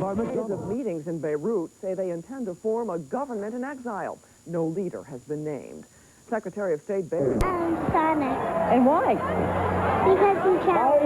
Days of meetings in Beirut say they intend to form a government in exile. No leader has been named. Secretary of State Barry. Sonic. And why? Because he can.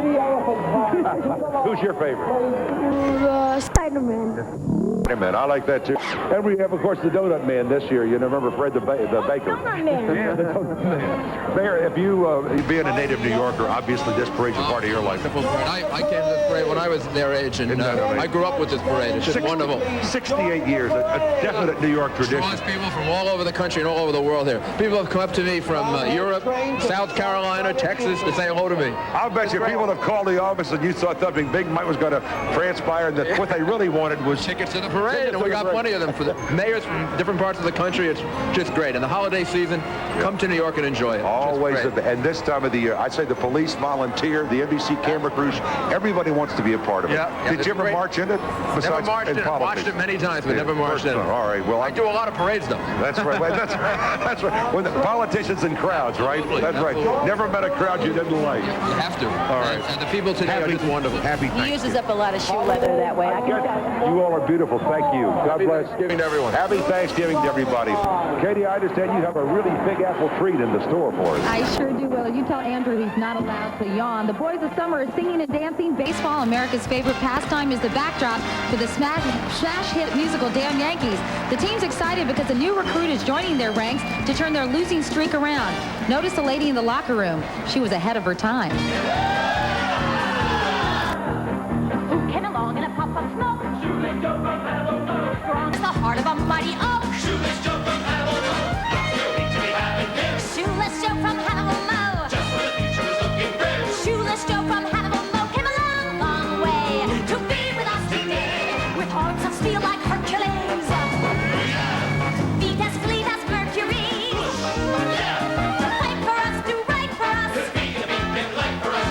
Who's your favorite? Spider-Man. Man, I like that too. And we have, of course, the Donut Man this year. You remember Fred the Baker? Donut Man. Yeah, the Donut Man. Mayor, if you, being a native New Yorker, obviously this parade's a part of your life. I came to this parade when I was their age, and I grew up with this parade. It's just wonderful. 68 years, a definite New York tradition. Draws people from all over the country and all over the world here. People have come up to me from Europe, South Carolina, Texas to say hello to me. I'll bet you people have called the office and you thought something big was going to transpire, and that what they really wanted was tickets to the parade, and we got plenty of them for the mayors from different parts of the country. It's just great. And the holiday season, come to New York and enjoy it. Always, and this time of the year, I'd say the police, volunteer, the NBC camera crews, everybody wants to be a part of it. Yeah, Did you ever march in it? Never marched in it. Watched it many times, but never marched in it. All right. Well, I do a lot of parades, though. That's right. That's right. When the politicians and crowds, right? Absolutely. That's right. Never met a crowd you didn't like. You have to. All right. And the people today are just wonderful. Happy. He uses up a lot of shoe leather that way. You all are beautiful. Thank you. God bless. Thanksgiving to everyone. Happy Thanksgiving to everybody. Katie, I understand you have a really big apple treat in the store for us. I sure do, Will. You tell Andrew he's not allowed to yawn. The boys of summer are singing and dancing. Baseball, America's favorite pastime, is the backdrop for the smash hit musical Damn Yankees. The team's excited because a new recruit is joining their ranks to turn their losing streak around. Notice the lady in the locker room. She was ahead of her time. Who came along in a puff of smoke? Shoeless Joe from Hamilton. Strong as the heart of a mighty oak. Shoeless Joe from Hamilton. To be having him. Shoeless Joe from Hamilton. Just when the future is looking grim. Shoeless Joe from Hamilton came a long, long way to be with us today. With arms of steel like Hercules. Feet as fleet as Mercury. To fight for us, do right for us. To be the beacon light for us.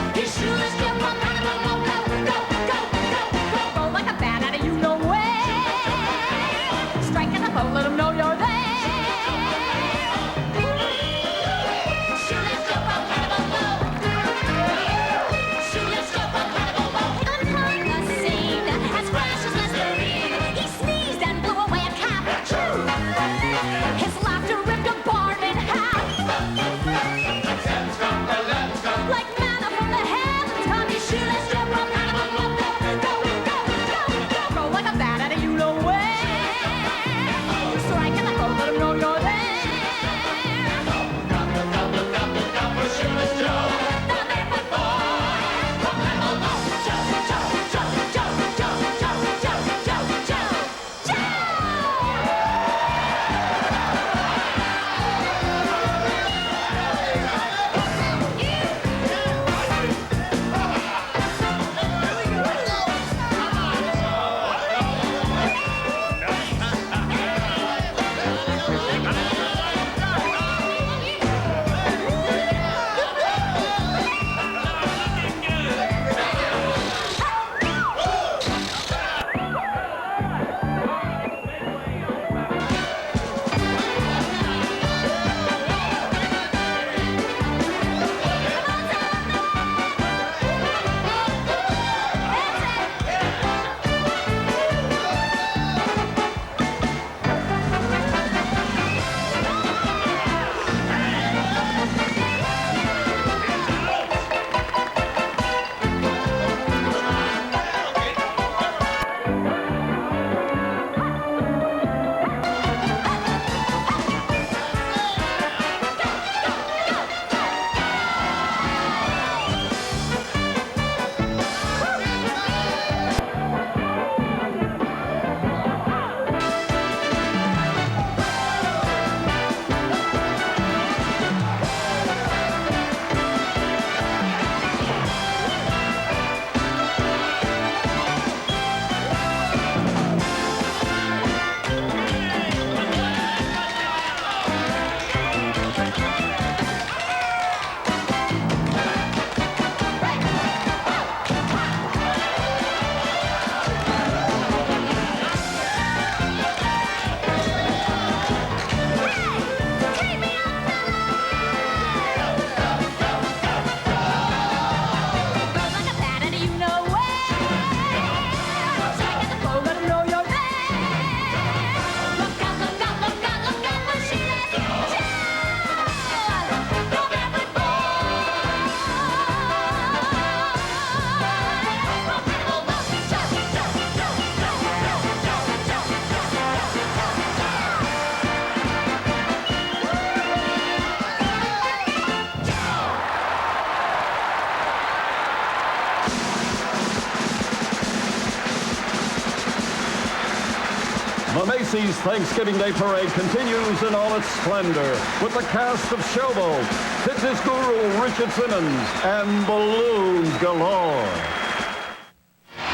Macy's Thanksgiving Day Parade continues in all its splendor with the cast of Showboat, Fitness Guru Richard Simmons, and balloons galore.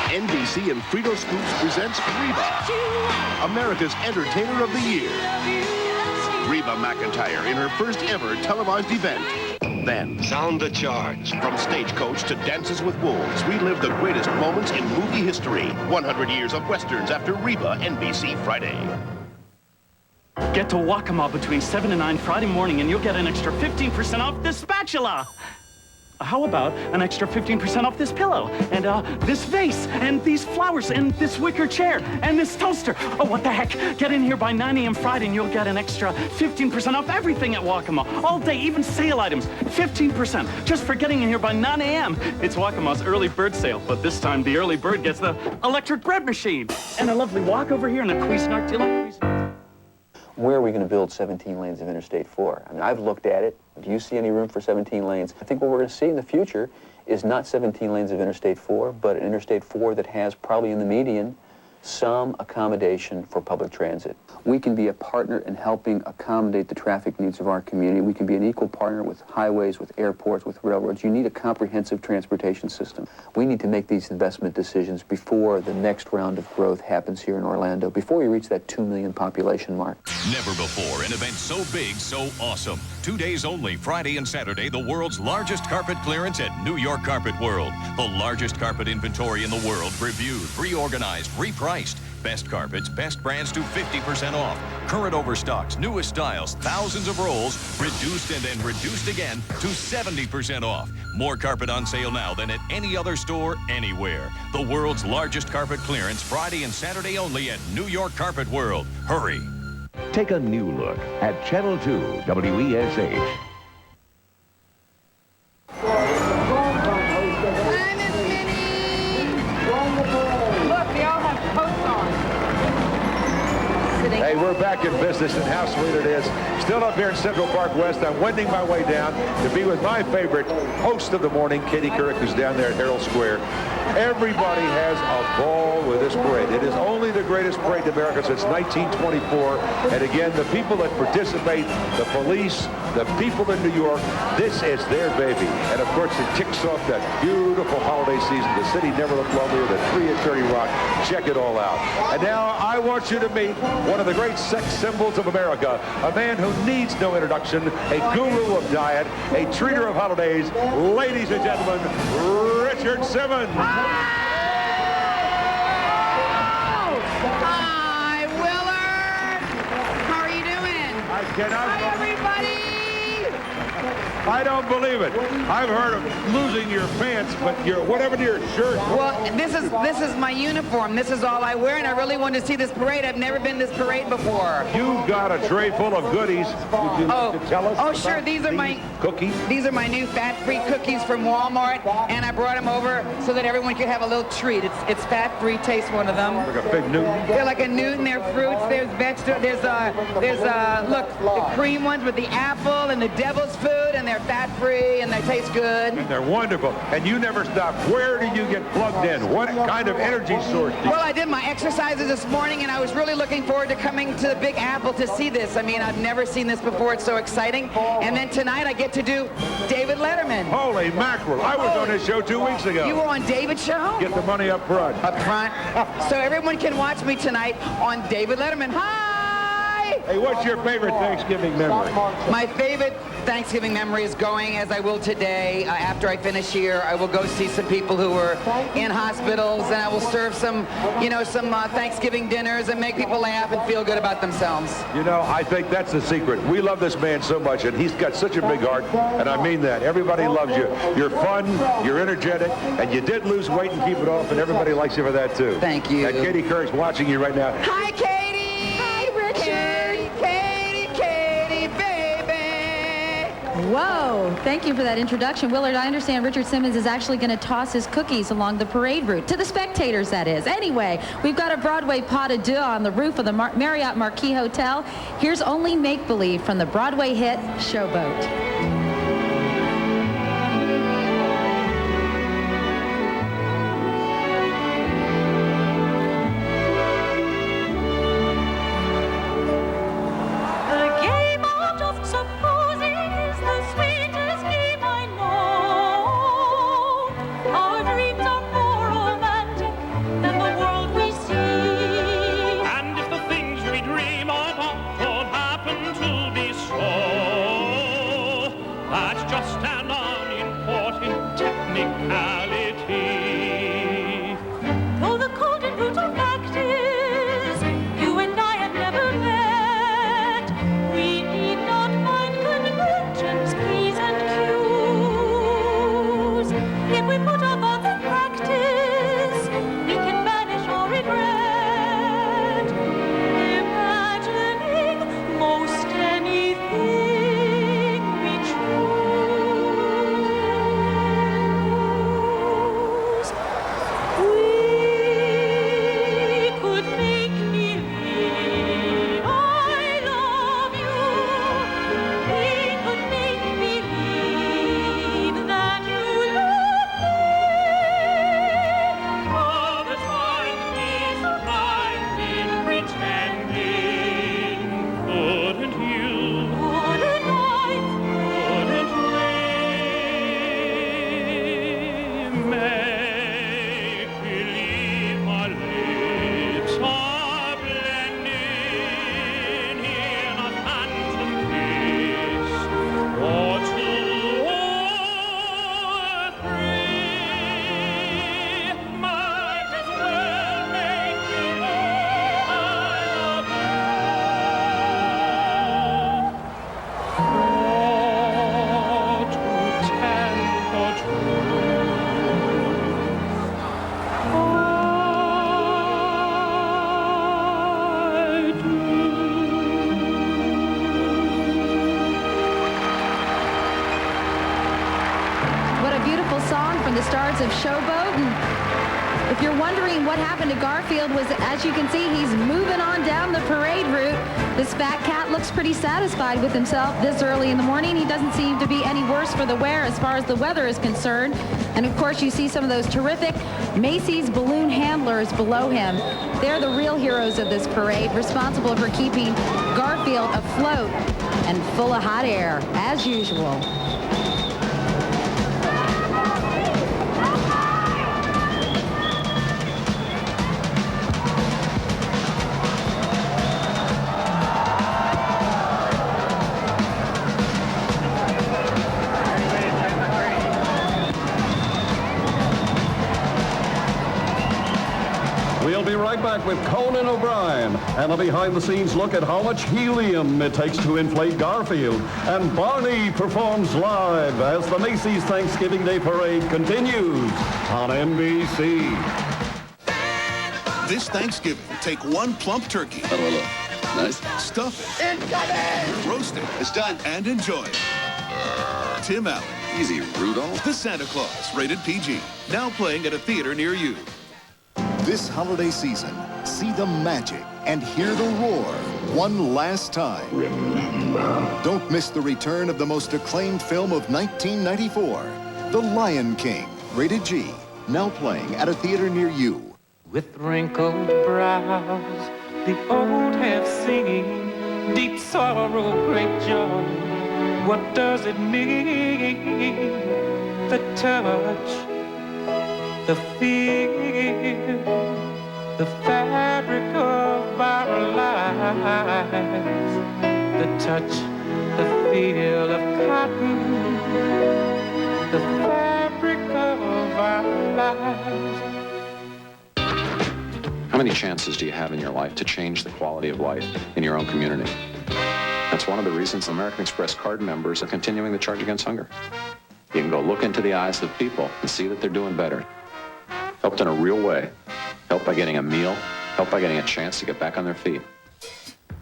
NBC and Frito Scoops presents Reba, America's Entertainer of the Year. Reba McEntire in her first ever televised event. Then, sound the charge. From Stagecoach to Dances with Wolves, relive the greatest moments in movie history. 100 years of westerns after Reba, NBC Friday. Get to Waccamaw between 7 and 9 Friday morning and you'll get an extra 15% off this spatula. How about an extra 15% off this pillow, and this vase, and these flowers, and this wicker chair, and this toaster? Oh, what the heck? Get in here by 9 a.m. Friday and you'll get an extra 15% off everything at Waccamaw. All day, even sale items. 15% just for getting in here by 9 a.m. It's Waccamaw's early bird sale, but this time the early bird gets the electric bread machine. And a lovely walk over here and a Cuisinart. Do you like Cuisinart? Where are we going to build 17 lanes of Interstate 4? I mean, I've looked at it. Do you see any room for 17 lanes? I think what we're going to see in the future is not 17 lanes of Interstate 4, but an Interstate 4 that has probably in the median some accommodation for public transit. We can be a partner in helping accommodate the traffic needs of our community. We can be an equal partner with highways, with airports, with railroads. You need a comprehensive transportation system. We need to make these investment decisions before the next round of growth happens here in Orlando, before we reach that 2 million population mark. Never before an event so big, so awesome. 2 days only, Friday and Saturday, the world's largest carpet clearance at New York Carpet World. The largest carpet inventory in the world, reviewed, reorganized, repriced. Best carpets, best brands to 50% off. Current overstocks, newest styles, thousands of rolls, reduced and then reduced again to 70% off. More carpet on sale now than at any other store anywhere. The world's largest carpet clearance, Friday and Saturday only at New York Carpet World. Hurry. Take a new look at Channel 2 WESH. Hey, we're back in business, and how sweet it is. Still up here in Central Park West. I'm wending my way down to be with my favorite host of the morning, Katie Couric, who's down there at Herald Square. Everybody has a ball with this parade. It is only the greatest parade in America since 1924. And again, the people that participate, the police, the people in New York, this is their baby. And of course, it kicks off that beautiful holiday season. The city never looked lovelier than 3 at 30 Rock. Check it all out. And now I want you to meet one of the great sex symbols of America, a man who needs no introduction, a guru of diet, a treater of holidays. Ladies and gentlemen, Richard Simmons. Hi, Willard. How are you doing? Hi, everybody. I don't believe it. I've heard of losing your pants, but what happened to your shirt? Well, this is my uniform. This is all I wear, and I really wanted to see this parade. I've never been this parade before. You've got a tray full of goodies. Would you like to tell us? Oh, sure. These are my cookies. These are my new fat-free cookies from Walmart, and I brought them over so that everyone could have a little treat. It's fat-free. Taste one of them. Like a big Newton. They're like a Newton. They're fruits. There's vegetables. There's look, the cream ones with the apple and the devil's food, and they're fat-free and they taste good. And they're wonderful. And you never stop. Where do you get plugged in? What kind of energy source do you... Well, I did my exercises this morning, and I was really looking forward to coming to the Big Apple to see this. I mean, I've never seen this before. It's so exciting. And then tonight I get to do David Letterman. Holy mackerel. I was on his show 2 weeks ago. You were on David's show? Get the money up front. Up front. So everyone can watch me tonight on David Letterman. Hi! Hey, what's your favorite Thanksgiving memory? My favorite Thanksgiving memory is going, as I will today, after I finish here, I will go see some people who are in hospitals, and I will serve some Thanksgiving dinners and make people laugh and feel good about themselves. You know, I think that's the secret. We love this man so much, and he's got such a big heart, and I mean that. Everybody loves you. You're fun, you're energetic, and you did lose weight and keep it off, and everybody likes you for that, too. Thank you. And Katie Couric's watching you right now. Hi, Katie! Hi, Richard! Katie, baby! Whoa, thank you for that introduction. Willard, I understand Richard Simmons is actually going to toss his cookies along the parade route, to the spectators, that is. Anyway, we've got a Broadway pas de deux on the roof of the Marriott Marquis Hotel. Here's Only Make Believe from the Broadway hit Showboat. of Showboat. And if you're wondering what happened to Garfield, was, as you can see, he's moving on down the parade route. This fat cat looks pretty satisfied with himself this early in the morning. He doesn't seem to be any worse for the wear as far as the weather is concerned. And of course, you see some of those terrific Macy's balloon handlers below him. They're the real heroes of this parade, responsible for keeping Garfield afloat and full of hot air, as usual. We'll be right back with Conan O'Brien and a behind-the-scenes look at how much helium it takes to inflate Garfield. And Barney performs live as the Macy's Thanksgiving Day Parade continues on NBC. This Thanksgiving, take one plump turkey. Nice. Stuff it. Incoming! Roast it. It's done. And enjoy it. Tim Allen. Easy, Rudolph. The Santa Claus, rated PG. Now playing at a theater near you. This holiday season, see the magic and hear the roar one last time. Remember. Don't miss the return of the most acclaimed film of 1994, The Lion King, rated G. Now playing at a theater near you. With wrinkled brows, the old have seen deep sorrow, great joy. What does it mean? The touch, the feel, the fabric of our lives, the touch, the feel of cotton, the fabric of our lives. How many chances do you have in your life to change the quality of life in your own community? That's one of the reasons American Express card members are continuing the charge against hunger. You can go look into the eyes of people and see that they're doing better. Helped in a real way. Helped by getting a meal. Helped by getting a chance to get back on their feet.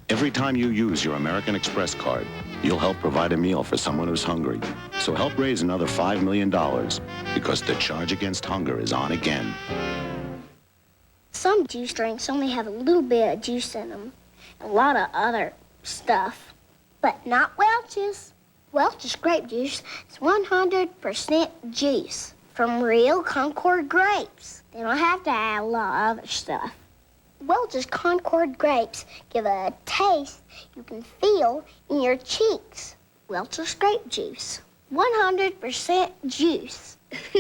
Every time you use your American Express card, you'll help provide a meal for someone who's hungry. So help raise another $5 million because the charge against hunger is on again. Some juice drinks only have a little bit of juice in them. A lot of other stuff. But not Welch's. Welch's grape juice is 100% juice from real Concord grapes. They don't have to add a lot of other stuff. Welch's Concord grapes give a taste you can feel in your cheeks. Welch's grape juice. 100% juice.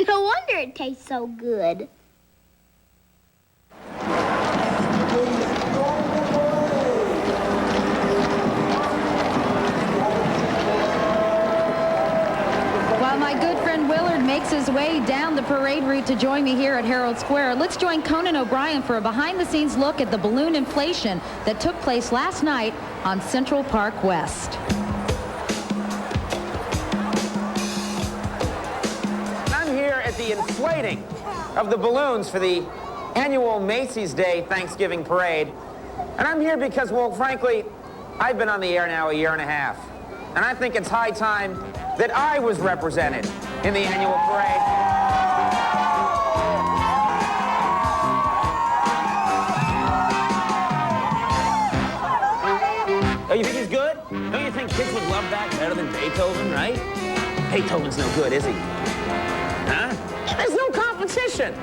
No wonder it tastes so good. While my good friend Willard makes his way down the parade route to join me here at Herald Square, let's join Conan O'Brien for a behind-the-scenes look at the balloon inflation that took place last night on Central Park West. I'm here at the inflating of the balloons for the annual Macy's Day Thanksgiving Parade. And I'm here because, well, frankly, I've been on the air now a year and a half. And I think it's high time that I was represented in the annual parade. Oh, you think he's good? Don't you think kids would love that better than Beethoven, right? Beethoven's no good, is he? Huh? There's no competition.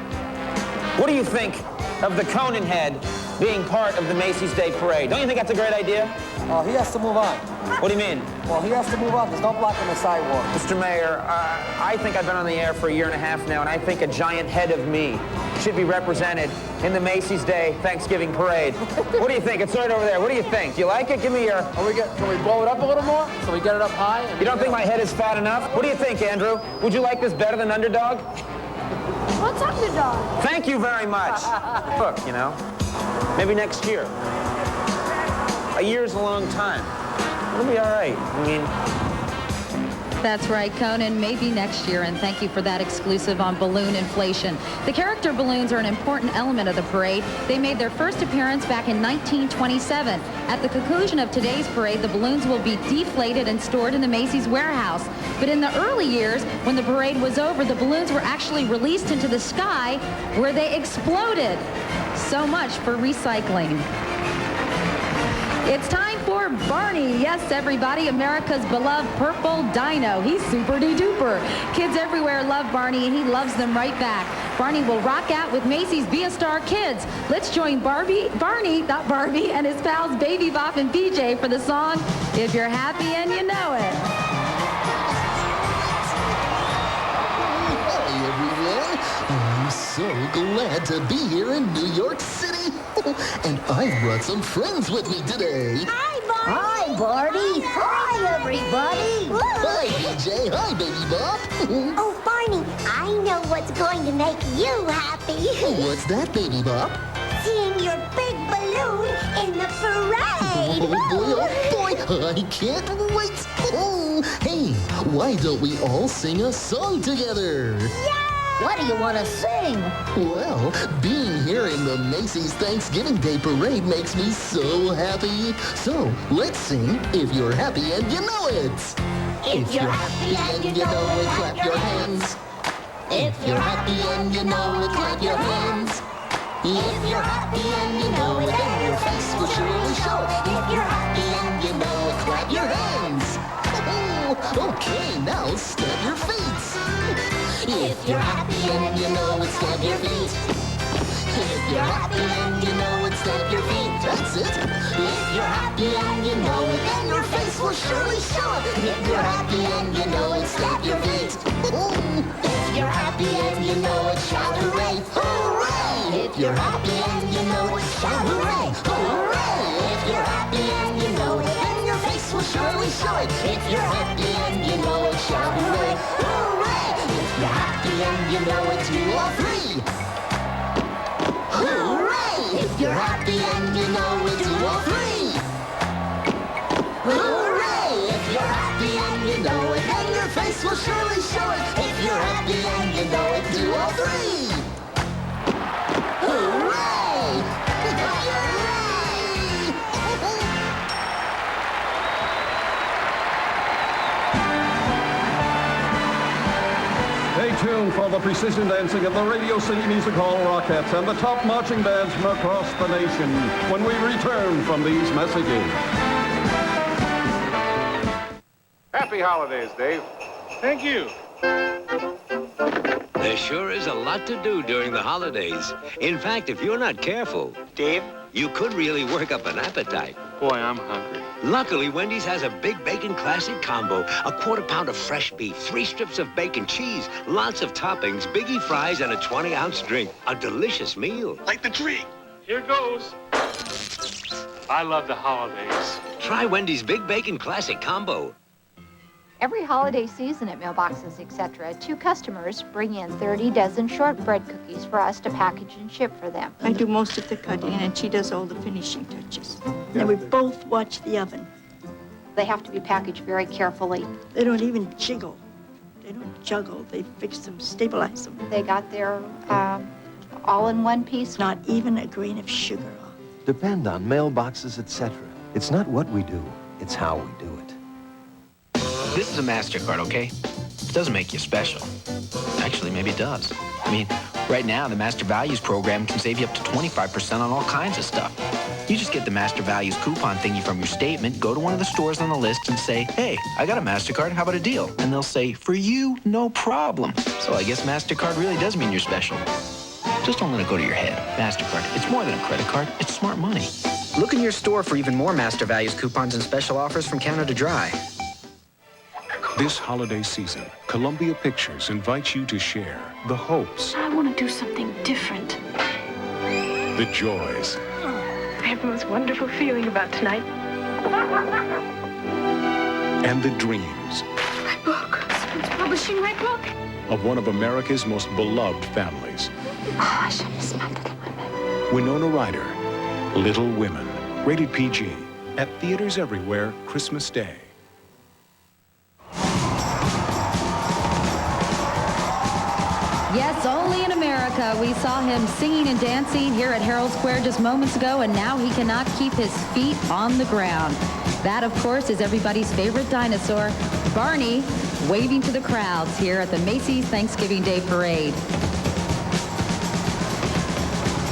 What do you think of the Conan head being part of the Macy's Day Parade? Don't you think that's a great idea? He has to move on. What do you mean? Well, he has to move on. There's no blocking the sidewalk. Mr. Mayor, I think I've been on the air for a year and a half now, and I think a giant head of me should be represented in the Macy's Day Thanksgiving Parade. What do you think? It's right over there. What do you think? Do you like it? Give me your... Can we blow it up a little more so we get it up high? You don't think my head is fat enough? What do you think, Andrew? Would you like this better than Underdog? What's Underdog? Thank you very much. Look, you know, maybe next year. A year's a long time. It'll be all right. I mean, That's right, Conan. Maybe next year, and thank you for that exclusive on balloon inflation. The character balloons are an important element of the parade. They made their first appearance back in 1927. At the conclusion of today's parade, the balloons will be deflated and stored in the Macy's warehouse. But in the early years, when the parade was over, the balloons were actually released into the sky where they exploded. So much for recycling. It's time for Barney. Yes, everybody, America's beloved purple dino. He's super-de-duper. Kids everywhere love Barney, and he loves them right back. Barney will rock out with Macy's Be a Star Kids. Let's join Barney, and his pals Baby Bop and BJ for the song, If You're Happy and You Know It. Hi, everyone. I'm so glad to be here in New York City. And I've brought some friends with me today. Hi, Barney. Hi, everybody. Hi, BJ. Hi, Baby Bop. Oh, Barney, I know what's going to make you happy. What's that, Baby Bop? Seeing your big balloon in the parade. Oh, boy, I can't wait. Oh, hey, why don't we all sing a song together? Yeah! What do you want to sing? Well, being here in the Macy's Thanksgiving Day Parade makes me so happy. So, let's sing If You're Happy and You Know It. If you're happy and you know it, clap your hands. If you're happy and you know it, clap your hands. If you're happy and you know it, then your face will surely show it. If you're happy and you know it, clap your hands. Okay, now stamp your feet. If you're happy and you know it, stamp your feet. If you're happy and you know it, stamp your feet. That's it. If you're happy and you know it, then your face will surely show it. If you're happy and you know it, stamp your feet. If you're happy and you know it, shout hooray, hooray. If you're happy and you know it, shout hooray, hooray. If you're happy and you know it, then your face will surely show it. If you're happy and you know it, shout hooray, hooray. If you're happy and you know it, 2 or 3. Hooray! If you're happy and you know it, 2 or 3. Hooray! If you're happy and you know it, then your face will surely show it. If you're happy and you know it, 2 or 3. Hooray! Stay tuned for the precision dancing of the Radio City Music Hall Rockettes and the top marching bands from across the nation when we return from these messages. Happy holidays, Dave. Thank you. There sure is a lot to do during the holidays. In fact, if you're not careful, Dave, you could really work up an appetite. Boy, I'm hungry. Luckily, Wendy's has a Big Bacon Classic Combo. A quarter-pound of fresh beef, 3 strips of bacon, cheese, lots of toppings, biggie fries, and a 20-ounce drink. A delicious meal. Like the tree. Here goes. I love the holidays. Try Wendy's Big Bacon Classic Combo. Every holiday season at Mailboxes, etc., 2 customers bring in 30 dozen shortbread cookies for us to package and ship for them. I do most of the cutting, and she does all the finishing touches. And we both watch the oven. They have to be packaged very carefully. They don't even jiggle. They don't juggle. They fix them, stabilize them. They got their all in one piece. Not even a grain of sugar off. Depend on mailboxes, etc. It's not what we do, it's how we do it. This is a MasterCard, okay? It doesn't make you special. Actually, maybe it does. I mean, right now, the Master Values program can save you up to 25% on all kinds of stuff. You just get the Master Values coupon thingy from your statement, go to one of the stores on the list and say, hey, I got a MasterCard, how about a deal? And they'll say, for you, no problem. So I guess MasterCard really does mean you're special. Just don't let it go to your head. MasterCard, it's more than a credit card, it's smart money. Look in your store for even more Master Values coupons and special offers from Canada Dry. This holiday season, Columbia Pictures invites you to share the hopes. I want to do something different. The joys. I have the most wonderful feeling about tonight. And the dreams. My book. Someone's publishing my book. Of one of America's most beloved families. Oh, I should have smelled Little Women. Winona Ryder, Little Women. Rated PG. At theaters everywhere, Christmas Day. only in America. We saw him singing and dancing here at Herald Square just moments ago, and now he cannot keep his feet on the ground. That, of course, is everybody's favorite dinosaur, Barney, waving to the crowds here at the Macy's Thanksgiving Day Parade.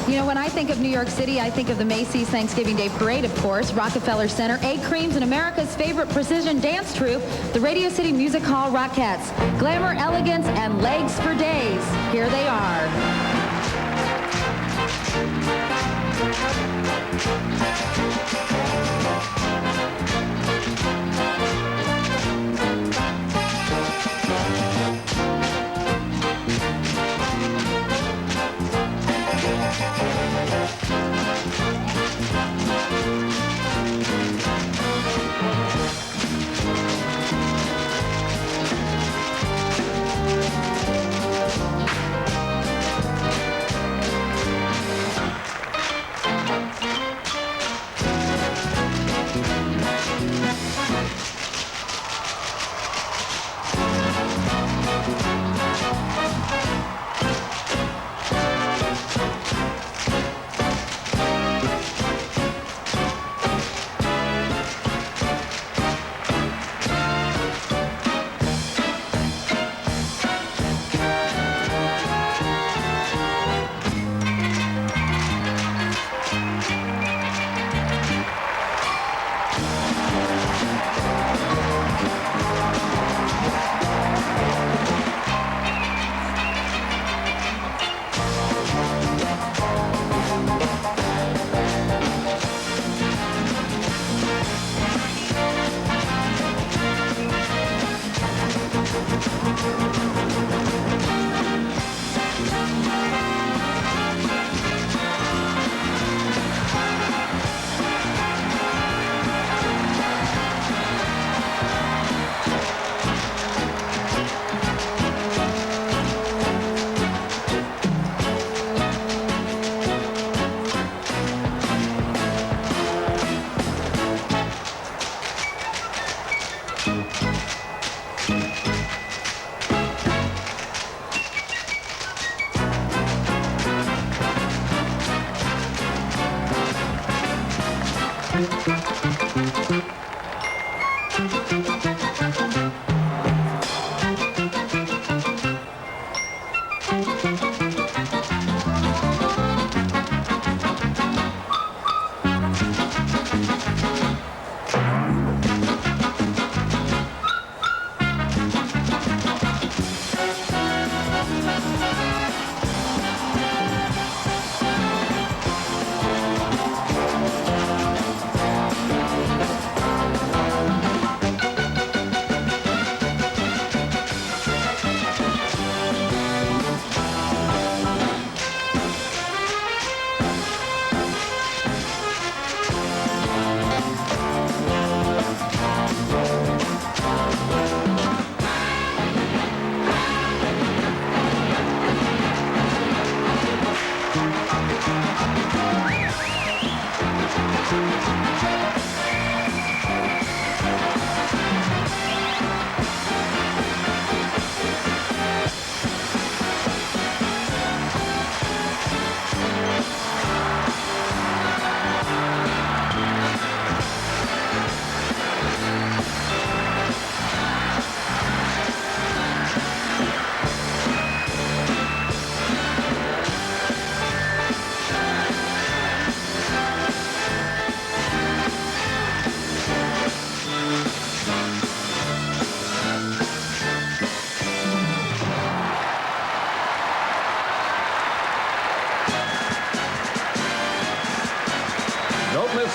You know, when I think of New York City, I think of the Macy's Thanksgiving Day Parade, of course, Rockefeller Center, 8 Creams, and America's favorite precision dance troupe, the Radio City Music Hall Rockettes. Glamour, elegance, and legs for days. Here they are.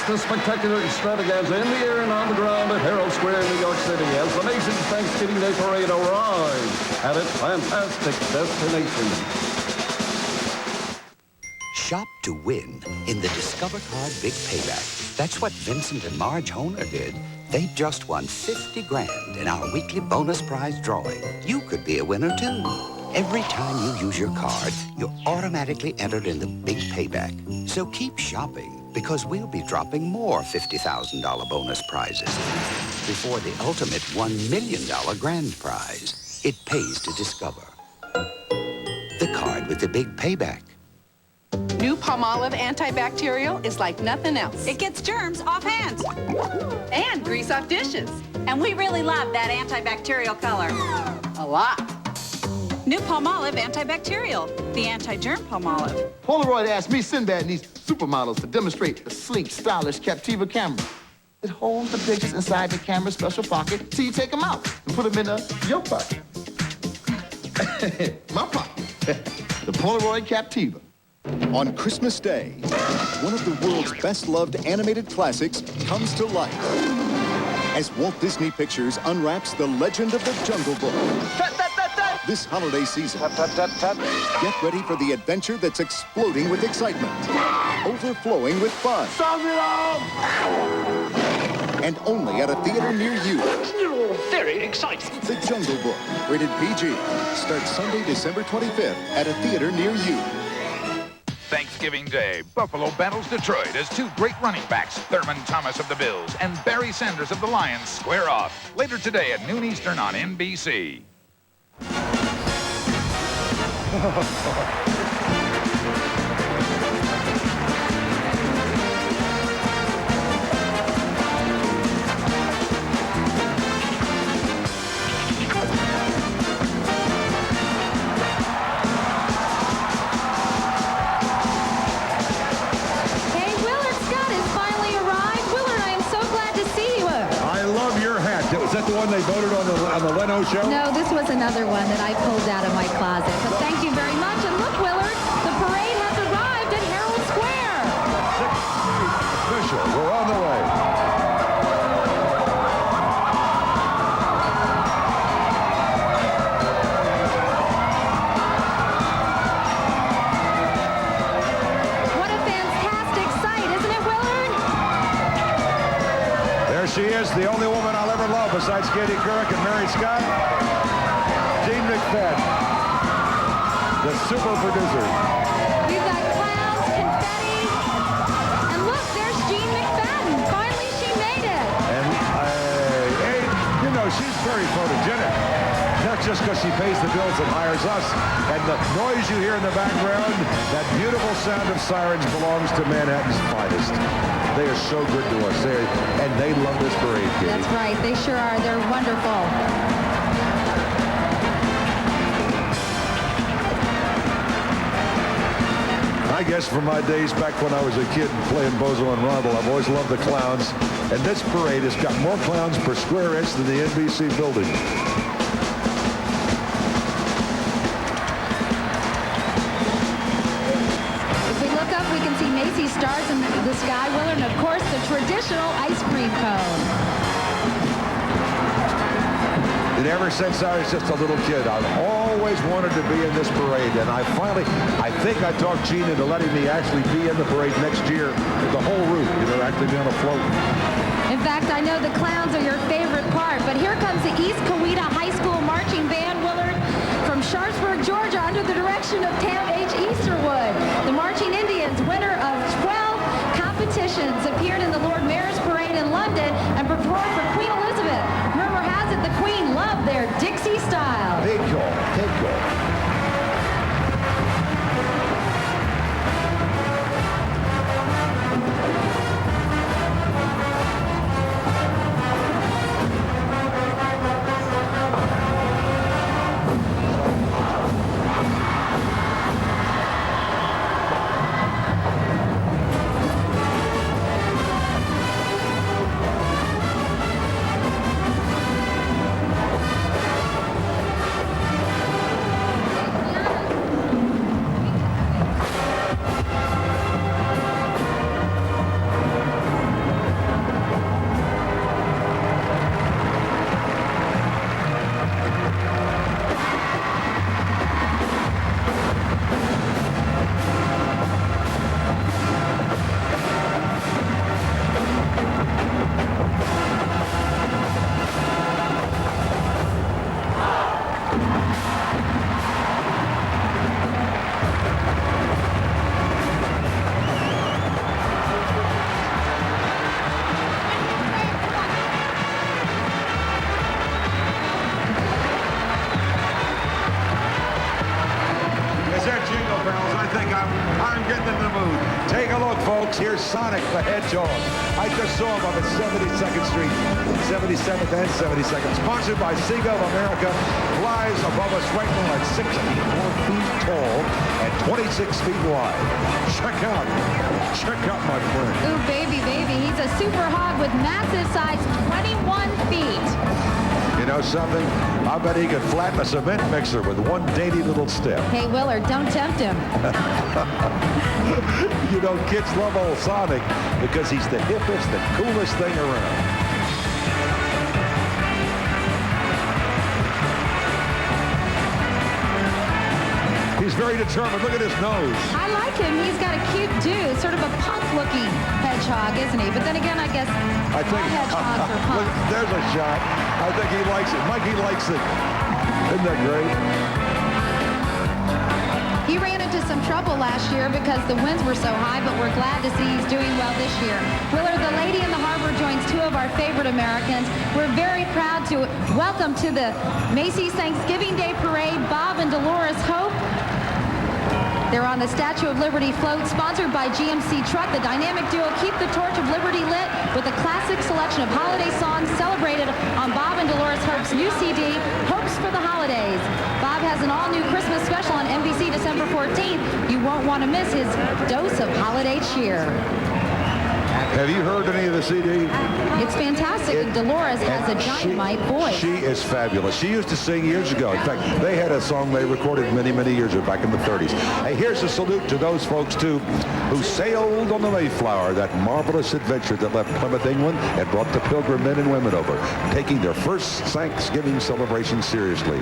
The spectacular extravaganza in the air and on the ground at Herald Square, New York City, as the Macy's Thanksgiving Day Parade arrives at its fantastic destination. Shop to win in the Discover Card Big Payback. That's what Vincent and Marge Honer did. They just won 50 grand in our weekly bonus prize drawing. You could be a winner, too. Every time you use your card, you're automatically entered in the Big Payback. So keep shopping, because we'll be dropping more $50,000 bonus prizes before the ultimate $1 million grand prize. It pays to discover. The card with the big payback. New Palmolive antibacterial is like nothing else. It gets germs off hands. And grease off dishes. And we really love that antibacterial color. A lot. New Palmolive antibacterial, the anti-germ Palmolive. Polaroid asked me, Sinbad, and these supermodels to demonstrate the sleek, stylish Captiva camera. It holds the pictures inside the camera's special pocket till you take them out and put them in your pocket. My pocket. The Polaroid Captiva. On Christmas Day, one of the world's best-loved animated classics comes to life as Walt Disney Pictures unwraps the legend of the Jungle Book. This holiday season, get ready for the adventure that's exploding with excitement, overflowing with fun, and only at a theater near you. Very exciting. The Jungle Book, rated PG, starts Sunday, December 25th at a theater near you. Thanksgiving Day, Buffalo battles Detroit as two great running backs, Thurman Thomas of the Bills and Barry Sanders of the Lions, square off. Later today at noon Eastern on NBC. Is that the one they voted on the Leno show? No, this was another one that I pulled out of my closet. But thank you very much. And look, Willard, the parade has arrived at Herald Square. 6th Street official. We're on the way. What a fantastic sight, isn't it, Willard? There she is, the only woman I'll ever love besides Katie Couric and Mary Scott. Jean McFadden, the super producer. We've got clowns, confetti, and look, there's Jean McFadden. Finally, she made it. And you know, she's very photogenic. Not just because she pays the bills and hires us. And the noise you hear in the background, that beautiful sound of sirens belongs to Manhattan's finest. They are so good to us. And they love this parade, Katie. That's right. They sure are. They're wonderful. I guess from my days back when I was a kid and playing Bozo and Rondell, I've always loved the clowns. And this parade has got more clowns per square inch than the NBC building. If we look up, we can see Macy's stars in the sky, Willard, and of course the traditional ice cream cone. And ever since I was just a little kid, I've always wanted to be in this parade. And I think I talked Gene into letting me actually be in the parade next year with the whole route, actually be on a float. In fact, I know the clowns are your favorite part, but here comes the East Coweta High School Marching Band, Willard, from Sharpsburg, Georgia, under the direction of Tam H. Easterwood. The Marching Indians, winner of 12 competitions, appeared in the Lord Mayor's Parade in London and performed for Queen Elizabeth. Rumor has it the Queen loved their Dixie style. Take care. I'm getting in the mood. Take a look, folks. Here's Sonic the Hedgehog. I just saw him up at 72nd Street, 77th and 72nd. Sponsored by Seagull America. Flies above us right now at 64 feet tall and 26 feet wide. Check out my friend. Ooh, baby, he's a super hog with massive size, 21 feet. You know something? I bet he could flatten a cement mixer with one dainty little step. Hey, Willard, don't tempt him. You know, kids love old Sonic because he's the hippest and coolest thing around. He's very determined. Look at his nose. I like him. He's got a cute dude, sort of a punk-looking hedgehog, isn't he? But then again, I guess all hedgehogs are punk. Look, there's a shot. I think he likes it. Mikey likes it. Isn't that great? He ran into some trouble last year because the winds were so high, but we're glad to see he's doing well this year. Willard, the Lady in the Harbor joins two of our favorite Americans. We're very proud to welcome to the Macy's Thanksgiving Day Parade, Bob and Dolores Hope. They're on the Statue of Liberty float, sponsored by GMC Truck. The dynamic duo keep the torch of liberty lit with a classic selection of holiday songs celebrated on Bob and Dolores Hope's new CD, Hopes for the Holidays. Bob has an all-new Christmas special on NBC December 14th. You won't want to miss his dose of holiday cheer. Have you heard any of the CD? It's fantastic, and Dolores has a dynamite voice. She is fabulous. She used to sing years ago. In fact, they had a song they recorded many, many years ago, back in the 30s. Hey, here's a salute to those folks, too, who sailed on the Mayflower, that marvelous adventure that left Plymouth, England, and brought the Pilgrim men and women over, taking their first Thanksgiving celebration seriously.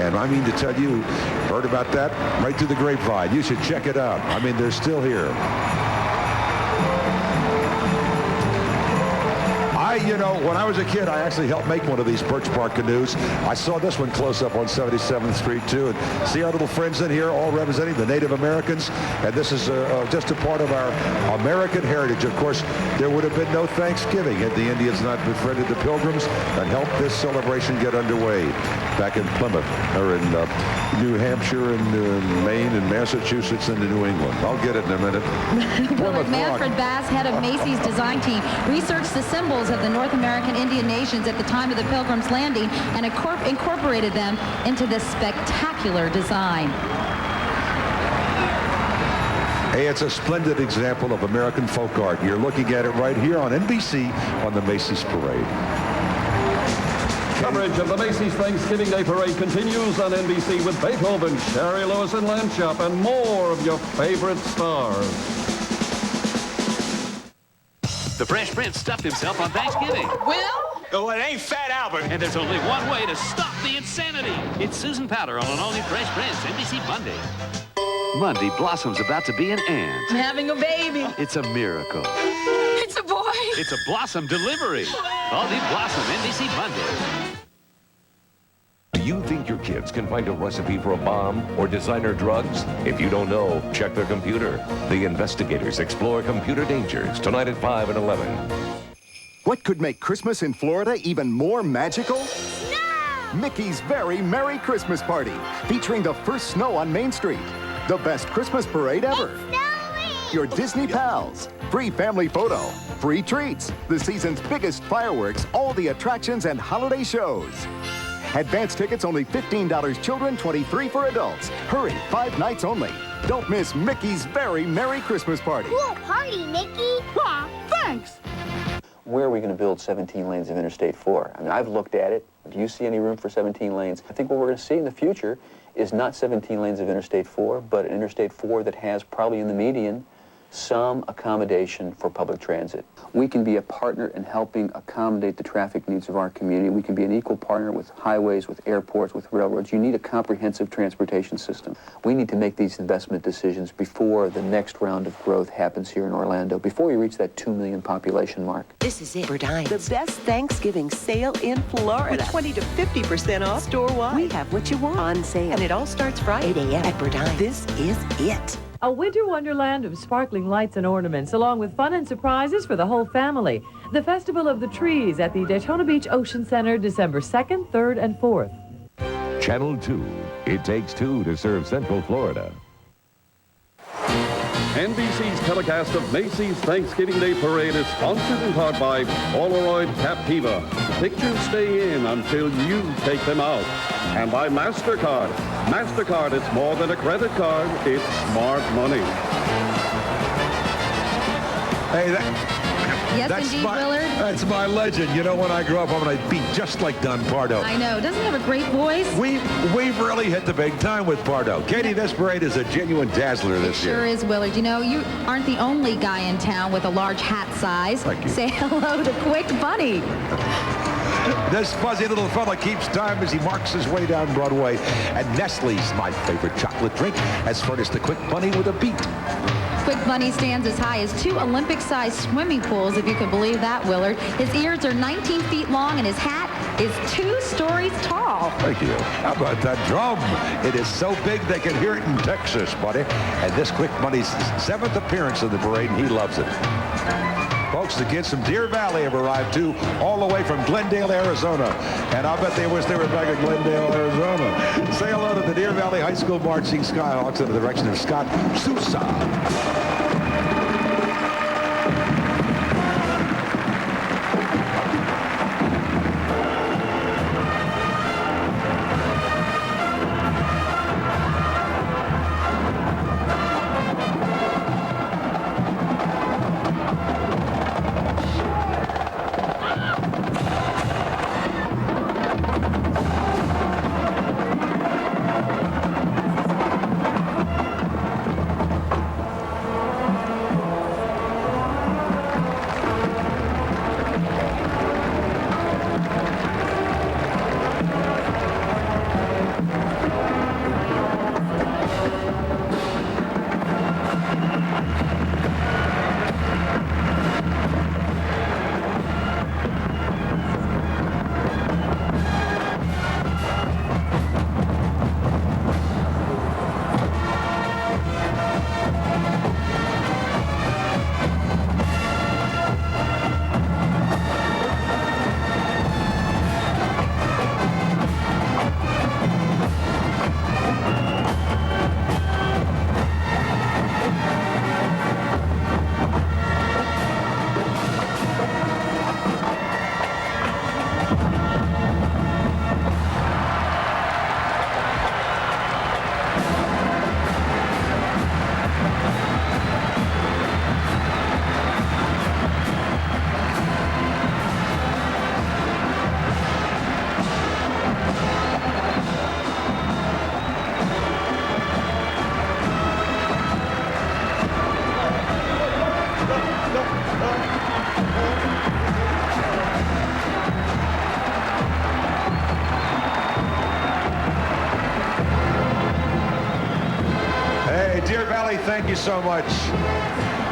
And I mean to tell you, heard about that right through the grapevine. You should check it out. I mean, they're still here. You know, when I was a kid, I actually helped make one of these Birch Bark canoes. I saw this one close up on 77th Street, too. And see our little friends in here, all representing the Native Americans. And this is just a part of our American heritage. Of course, there would have been no Thanksgiving had the Indians not befriended the Pilgrims and helped this celebration get underway back in Plymouth, or in New Hampshire, and Maine, and Massachusetts, and New England. I'll get it in a minute. Willard Manfred Bass, head of Macy's design team, researched the symbols of the North American Indian nations at the time of the Pilgrim's Landing and incorporated them into this spectacular design. Hey, it's a splendid example of American folk art. You're looking at it right here on NBC on the Macy's Parade. Coverage of the Macy's Thanksgiving Day Parade continues on NBC with Beethoven, Sherry Lewis and Lanchop, and more of your favorite stars. The Fresh Prince stuffed himself on Thanksgiving. Will? Oh, it ain't Fat Albert. And there's only one way to stop the insanity. It's Susan Powder on an all-new Fresh Prince, NBC Monday. Monday, Blossom's about to be an ant. I'm having a baby. It's a miracle. It's a boy. It's a Blossom delivery. All-new Blossom, NBC Monday. Do you think your kids can find a recipe for a bomb or designer drugs? If you don't know, check their computer. The investigators explore computer dangers tonight at 5 and 11. What could make Christmas in Florida even more magical? Snow! Mickey's Very Merry Christmas Party, featuring the first snow on Main Street. The best Christmas parade ever. Your Disney pals, free family photo, free treats, the season's biggest fireworks, all the attractions and holiday shows. Advance tickets only $15 children, $23 for adults. Hurry, 5 nights only. Don't miss Mickey's Very Merry Christmas Party. Cool party, Mickey. Aw, thanks. Where are we going to build 17 lanes of Interstate 4? I mean, I've looked at it. Do you see any room for 17 lanes? I think what we're going to see in the future is not 17 lanes of Interstate 4, but an Interstate 4 that has probably in the median some accommodation for public transit. We can be a partner in helping accommodate the traffic needs of our community. We can be an equal partner with highways, with airports, with railroads. You need a comprehensive transportation system. We need to make these investment decisions before the next round of growth happens here in Orlando, before we reach that 2 million population mark. This is it, Burdine. The best Thanksgiving sale in Florida. With 20 to 50% off store-wide. We have what you want on sale. And it all starts Friday 8 a.m. at Burdine. This is it. A winter wonderland of sparkling lights and ornaments, along with fun and surprises for the whole family. The Festival of the Trees at the Daytona Beach Ocean Center, December 2nd, 3rd, and 4th. Channel 2. It takes two to serve Central Florida. NBC's telecast of Macy's Thanksgiving Day Parade is sponsored in part by Polaroid Captiva. Pictures stay in until you take them out. And by MasterCard. MasterCard, it's more than a credit card. It's smart money. Hey, Yes, that's indeed, Willard. That's my legend. You know, when I grow up, I'm going to be just like Don Pardo. I know. Doesn't he have a great voice? We've really hit the big time with Pardo. Katie, this parade is a genuine dazzler this year. Sure is, Willard. You know, you aren't the only guy in town with a large hat size. Thank you. Say hello to Quick Bunny. This fuzzy little fella keeps time as he marks his way down Broadway. And Nestle's, my favorite chocolate drink, has furnished the Quick Bunny with a beat. Quick Bunny stands as high as 2 Olympic-sized swimming pools, if you can believe that, Willard. His ears are 19 feet long, and his hat is 2 stories tall. Thank you. How about that drum? It is so big they can hear it in Texas, buddy. And this Quick Bunny's 7th appearance in the parade, and he loves it. Folks, the kids from Deer Valley have arrived, too, all the way from Glendale, Arizona. And I'll bet they wish they were back in Glendale, Arizona. Say hello to the Deer Valley High School Marching Skyhawks in the direction of Scott Sousa. Deer Valley, thank you so much.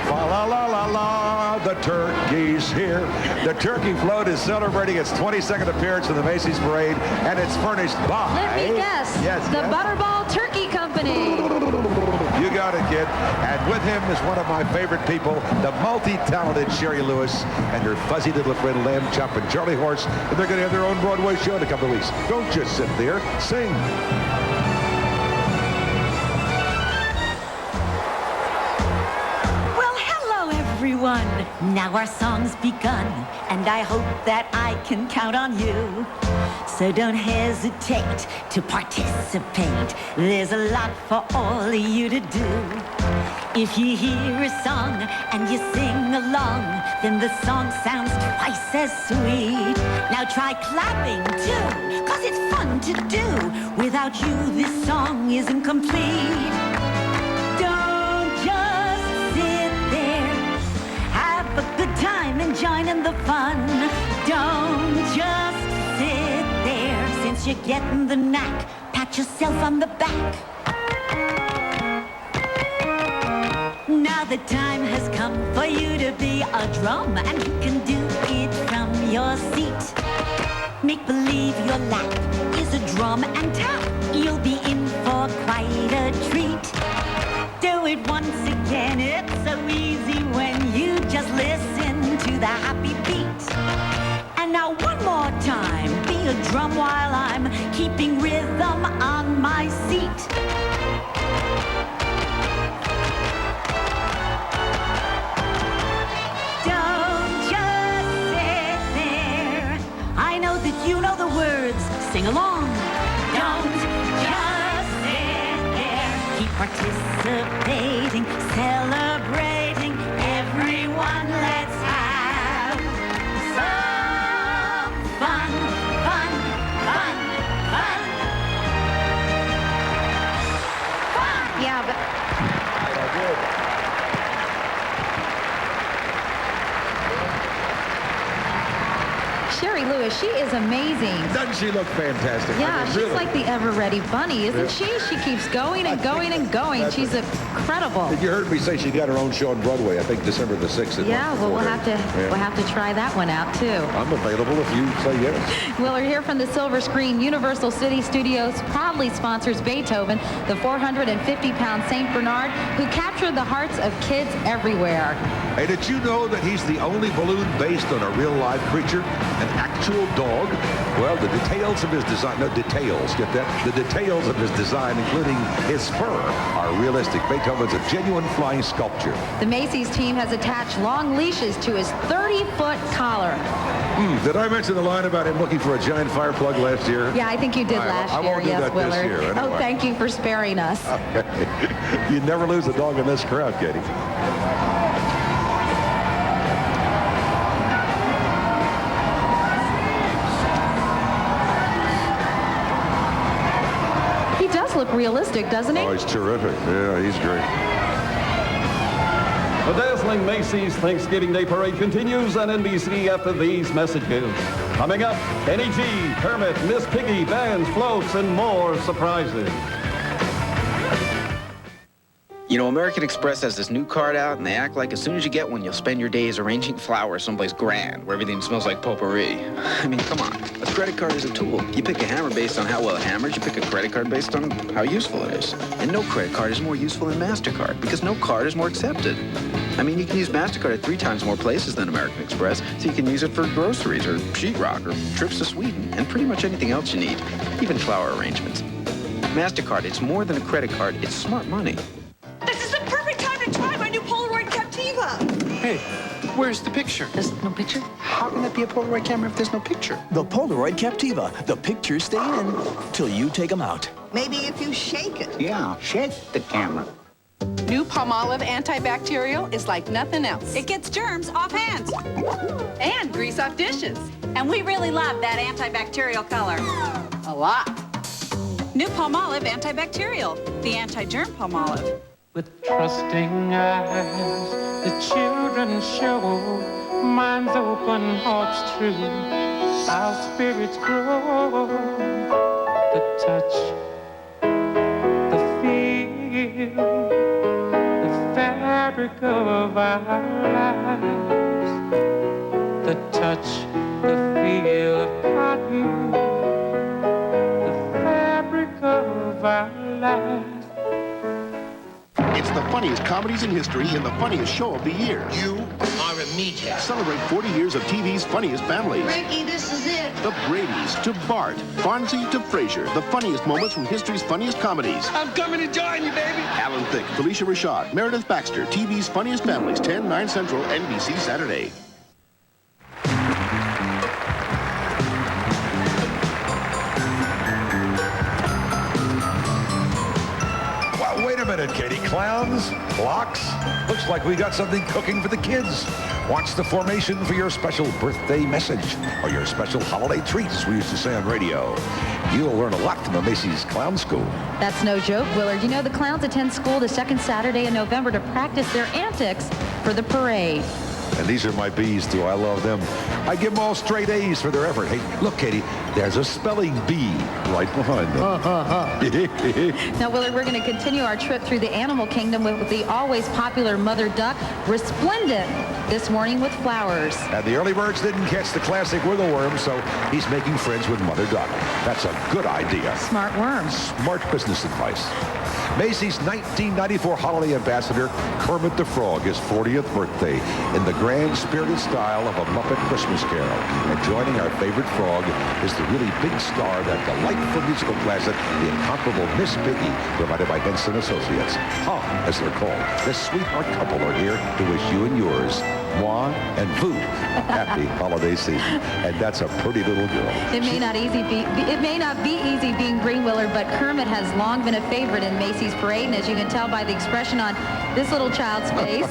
La la la la la, the turkey's here. The turkey float is celebrating its 22nd appearance in the Macy's Parade, and it's furnished by... Let me guess. The Butterball Turkey Company. You got it, kid. And with him is one of my favorite people, the multi-talented Sherry Lewis and her fuzzy little friend Lamb Chop and Charlie Horse, and they're going to have their own Broadway show in a couple of weeks. Don't just sit there. Sing. Everyone, now our song's begun, and I hope that I can count on you. So don't hesitate to participate. There's a lot for all of you to do. If you hear a song and you sing along, then the song sounds twice as sweet. Now try clapping too, 'cause it's fun to do. Without you, this song isn't complete. A good time and join in the fun. Don't just sit there. Since you're getting the knack, pat yourself on the back. Now the time has come for you to be a drum, and you can do it from your seat. Make believe your lap is a drum and tap. You'll be in for quite a treat. Do it once again, it's so easy when you just listen to the happy beat. And now one more time, be a drum while I'm keeping rhythm on my seat. anticipating, celebrating. Everyone, let's have some fun, fun, fun, fun. Fun! Yeah, but Sherry Lewis, she is amazing. Doesn't she look fantastic? Yeah, I mean, she's really. like the ever-ready bunny, isn't she? She keeps going and going and going. She's incredible. You heard me say she got her own show on Broadway, I think December the 6th. Yeah, well, we'll have to try that one out too. I'm available if you say yes. Willard here from the Silver Screen. Universal City Studios proudly sponsors Beethoven, the 450-pound St. Bernard, who captured the hearts of kids everywhere. Hey, did you know that he's the only balloon based on a real live creature, an actual dog? Well, the details of his design, no details, get that? The details of his design, including his fur, are realistic. Beethoven's a genuine flying sculpture. The Macy's team has attached long leashes to his 30-foot collar. Did I mention the line about him looking for a giant fire plug last year? Yeah, I think you did last I year. won't do Yes, that Willard. this year, anyway. Oh, thank you for sparing us. Okay. You never lose a dog in this crowd, Katie. He does look realistic, doesn't he? Oh, he's terrific. Yeah, he's great. The dazzling Macy's Thanksgiving Day Parade continues on NBC after these messages. Coming up, Kenny G, Kermit, Miss Piggy, bands, floats, and more surprises. You know, American Express has this new card out, and they act like as soon as you get one, you'll spend your days arranging flowers someplace grand, where everything smells like potpourri. I mean, come on. A credit card is a tool. You pick a hammer based on how well it hammers. You pick a credit card based on how useful it is. And no credit card is more useful than MasterCard, because no card is more accepted. I mean, you can use MasterCard at 3 times more places than American Express, so you can use it for groceries or sheetrock or trips to Sweden and pretty much anything else you need, even flower arrangements. MasterCard, it's more than a credit card. It's smart money. This is the perfect time to try my new Polaroid Captiva. Hey, where's the picture? There's no picture? How can that be a Polaroid camera if there's no picture? The Polaroid Captiva. The pictures stay in till you take them out. Maybe if you shake it. Yeah, shake the camera. New Palmolive antibacterial is like nothing else. It gets germs off hands. And grease off dishes. And we really love that antibacterial color. A lot. New Palmolive antibacterial, the anti-germ Palmolive. With trusting eyes, the children show minds open, hearts true. Our spirits grow. The touch, the feel, the fabric of our lives. The touch, the feel of cotton, the fabric of our lives. It's the funniest comedies in history in the funniest show of the year. You are a meathead. Celebrate 40 years of TV's funniest families. Ricky, this is it. The Bradys to Bart, Fonzie to Frasier. The funniest moments from history's funniest comedies. I'm coming to join you, baby. Alan Thicke, Felicia Rashad, Meredith Baxter. TV's funniest families, 10, 9 Central, NBC Saturday. Wait a minute, Katie. Clowns? Blocks? Looks like we got something cooking for the kids. Watch the formation for your special birthday message or your special holiday treat, as we used to say on radio. You'll learn a lot from the Macy's Clown School. That's no joke, Willard. You know, the clowns attend school the second Saturday in November to practice their antics for the parade. And these are my bees, too. I love them. I give them all straight A's for their effort. Hey, look, Katie, there's a spelling bee right behind them. Now, Willard, we're going to continue our trip through the animal kingdom with the always popular mother duck, resplendent this morning with flowers. And the early birds didn't catch the classic wiggle worm, so he's making friends with Mother Duck. That's a good idea. Smart worm. Smart business advice. Macy's 1994 holiday ambassador, Kermit the Frog, his 40th birthday in the grand spirited style of a Muppet Christmas Carol. And joining our favorite frog is the really big star of that delightful musical classic, the incomparable Miss Piggy, provided by Henson Associates. As they're called. This sweetheart couple are here to wish you and yours moi, and vous. Happy holiday season. And that's a pretty little girl. It may not be easy being Green Willard, but Kermit has long been a favorite in Macy's parade, and as you can tell by the expression on this little child's face.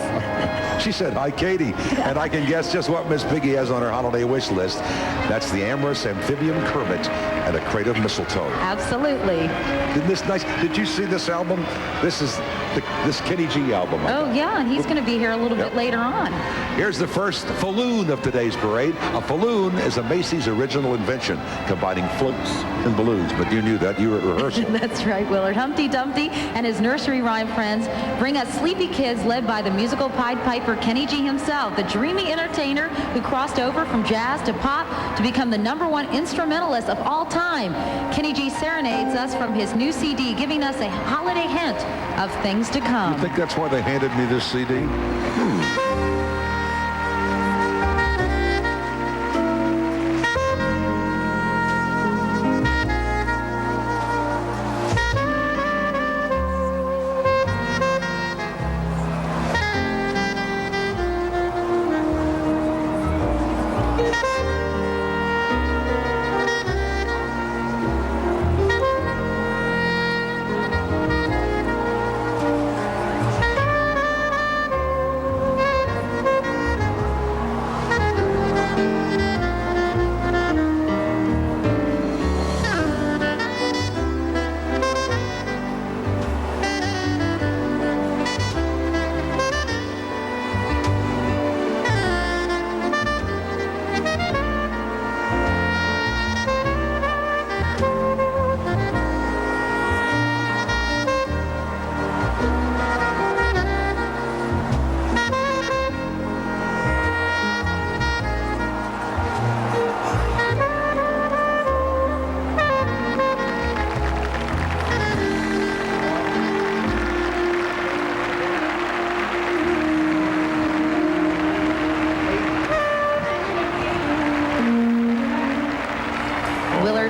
She said, "Hi, Katie," and I can guess just what Miss Piggy has on her holiday wish list. That's the amorous amphibian Kermit and a crate of mistletoe. Absolutely. Isn't this nice? Did you see this album? This is this Kenny G album. Oh, yeah, and he's going to be here a little bit later on. Here's the first falloon of today's parade. A falloon is a Macy's original invention, combining floats and balloons. But you knew that. You were at rehearsal. That's right, Willard. Humpty Dumpty and his nursery rhyme friends bring us sleepy kids led by the musical Pied Piper Kenny G himself, the dreamy entertainer who crossed over from jazz to pop to become the #1 instrumentalist of all time. Kenny G serenades us from his new CD, giving us a holiday hint of things to come. You think that's why they handed me this CD?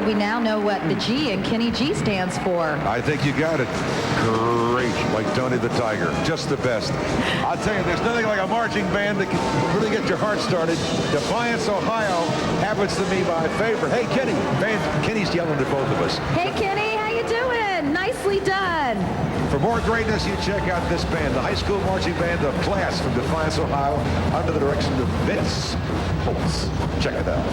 We now know what the G in Kenny G stands for. I think you got it. Great, like Tony the Tiger. Just the best. I'll tell you, there's nothing like a marching band that can really get your heart started. Defiance, Ohio happens to be my favorite. Hey, Kenny. Kenny's yelling at both of us. Hey, Kenny, how you doing? Nicely done. For more greatness, you check out this band, the high school marching band of Class from Defiance, Ohio, under the direction of Vince Holtz. Check it out.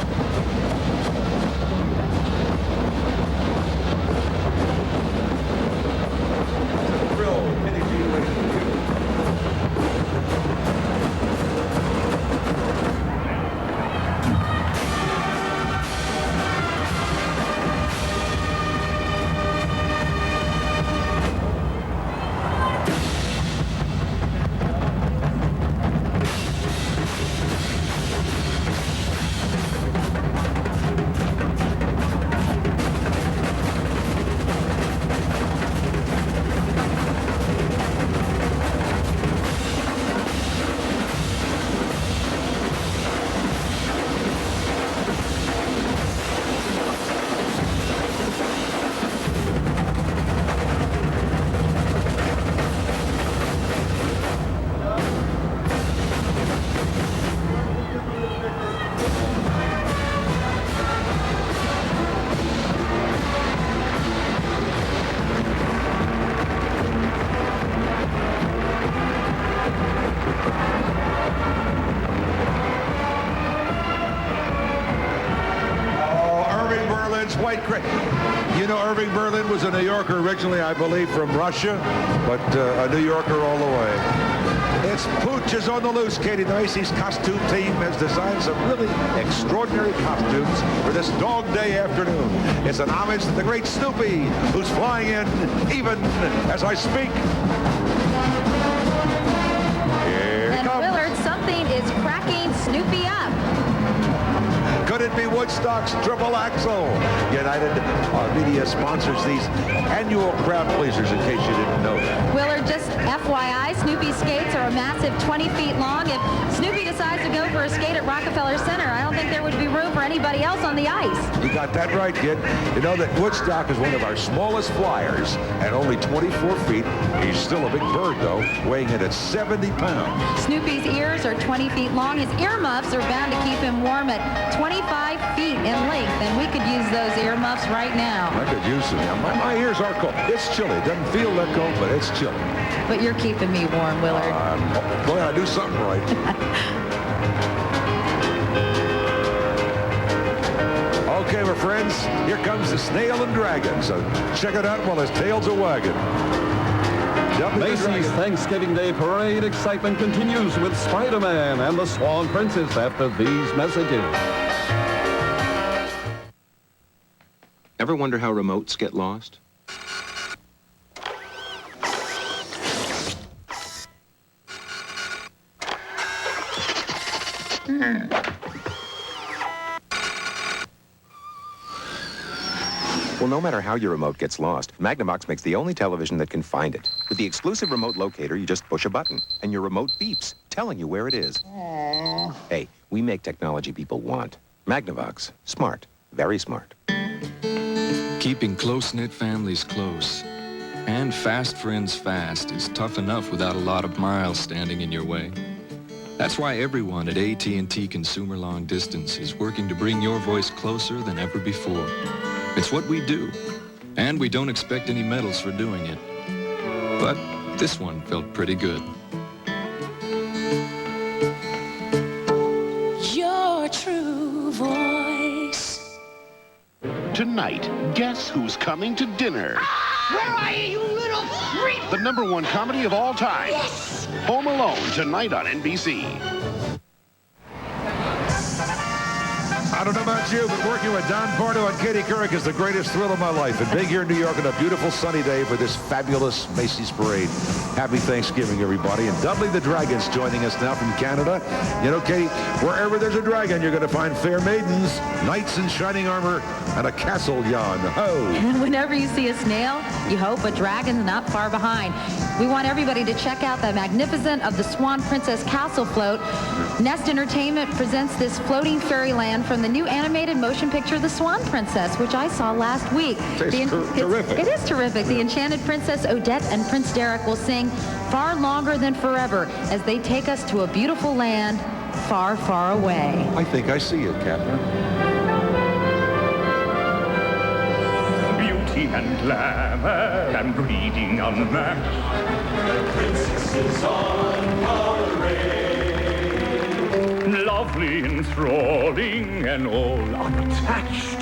White Crate. You know, Irving Berlin was a New Yorker originally, I believe, from Russia, but a New Yorker all the way. It's Pooches on the loose, Katie. The Macy's costume team has designed some really extraordinary costumes for this Dog Day afternoon. It's an homage to the great Snoopy, who's flying in even as I speak. Here and Willard, something is cracking Snoopy up. Could it be Woodstock's triple axle. United Media sponsors these annual crowd pleasers, in case you didn't know that. Willard, just FYI, Snoopy's skates are a massive 20 feet long. If Snoopy decides to go for a skate at Rockefeller Center, I don't think there would be room for anybody else on the ice. You got that right, kid. You know that Woodstock is one of our smallest flyers at only 24 feet. He's still a big bird, though, weighing in at 70 pounds. Snoopy's ears are 20 feet long. His earmuffs are bound to keep him warm at 25 feet in length, and we could use those earmuffs right now. I could use them. Now, my ears are cold. It's chilly. It doesn't feel that cold, but it's chilly. But you're keeping me warm, Willard. Boy, I do something right. Okay, my friends, here comes the Snail and Dragon. So check it out while his tail's a wagging. Macy's Thanksgiving Day Parade excitement continues with Spider-Man and the Swan Princess after these messages. Ever wonder how remotes get lost? Well, no matter how your remote gets lost, Magnavox makes the only television that can find it. With the exclusive remote locator, you just push a button, and your remote beeps, telling you where it is. Hey, we make technology people want. Magnavox. Smart. Very smart. Keeping close-knit families close and fast friends fast is tough enough without a lot of miles standing in your way. That's why everyone at AT&T Consumer Long Distance is working to bring your voice closer than ever before. It's what we do, and we don't expect any medals for doing it. But this one felt pretty good. Your true voice. Tonight, guess who's coming to dinner? Where are you, you little freak? The #1 comedy of all time. Yes! Home Alone, tonight on NBC. I don't know about you, but working with Don Pardo and Katie Couric is the greatest thrill of my life. And big here in New York on a beautiful sunny day for this fabulous Macy's Parade. Happy Thanksgiving, everybody. And Dudley the Dragon's joining us now from Canada. You know, Katie, wherever there's a dragon, you're going to find fair maidens, knights in shining armor, and a castle yawn. Ho! And whenever you see a snail, you hope a dragon's not far behind. We want everybody to check out the magnificent of the Swan Princess Castle Float. Nest Entertainment presents this floating fairyland from the new animated motion picture, The Swan Princess, which I saw last week. Terrific. It is terrific. The enchanted Princess Odette and Prince Derek will sing Far Longer Than Forever as they take us to a beautiful land far, far away. I think I see it, Captain. Beauty and glamour and breeding unmatched. The princesses on parade. Lovely, enthralling, and all unattached.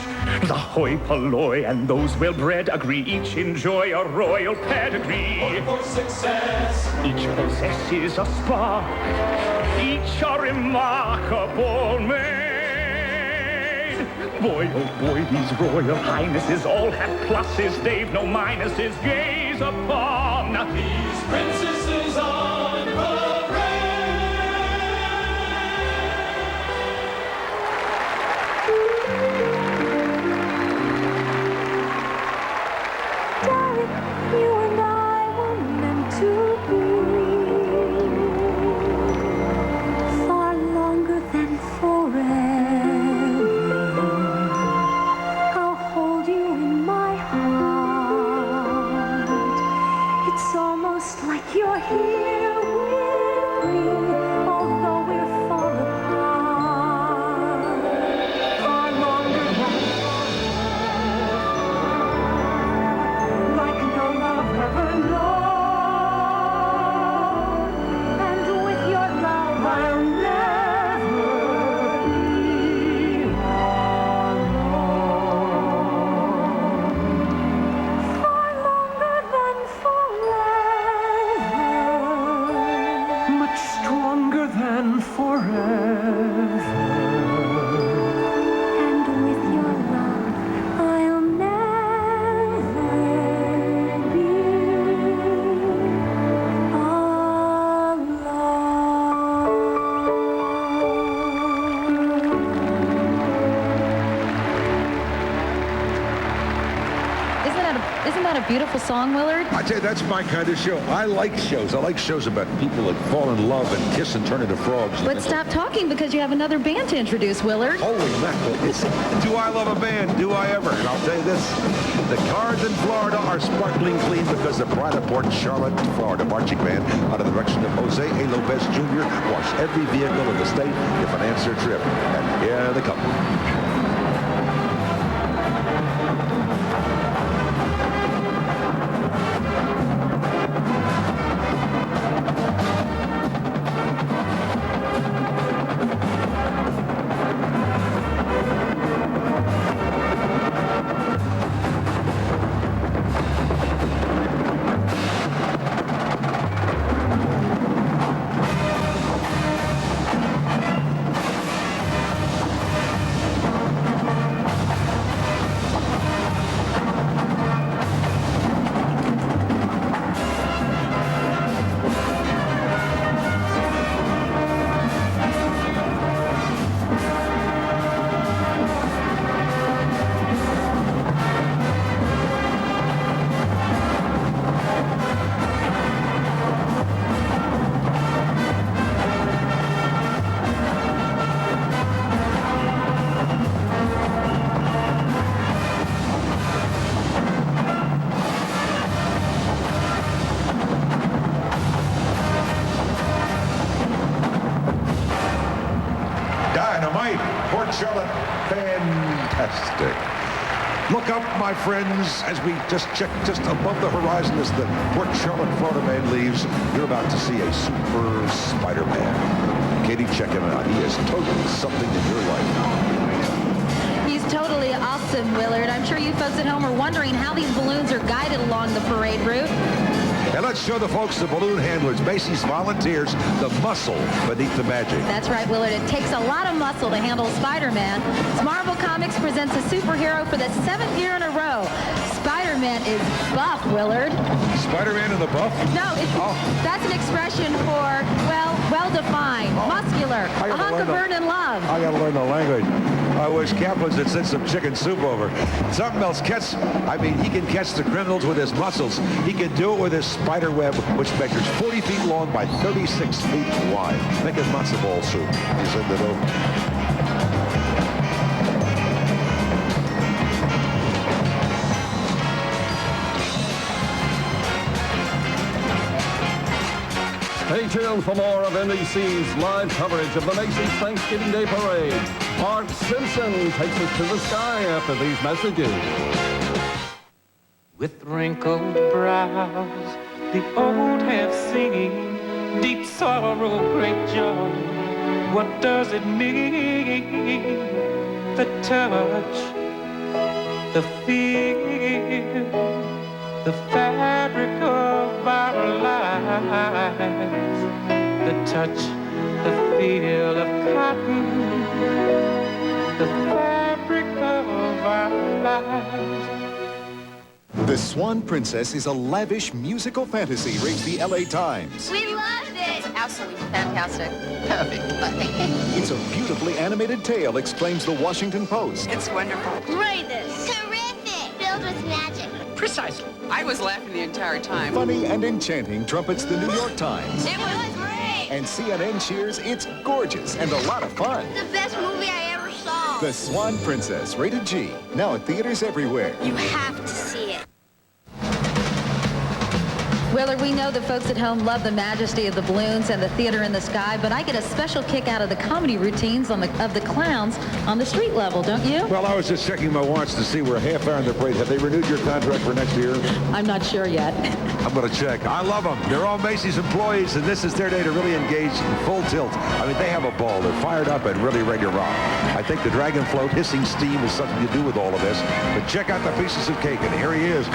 The hoi polloi and those well-bred agree. Each enjoy a royal pedigree. For success. Each possesses a spark. Each a remarkable maid. Boy, oh boy, these royal highnesses all have pluses. They've no minuses. Gaze upon these princesses on parade. You and I were meant to be far longer than forever. I'll hold you in my heart. It's almost like you're here with me, although we're far apart. Far longer than like no love ever known. And with your love I'll never be alone. Far longer than forever. Much stronger than forever. And with your love I'll never that beautiful song, Willard? I tell you, that's my kind of show. I like shows. I like shows about people that fall in love and kiss and turn into frogs. But stop talking because you have another band to introduce, Willard. Holy mackerel. Do I love a band? Do I ever? And I'll tell you this. The cars in Florida are sparkling clean because the Pride of Port Charlotte, Florida marching band under the direction of Jose A. Lopez Jr. wash every vehicle in the state to finance their trip. And here they come. Port Charlotte, fantastic. Look up, my friends, as we just check just above the horizon as the Port Charlotte, Florida man leaves. You're about to see a super Spider-Man. Katie, check him out. He is totally something in your life. He's totally awesome, Willard. I'm sure you folks at home are wondering how these balloons are guided along the parade route. And let's show the folks, the balloon handlers, Macy's volunteers, the muscle beneath the magic. That's right, Willard. It takes a lot of muscle to handle Spider-Man. Marvel Comics presents a superhero for the 7th year in a row. Spider-Man is buff, Willard. Spider-Man in the buff? No, that's an expression for, well-defined, muscular, a hunk of burning love. I gotta learn the language. I wish Kaplan's had sent some chicken soup over. Something else. He can catch the criminals with his muscles. He can do it with his spider web, which measures 40 feet long by 36 feet wide. Make it matzo ball soup. You send it over. Stay tuned for more of NBC's live coverage of the Macy's Thanksgiving Day Parade. Art Simpson takes us to the sky after these messages. With wrinkled brows, the old have seen deep sorrow, great joy. What does it mean? The touch, the feel, the fabric of our lives, the touch, the feel of cotton, the fabric of our lives. The Swan Princess is a lavish musical fantasy, rates the LA Times. We loved it! Absolutely fantastic. Perfect. It's a beautifully animated tale, exclaims the Washington Post. It's wonderful. Greatest. Terrific. Filled with magic. Precisely. I was laughing the entire time. Funny and enchanting, trumpets the New York Times. It was great. And CNN cheers, it's gorgeous and a lot of fun. The best movie I ever saw. The Swan Princess, rated G. Now at theaters everywhere. You have to see it. Willard, we know the folks at home love the majesty of the balloons and the theater in the sky, but I get a special kick out of the comedy routines of the clowns on the street level, don't you? Well, I was just checking my watch to see we're half hour in the parade. Have they renewed your contract for next year? I'm not sure yet. I'm going to check. I love them. They're all Macy's employees, and this is their day to really engage in full tilt. I mean, they have a ball. They're fired up and really ready to rock. I think the Dragon Float hissing steam has something to do with all of this. But check out the pieces of cake, and here he is.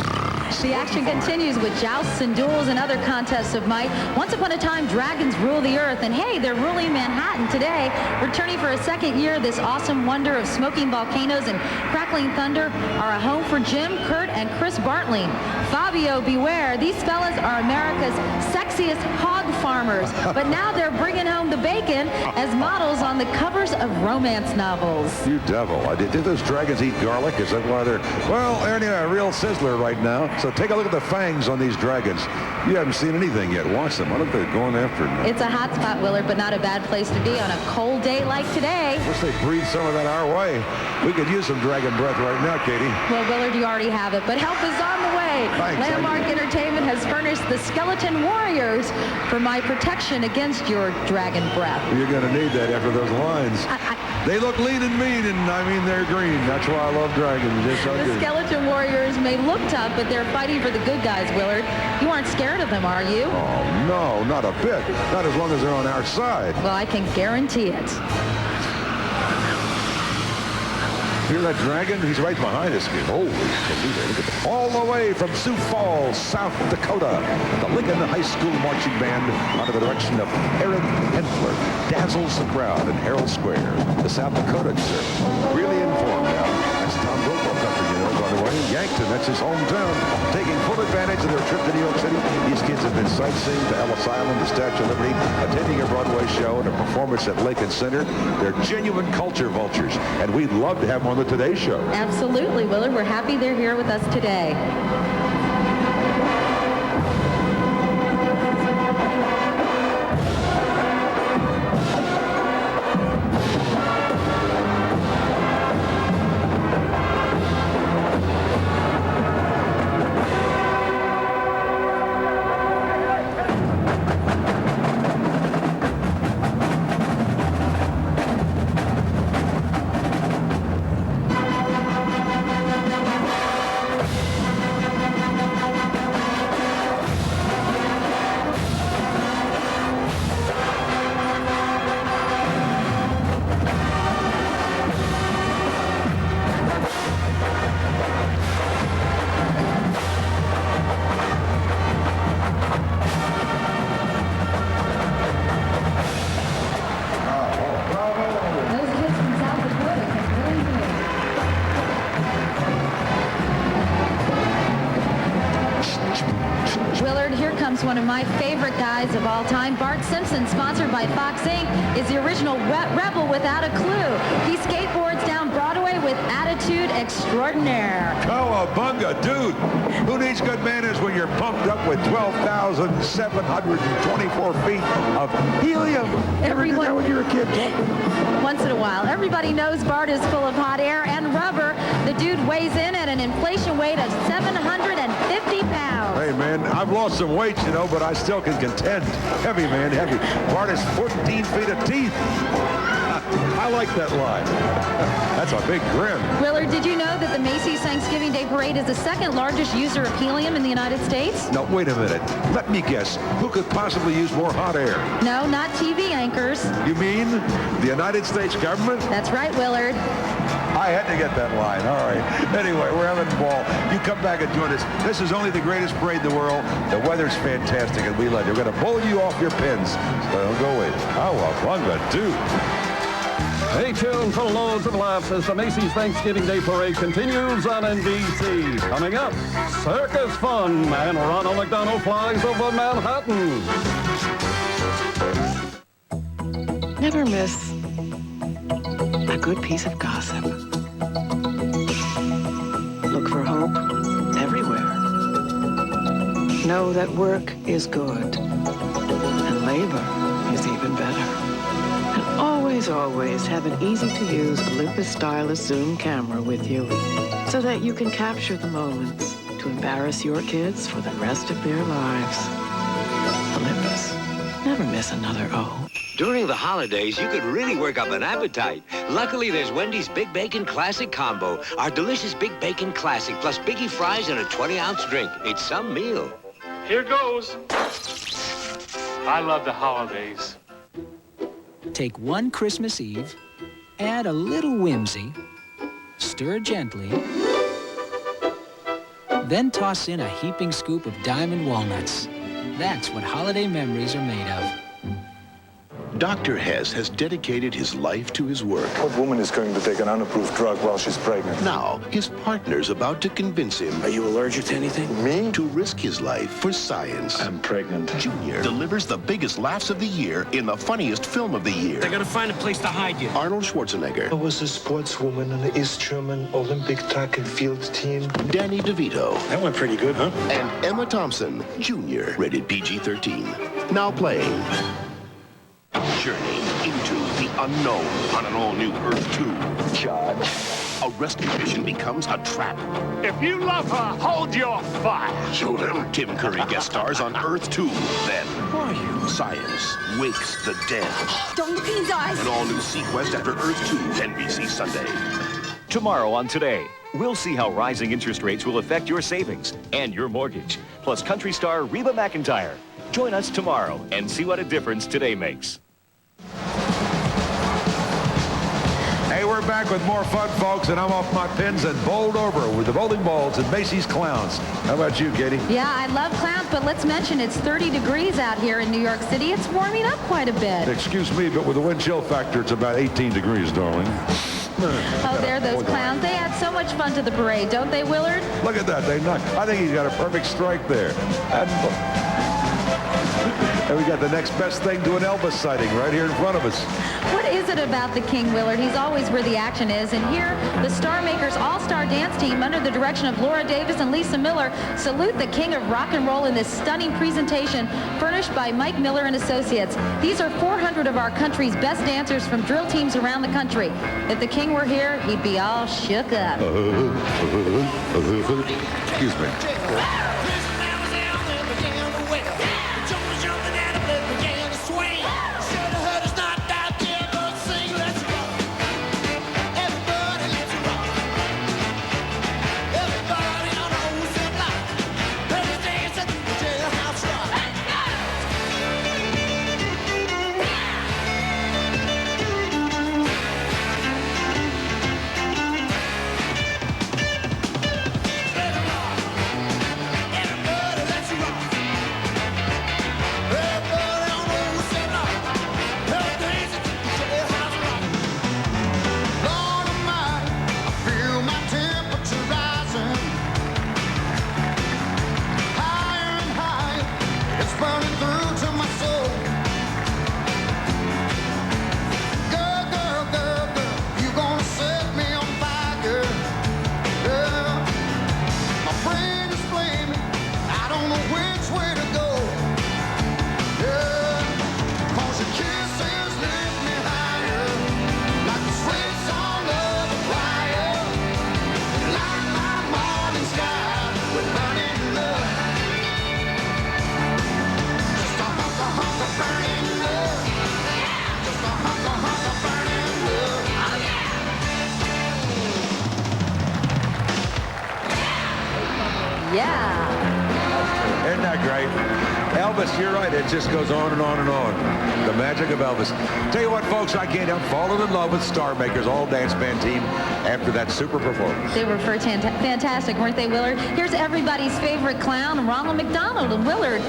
The action continues with jousts and duels and other contests of might. Once upon a time, dragons rule the earth, and hey, they're ruling Manhattan today. Returning for a second year, this awesome wonder of smoking volcanoes and crackling thunder are a home for Jim, Kurt, and Chris Bartling. Fabio, beware. These fellas are America's sexiest hog farmers, but now they're bringing home the bacon as models on the covers of romance novels. You devil. Did those dragons eat garlic? Is that why they're... Well, they're a real sizzler right now. So take a look at the fangs on these dragons. You haven't seen anything yet. Watch them. I look, they're going after it now. It's a hot spot, Willard, but not a bad place to be on a cold day like today. Wish they breathe some of that our way. We could use some dragon breath right now, Katie. Well, Willard, you already have it, but help is on the way. Thanks, Landmark Entertainment has furnished the Skeleton Warriors for my protection against your dragon breath. You're going to need that after those lines. They look lean and mean, and I mean they're green. That's why I love dragons. Yes, I The do. Skeleton Warriors may look tough, but they're fighting for the good guys, Willard. You aren't scared of them, are you? Oh, no, not a bit. Not as long as they're on our side. Well, I can guarantee it. Hear that dragon? He's right behind us. Holy Toledo. Look at that. All the way from Sioux Falls, South Dakota, the Lincoln High School Marching Band under the direction of Eric Hensler dazzles the crowd in Herald Square. The South Dakota service. Really informed now. That's Tom Brokaw country, you know, by the way. Yankton, that's his hometown. Taking full advantage of their trip to New York City. These kids have been sightseeing to Ellis Island, the Statue of Liberty, attending a Broadway show and a performance at Lincoln Center. They're genuine culture vultures, and we'd love to have them on the Today Show. Absolutely, Willard. We're happy they're here with us today. Willard, here comes one of my favorite guys of all time. Bart Simpson, sponsored by Fox Inc., is the original rebel without a clue. He skateboards down Broadway with attitude extraordinaire. Cowabunga, dude. Who needs good manners when you're pumped up with 12,724 feet of helium? Ever did that when you were a kid? Once in a while. Everybody knows Bart is full of hot air and rubber. The dude weighs in at an inflation weight of 750 pounds. Hey, man, I've lost some weight, you know, but I still can contend. Heavy, man, heavy. Bart has 14 feet of teeth. I like that line. That's a big grin. Willard, did you know that the Macy's Thanksgiving Day Parade is the second largest user of helium in the United States? No, wait a minute. Let me guess. Who could possibly use more hot air? No, not TV anchors. You mean the United States government? That's right, Willard. I had to get that line. All right. Anyway, we're having a ball. You come back and join us. This is only the greatest parade in the world. The weather's fantastic, and we love you. We're going to bowl you off your pins. So don't go away. Cowabunga, dude. Stay tuned for loads of laughs as the Macy's Thanksgiving Day Parade continues on NBC. Coming up, circus fun and Ronald McDonald flies over Manhattan. Never miss a good piece of gossip. Look for hope everywhere. Know that work is good and labor is even better. And always, always have an easy-to-use Olympus Stylus Zoom camera with you so that you can capture the moments to embarrass your kids for the rest of their lives. Olympus. Never miss another O. During the holidays, you could really work up an appetite. Luckily, there's Wendy's Big Bacon Classic Combo. Our delicious Big Bacon Classic, plus Biggie Fries and a 20-ounce drink. It's some meal. Here goes. I love the holidays. Take one Christmas Eve, add a little whimsy, stir gently, then toss in a heaping scoop of diamond walnuts. That's what holiday memories are made of. Dr. Hess has dedicated his life to his work. What woman is going to take an unapproved drug while she's pregnant? Now, his partner's about to convince him. Are you allergic to anything? Me? To risk his life for science. I'm pregnant. Junior delivers the biggest laughs of the year in the funniest film of the year. They gotta find a place to hide you. Arnold Schwarzenegger. I was a sportswoman on the East German Olympic track and field team. Danny DeVito. That went pretty good, huh? And Emma Thompson, Jr., rated PG-13. Now playing. Journey into the unknown on an all-new Earth 2. Judge. A rescue mission becomes a trap. If you love her, hold your fire. Shoot him. Tim Curry guest stars on Earth 2. Then, who are you? Science wakes the dead. Don't look in his eyes. An all-new sequest after Earth 2, NBC Sunday. Tomorrow on Today, we'll see how rising interest rates will affect your savings and your mortgage. Plus country star Reba McEntire. Join us tomorrow and see what a difference today makes. Hey, we're back with more fun, folks, and I'm off my pins and bowled over with the bowling balls and Macy's Clowns. How about you, Katie? Yeah, I love clowns, but let's mention it's 30 degrees out here in New York City. It's warming up quite a bit. Excuse me, but with the wind chill factor, it's about 18 degrees, darling. Oh, there, those clowns. They add so much fun to the parade, don't they, Willard? Look at that. I think he's got a perfect strike there. And we got the next best thing to an Elvis sighting right here in front of us. What is it about the King, Willard? He's always where the action is. And here, the Star Makers All-Star Dance Team, under the direction of Laura Davis and Lisa Miller, salute the king of rock and roll in this stunning presentation furnished by Mike Miller and Associates. These are 400 of our country's best dancers from drill teams around the country. If the king were here, he'd be all shook up. Excuse me. Yeah. Isn't that great? Elvis, you're right. It just goes on and on and on. The magic of Elvis. Tell you what, folks, I can't help falling in love with Star Makers, all dance band team, after that super performance. They were fantastic, weren't they, Willard? Here's everybody's favorite clown, Ronald McDonald. And Willard,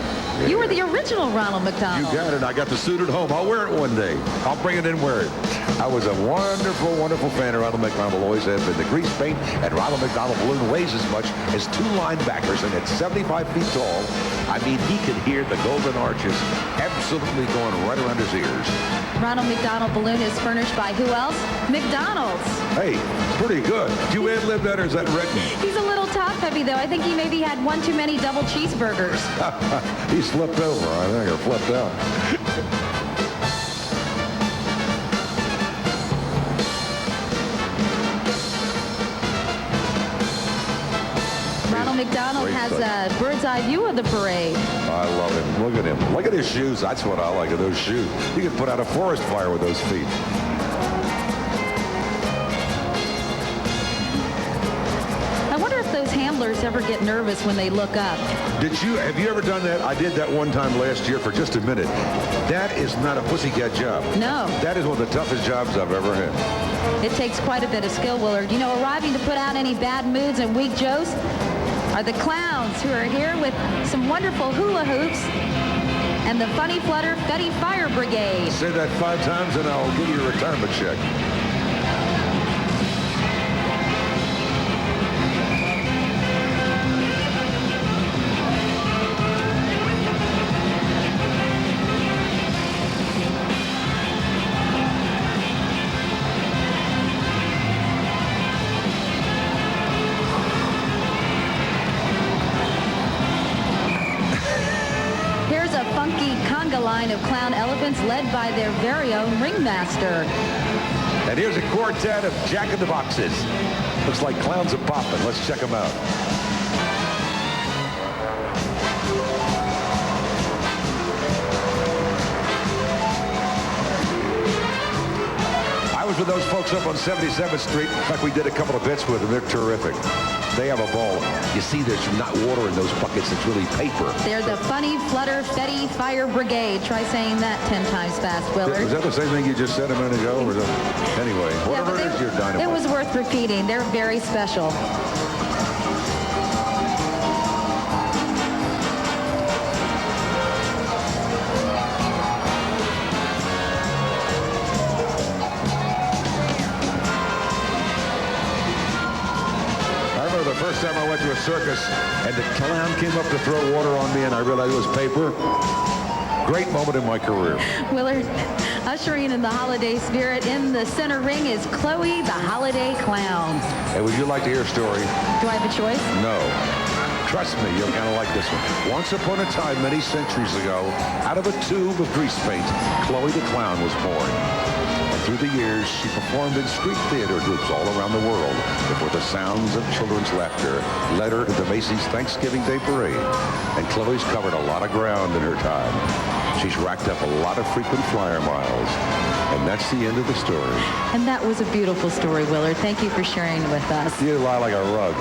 you were the original Ronald McDonald. You got it. I got the suit at home. I'll wear it one day. I'll bring it in and wear it. I was a wonderful, wonderful fan of Ronald McDonald. Always have been. The grease paint and Ronald McDonald balloon weighs as much as two linebackers, and it's 75 feet tall. I mean, he could hear the golden arches absolutely going right around his ears. Ronald McDonald balloon is furnished by who else? McDonald's. Hey, pretty good. Did you ad-lib that, or is that written? He's a little top-heavy, though. I think he maybe had one too many double cheeseburgers. He slipped over, I think, or flipped out. McDonald has a bird's eye view of the parade. I love him. Look at him. Look at his shoes. That's what I like of those shoes. You can put out a forest fire with those feet. I wonder if those handlers ever get nervous when they look up. Have you ever done that? I did that one time last year for just a minute. That is not a pussycat job. No. That is one of the toughest jobs I've ever had. It takes quite a bit of skill, Willard. You know, arriving to put out any bad moods and weak jokes are the clowns, who are here with some wonderful hula hoops and the Funny Flutter Fetty Fire Brigade. Say that 5 times and I'll give you a retirement check. Here's a funky conga line of clown elephants led by their very own ringmaster. And here's a quartet of Jack-in-the-Boxes. Looks like clowns are popping. Let's check them out. I was with those folks up on 77th Street. In fact, we did a couple of bits with them. They're terrific. They have a ball. You see, there's not water in those buckets. It's really paper. They're the Funny Flutter Fetty Fire Brigade. Try saying that 10 times fast, Willard. Was that the same thing you just said a minute ago? Or anyway, whatever it is, you're dynamite. It was worth repeating. They're very special. The first time I went to a circus and the clown came up to throw water on me and I realized it was paper. Great moment in my career. Willard, ushering in the holiday spirit in the center ring is Chloe, the Holiday Clown. Hey, would you like to hear a story? Do I have a choice? No. Trust me, you'll kind of like this one. Once upon a time, many centuries ago, out of a tube of grease paint, Chloe the Clown was born. Through the years, she performed in street theater groups all around the world before the sounds of children's laughter led her to the Macy's Thanksgiving Day Parade. And Chloe's covered a lot of ground in her time. She's racked up a lot of frequent flyer miles. And that's the end of the story. And that was a beautiful story, Willard. Thank you for sharing it with us. You lie like a rug.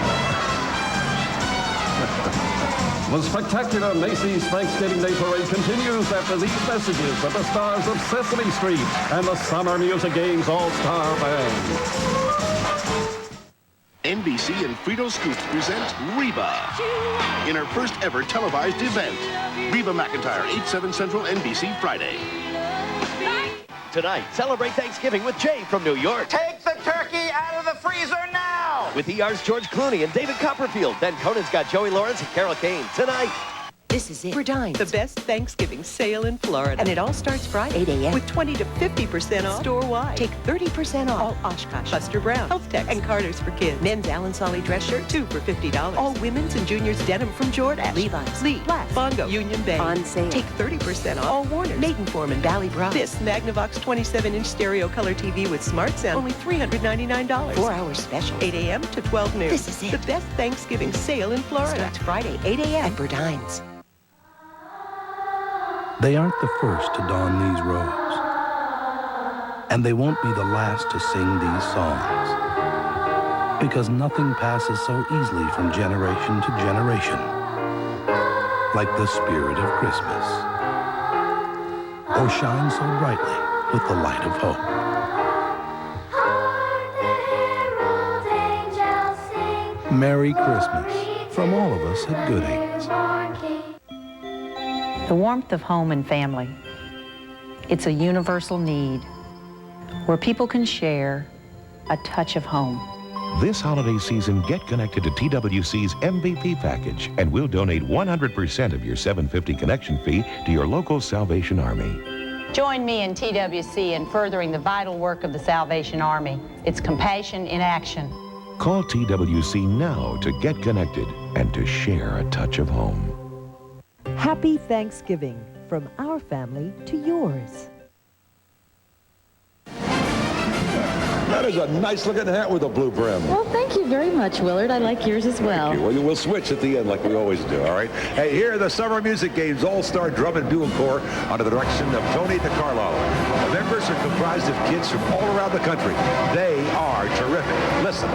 The spectacular Macy's Thanksgiving Day Parade continues after these messages of the stars of Sesame Street and the Summer Music Games All-Star Band. NBC and Frito Scoops present Reba in her first ever televised event. Reba McEntire, 8/7 Central, NBC, Friday. Tonight, celebrate Thanksgiving with Jay from New York. Take the turkey out of the freezer now! With ER's George Clooney and David Copperfield. Then Conan's got Joey Lawrence and Carol Kane. Tonight. This is it. Verdine, the best Thanksgiving sale in Florida. And it all starts Friday, 8 a.m. with 20 to 50% off store-wide. Take 30% off all Oshkosh, Buster Brown, Health Tech, and Carter's for kids. Men's Allen Solly dress shirt, 2 for $50. All women's and juniors denim from Jordan, Levi's, Lee, Black, Bongo, Union Bay. On sale. Take 30% off all Warner's, Maidenform, and Bally Bra. This Magnavox 27-inch stereo color TV with smart sound, only $399. 4-hour special, 8 a.m. to 12 noon. This is it. The best Thanksgiving sale in Florida. Starts Friday, 8 a.m. at Verdine's. They aren't the first to don these robes, and they won't be the last to sing these songs, because nothing passes so easily from generation to generation, like the spirit of Christmas, or shines so brightly with the light of hope. Merry Christmas from all of us at Goodings. The warmth of home and family. It's a universal need where people can share a touch of home. This holiday season, get connected to TWC's MVP package, and we'll donate 100% of your $750 connection fee to your local Salvation Army. Join me and TWC in furthering the vital work of the Salvation Army. It's compassion in action. Call TWC now to get connected and to share a touch of home. Happy Thanksgiving from our family to yours. That is a nice-looking hat with a blue brim. Well, thank you very much, Willard. I like yours as well. Well, we'll switch at the end like we always do, all right? Hey, here are the Summer Music Games All-Star Drum and Bugle Corps under the direction of Tony DiCarlo. The members are comprised of kids from all around the country. They are terrific. Listen.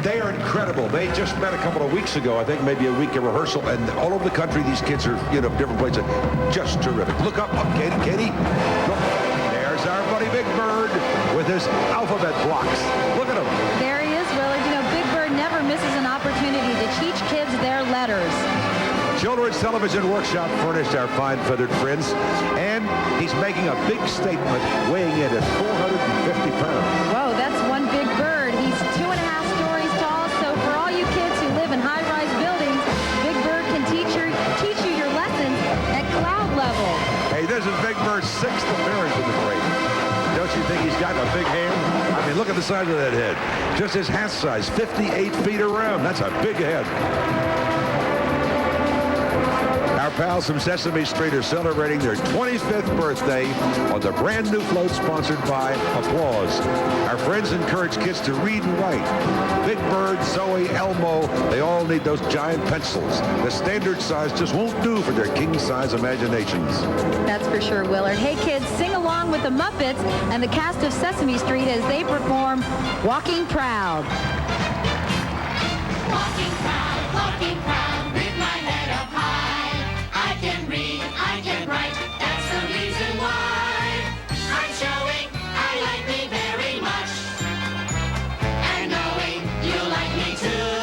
They are incredible. They just met a couple of weeks ago, I think maybe a week of rehearsal, and all over the country these kids are, different places. Just terrific. Look up, Katie. Look. There's our buddy Big Bird with his alphabet blocks. Look at him. There he is, Willard. Big Bird never misses an opportunity to teach kids their letters. Children's Television Workshop furnished our fine feathered friends, and he's making a big statement, weighing in at 450 pounds. Whoa, that's one big bird. He's 2.5 stories tall, so for all you kids who live in high-rise buildings, Big Bird can teach you your lessons at cloud level. Hey, this is Big Bird's 6th appearance in the parade. Don't you think he's got a big hand? I mean, look at the size of that head. Just his hat size, 58 feet around. That's a big head. Our pals from Sesame Street are celebrating their 25th birthday on the brand new float sponsored by Applause. Our friends encourage kids to read and write. Big Bird, Zoe, Elmo, they all need those giant pencils. The standard size just won't do for their king-size imaginations. That's for sure, Willard. Hey, kids, sing along with the Muppets and the cast of Sesame Street as they perform Walking Proud. Walking proud, with my head up high. I can read, I can write, that's the reason why. I'm showing I like me very much. And knowing you like me too.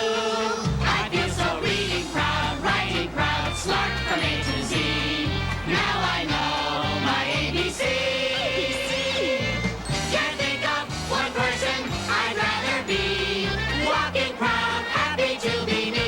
I feel so reading proud, writing proud, smart from A to Z. Now I know my ABC. Can't think of one person I'd rather be. Walking proud, happy to be me.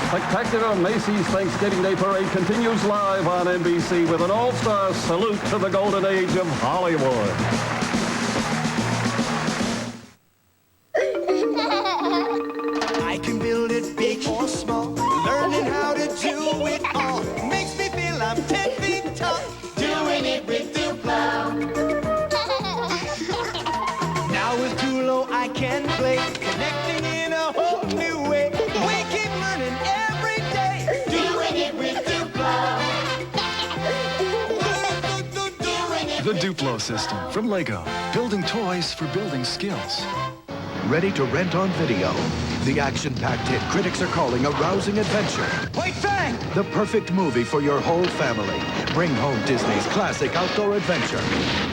Spectacular Macy's Thanksgiving Day Parade continues live on NBC with an all-star salute to the golden age of Hollywood. I can build it big or small, learning how to do it all makes me feel I'm 10 feet tall, doing it with Duplo. Now with Duplo I can play, connecting in a whole new way. We keep learning every day, doing it with Duplo. The Duplo system from Lego, building toys for building skills. Ready to rent on video. The action-packed hit critics are calling a rousing adventure. White Fang! The perfect movie for your whole family. Bring home Disney's classic outdoor adventure.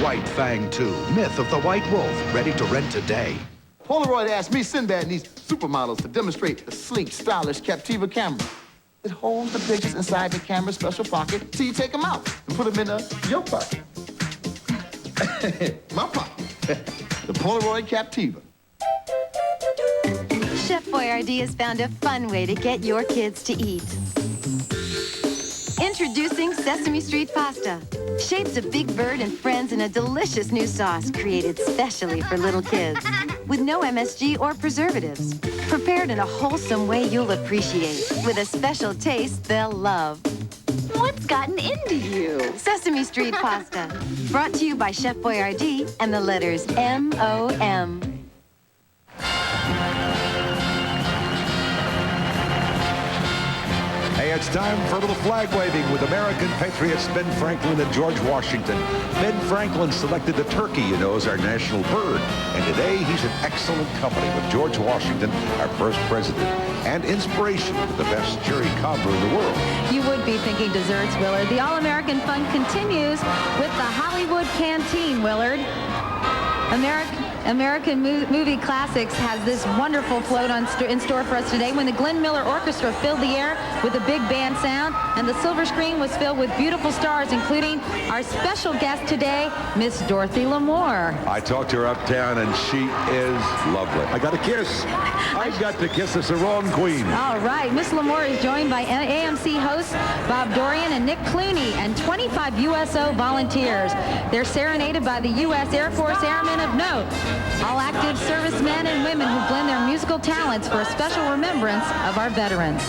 White Fang 2, Myth of the White Wolf. Ready to rent today. Polaroid asked me, Sinbad needs supermodels to demonstrate a sleek, stylish Captiva camera. It holds the pictures inside the camera's special pocket till you take them out and put them in your pocket. My pocket. The Polaroid Captiva. Chef Boyardee has found a fun way to get your kids to eat. Introducing Sesame Street Pasta. Shapes of Big Bird and friends in a delicious new sauce created specially for little kids. With no MSG or preservatives. Prepared in a wholesome way you'll appreciate. With a special taste they'll love. What's gotten into you? Sesame Street Pasta. Brought to you by Chef Boyardee and the letters M-O-M. Hey, it's time for a little flag waving with American patriots Ben Franklin and George Washington. Ben Franklin selected the turkey, as our national bird. And today, he's in excellent company with George Washington, our first president, and inspiration for the best cherry cobbler in the world. You would be thinking desserts, Willard. The All-American Fun continues with the Hollywood Canteen, Willard. American Movie Classics has this wonderful float in store for us today when the Glenn Miller Orchestra filled the air with a big band sound, and the silver screen was filled with beautiful stars, including our special guest today, Miss Dorothy L'Amour. I talked to her uptown, and she is lovely. I got a kiss. I got to kiss the Sarong Queen. All right. Miss L'Amour is joined by AMC hosts Bob Dorian and Nick Clooney and 25 USO volunteers. They're serenaded by the U.S. Air Force Airmen of note, all active servicemen and women who blend their musical talents for a special remembrance of our veterans.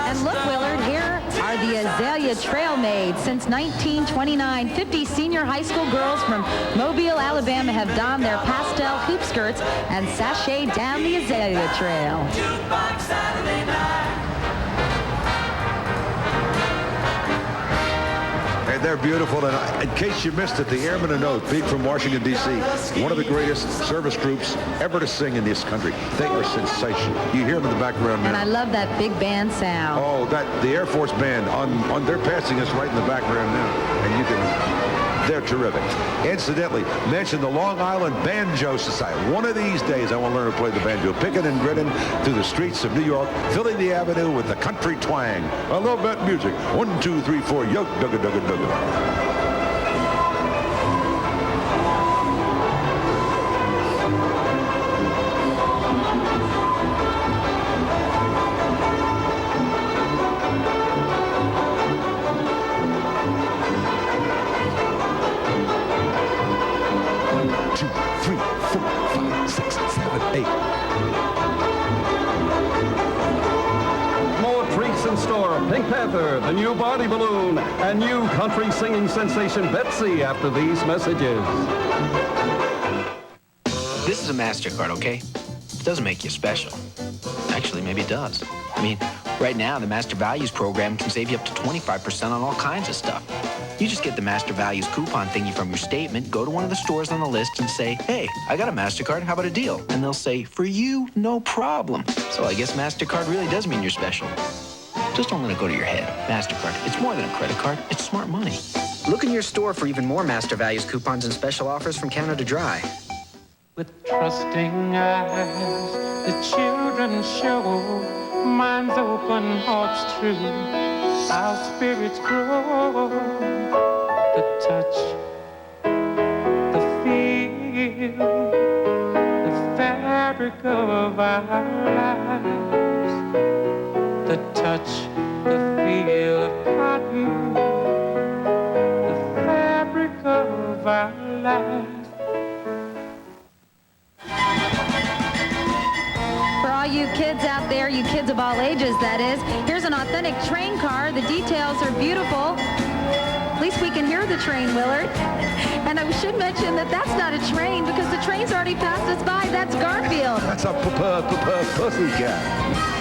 And look, Willard, here are the Azalea Trail Maids. Since 1929, 50 senior high school girls from Mobile, Alabama have donned their pastel hoop skirts and sashayed down the Azalea Trail. And they're beautiful. And in case you missed it, the Airmen of Note, being from Washington, D.C., one of the greatest service groups ever to sing in this country. They are sensational. You hear them in the background now. And I love that big band sound. Oh, the Air Force Band, they're passing us right in the background now. And you can, they're terrific. Incidentally, mention the Long Island Banjo Society. One of these days, I want to learn to play the banjo. Picking and grinning through the streets of New York, filling the avenue with the country twang. I love that music. 1, 2, 3, 4, yoke, dugga, dugga, dugga. 2, 3, 4, 5, 6, 7, 8. More treats in store. Pink Panther, the new Barney balloon, and new country singing sensation Betsy after these messages. This is a MasterCard, okay? It doesn't make you special. Actually, maybe it does. I mean, right now, the Master Values program can save you up to 25% on all kinds of stuff. You just get the Master Values coupon thingy from your statement, go to one of the stores on the list and say, hey, I got a MasterCard, how about a deal? And they'll say, for you, no problem. So I guess MasterCard really does mean you're special. Just don't let it go to your head. MasterCard, it's more than a credit card, it's smart money. Look in your store for even more Master Values coupons and special offers from Canada Dry. With trusting eyes, the children show, minds open, hearts true, our spirits grow. The touch, the feel, the fabric of our lives. The touch, the feel of cotton, the fabric of our lives. For all you kids out there, you kids of all ages, that is, here's an authentic train car. The details are beautiful. At least we can hear the train, Willard. And I should mention that that's not a train because the train's already passed us by. That's Garfield. That's a pussycat.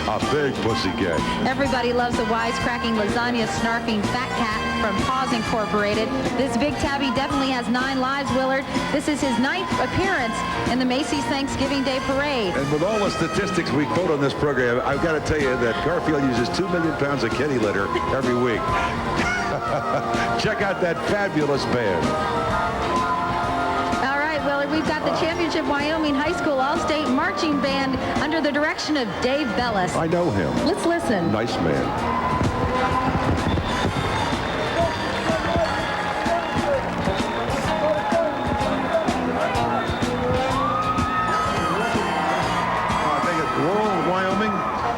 A big pussycat. Everybody loves the wisecracking, lasagna snarfing fat cat from Paws Incorporated. This big tabby definitely has 9 lives, Willard. This is his 9th appearance in the Macy's Thanksgiving Day Parade. And with all the statistics we quote on this program, I've got to tell you that Garfield uses 2 million pounds of kitty litter every week. Check out that fabulous band. All right, Willard, we've got the Championship Wyoming High School All-State Marching Band under the direction of Dave Bellis. I know him. Let's listen. Nice man.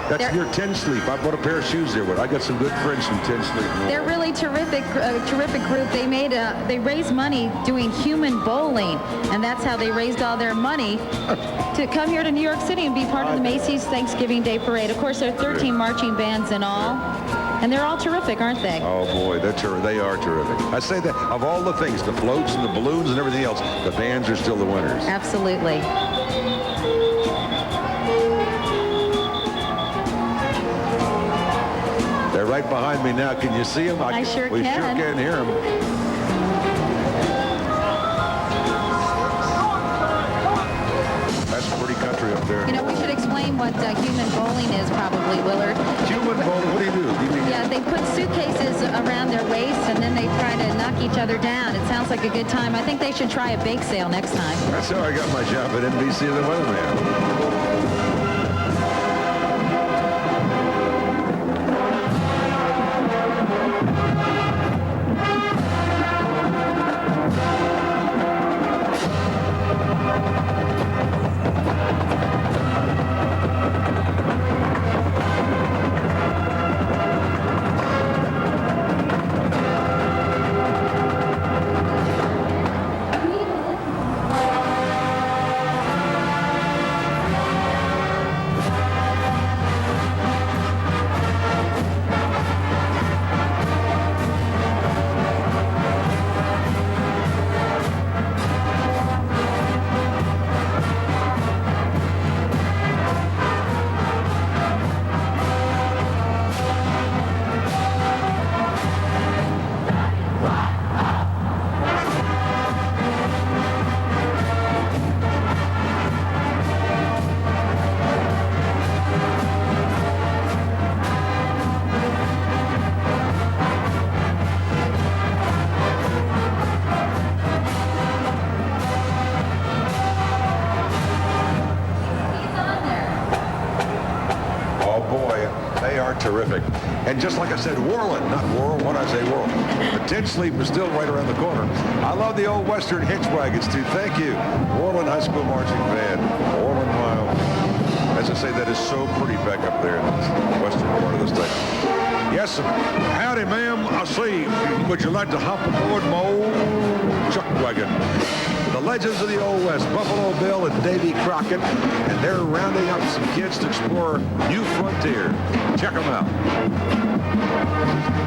That's near 10 Sleep. I bought a pair of shoes there. I got some good friends from 10 Sleep. They're really terrific group. They raised money doing human bowling, and that's how they raised all their money to come here to New York City and be part of the Macy's Thanksgiving Day Parade. Of course, there are 13 marching bands in all, and they're all terrific, aren't they? Oh boy, they are terrific. I say that of all the things, the floats and the balloons and everything else, the bands are still the winners. Absolutely. They're right behind me now. Can you see them? I sure we can. We sure can hear them. Yes, pretty country up there. You know, we should explain what human bowling is probably, Willard. Human bowling, what do you do? Yeah, they put suitcases around their waist and then they try to knock each other down. It sounds like a good time. I think they should try a bake sale next time. That's how I got my job at NBC as a weatherman. Terrific. And just like I said, Worland, not World, what I say World. The Tin Sleep is still right around the corner. I love the old Western hitch wagons too. Thank you. Worland High School Marching Band. Worland, Ohio. As I say, that is so pretty back up there in the western part of the state. Yes, sir. Howdy, ma'am. I see. Would you like to hop aboard my old chuck wagon? The legends of the Old West, Buffalo Bill and Davy Crockett, and they're rounding up some kids to explore new frontier. Check them out.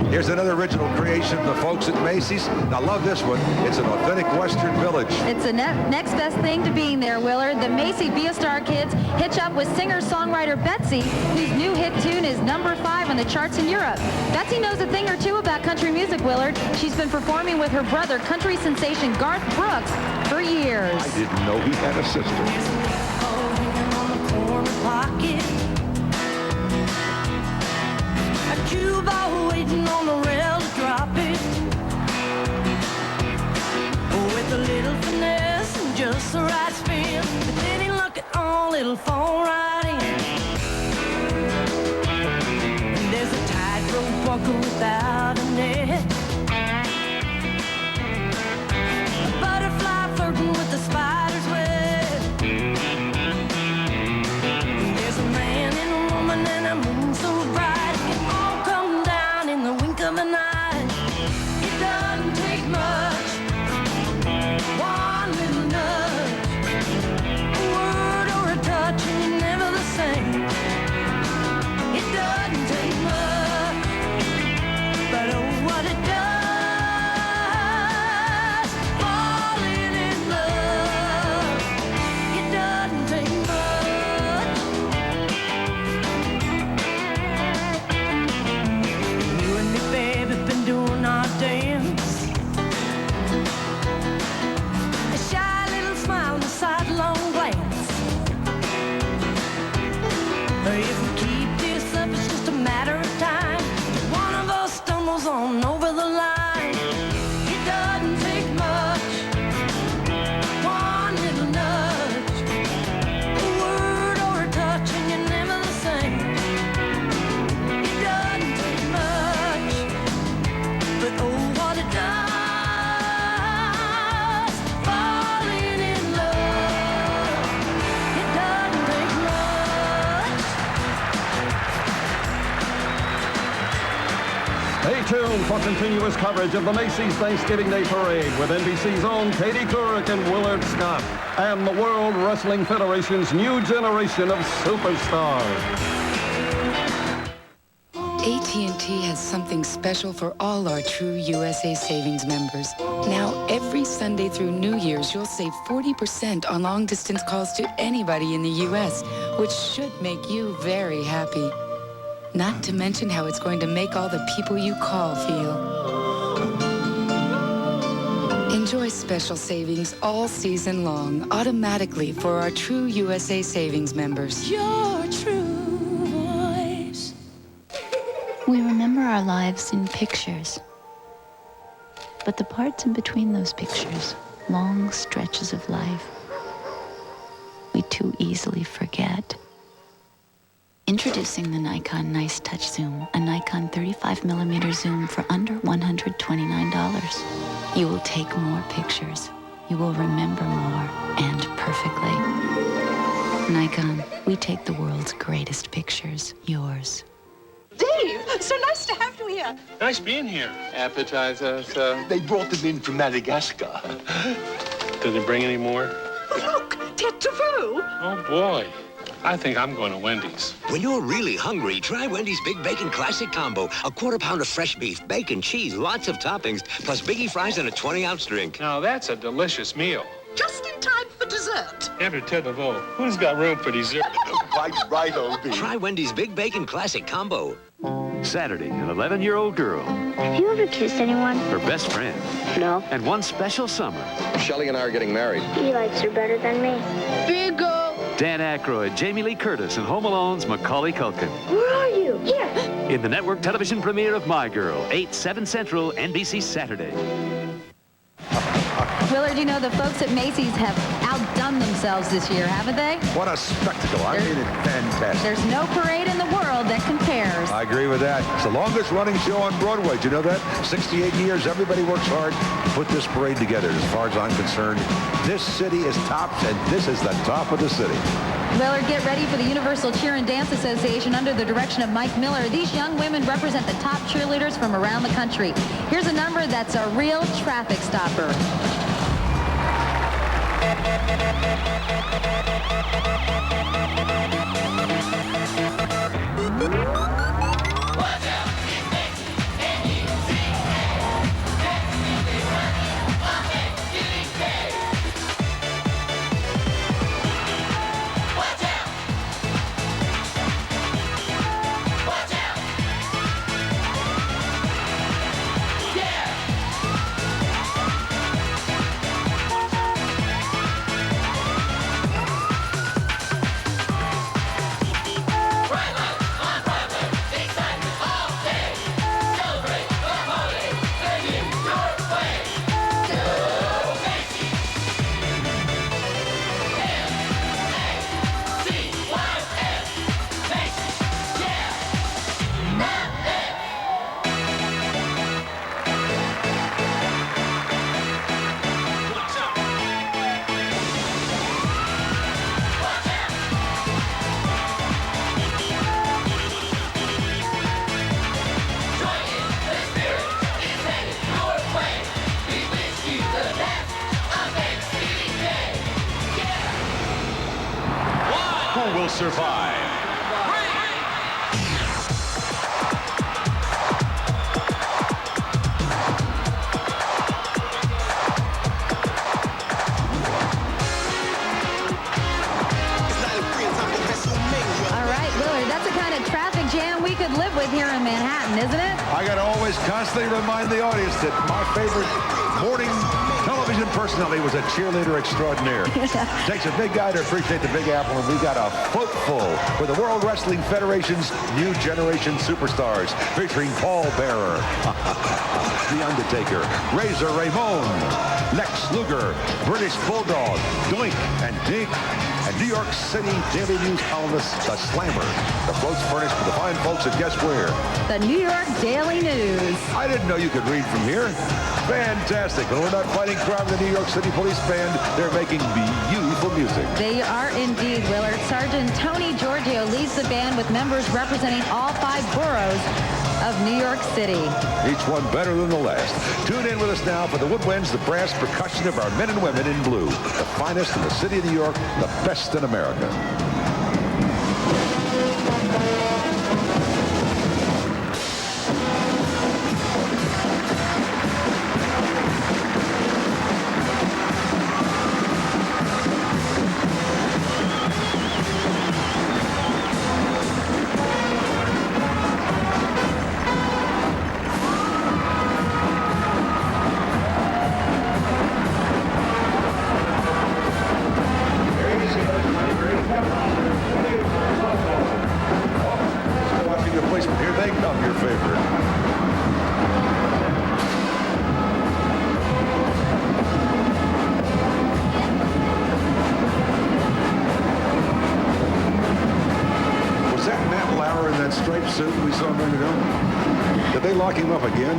Here's another original creation of the folks at Macy's. I love this one. It's an authentic Western village. It's the next best thing to being there, Willard. The Macy Be a Star kids hitch up with singer-songwriter Betsy, whose new hit tune is #5 on the charts in Europe. Betsy knows a thing or two about country music, Willard. She's been performing with her brother, country sensation Garth Brooks, for years. I didn't know he had a sister. Cuba waiting on the rail to drop it. With a little finesse and just the right spin. But then he look at all, it'll fall right in. And there's a tightrope walker without a net. A butterfly flirting with the spider's web. And there's a man and a woman and a moon so bright. Of a night, it doesn't take much. One little nudge, a word or a touch, and you're never the same. It doesn't take much, but oh, what it does, falling in love. It doesn't take much. You and me, baby, been doing our dance. A shy little smile and a sidelong glance. If we keep this up, it's just a matter of time. One of us stumbles on over the line. It doesn't take much. One little nudge, a word or a touch, and you're never the same. It doesn't take much, but oh, what it does, falling in love. It doesn't take much. Stay tuned for continuous coverage of the Macy's Thanksgiving Day Parade with NBC's own Katie Couric and Willard Scott and the World Wrestling Federation's new generation of superstars. AT&T has something special for all our true USA Savings members. Now, every Sunday through New Year's, you'll save 40% on long-distance calls to anybody in the U.S., which should make you very happy. Not to mention how it's going to make all the people you call feel. Enjoy special savings all season long, automatically for our True USA Savings members. Your true voice. We remember our lives in pictures. But the parts in between those pictures, long stretches of life, we too easily forget. Introducing the Nikon Nice Touch Zoom, a Nikon 35mm zoom for under $129. You will take more pictures. You will remember more, and perfectly. Nikon, we take the world's greatest pictures, yours. Dave, so nice to have you here. Nice being here. Appetizer, sir. They brought them in from Madagascar. Did they bring any more? Look, tête de veau. Oh, boy. I think I'm going to Wendy's. When you're really hungry, try Wendy's Big Bacon Classic Combo. A quarter pound of fresh beef, bacon, cheese, lots of toppings, plus biggie fries and a 20-ounce drink. Now, that's a delicious meal. Just in time for dessert. After tête de veau, who's got room for dessert? right, O.B. Try Wendy's Big Bacon Classic Combo. Saturday, an 11-year-old girl. Have you ever kissed anyone? Her best friend. No. And one special summer. Shelley and I are getting married. He likes her better than me. Bingo! Dan Aykroyd, Jamie Lee Curtis, and Home Alone's Macaulay Culkin. Where are you? Here. In the network television premiere of My Girl, 8/7 Central, NBC Saturday. Willard, you know, the folks at Macy's have outdone themselves this year, haven't they? What a spectacle. I mean, it's fantastic. There's no parade in the world that compares. I agree with that. It's the longest running show on Broadway. Do you know that? 68 years. Everybody works hard to put this parade together. As far as I'm concerned, this city is tops, and this is the top of the city. Willard, get ready for the Universal Cheer and Dance Association under the direction of Mike Miller. These young women represent the top cheerleaders from around the country. Here's a number that's a real traffic stopper. Who will survive? Could live with here in Manhattan, isn't it? I got to always constantly remind the audience that my favorite morning television personality was a cheerleader extraordinaire. Takes a big guy to appreciate the Big Apple, and we got a foot full with the World Wrestling Federation's new generation superstars, featuring Paul Bearer, The Undertaker, Razor Ramon, Lex Luger, British Bulldog, Doink, and Dink, and New York City Daily News columnist, The Slammer. The floats furnished for the fine folks at guess where? The New York Daily News. I didn't know you could read from here. Fantastic. When we're not fighting crime with the New York City Police Band, they're making beautiful music. They are indeed, Willard. Sergeant Tony Giorgio leads the band with members representing all 5 boroughs of New York City. Each one better than the last. Tune in with us now for the woodwinds, the brass percussion of our men and women in blue. The finest in the city of New York, the best in America. suit we saw a minute ago? Did they lock him up again?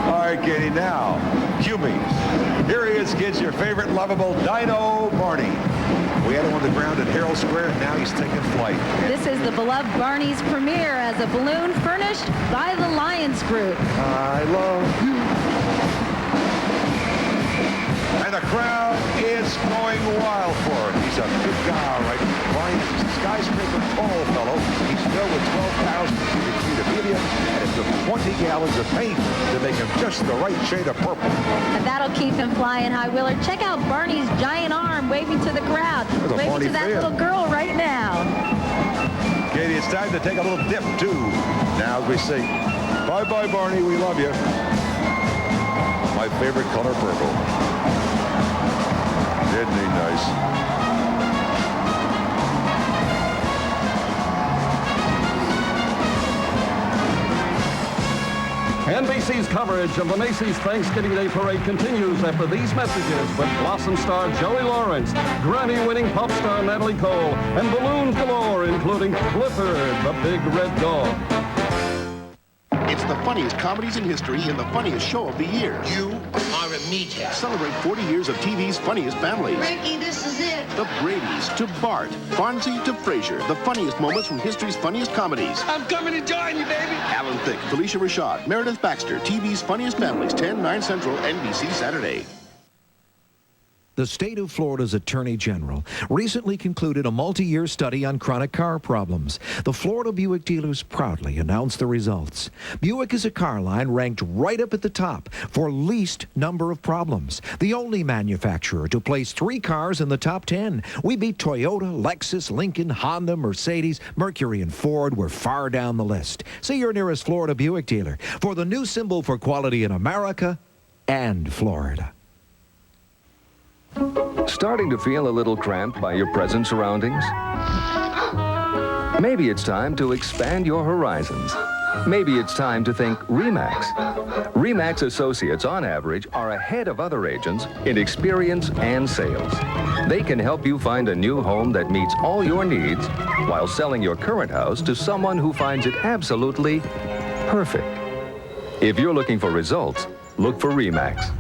All right, Katie, now, cue me. Here he is, kids, your favorite lovable Dino Barney. We had him on the ground at Herald Square, and now he's taking flight. This is the beloved Barney's premiere as a balloon furnished by the Lions Group. I love you. And the crowd is going wild for him. He's a big guy, all right. Barney's a skyscraper tall fellow. He's filled with 12,000 cubic feet of helium, and it took 20 gallons of paint to make him just the right shade of purple. And that'll keep him flying high. Willard, check out Barney's giant arm waving to the crowd. Waving to that little girl right now. Katie, it's time to take a little dip, too. Now as we sing, bye-bye, Barney, we love you. My favorite color, purple. Isn't he nice? NBC's coverage of the Macy's Thanksgiving Day Parade continues after these messages with Blossom star Joey Lawrence, Grammy-winning pop star Natalie Cole, and balloons galore, including Clifford, the big red dog. It's the funniest comedies in history and the funniest show of the year. You are a meathead. Celebrate 40 years of TV's funniest families. Ricky, this is it. The Brady's to Bart, Fonzie to Frasier. The funniest moments from history's funniest comedies. I'm coming to join you, baby. Alan Thicke, Felicia Rashad, Meredith Baxter. TV's funniest families, 10, 9 Central, NBC Saturday. The state of Florida's Attorney General recently concluded a multi-year study on chronic car problems. The Florida Buick dealers proudly announced the results. Buick is a car line ranked right up at the top for least number of problems. The only manufacturer to place 3 cars in the top 10. We beat Toyota, Lexus, Lincoln, Honda, Mercedes, Mercury, and Ford. We're far down the list. See your nearest Florida Buick dealer for the new symbol for quality in America and Florida. Starting to feel a little cramped by your present surroundings? Maybe it's time to expand your horizons. Maybe it's time to think RE/MAX. RE/MAX associates, on average, are ahead of other agents in experience and sales. They can help you find a new home that meets all your needs while selling your current house to someone who finds it absolutely perfect. If you're looking for results, look for RE/MAX.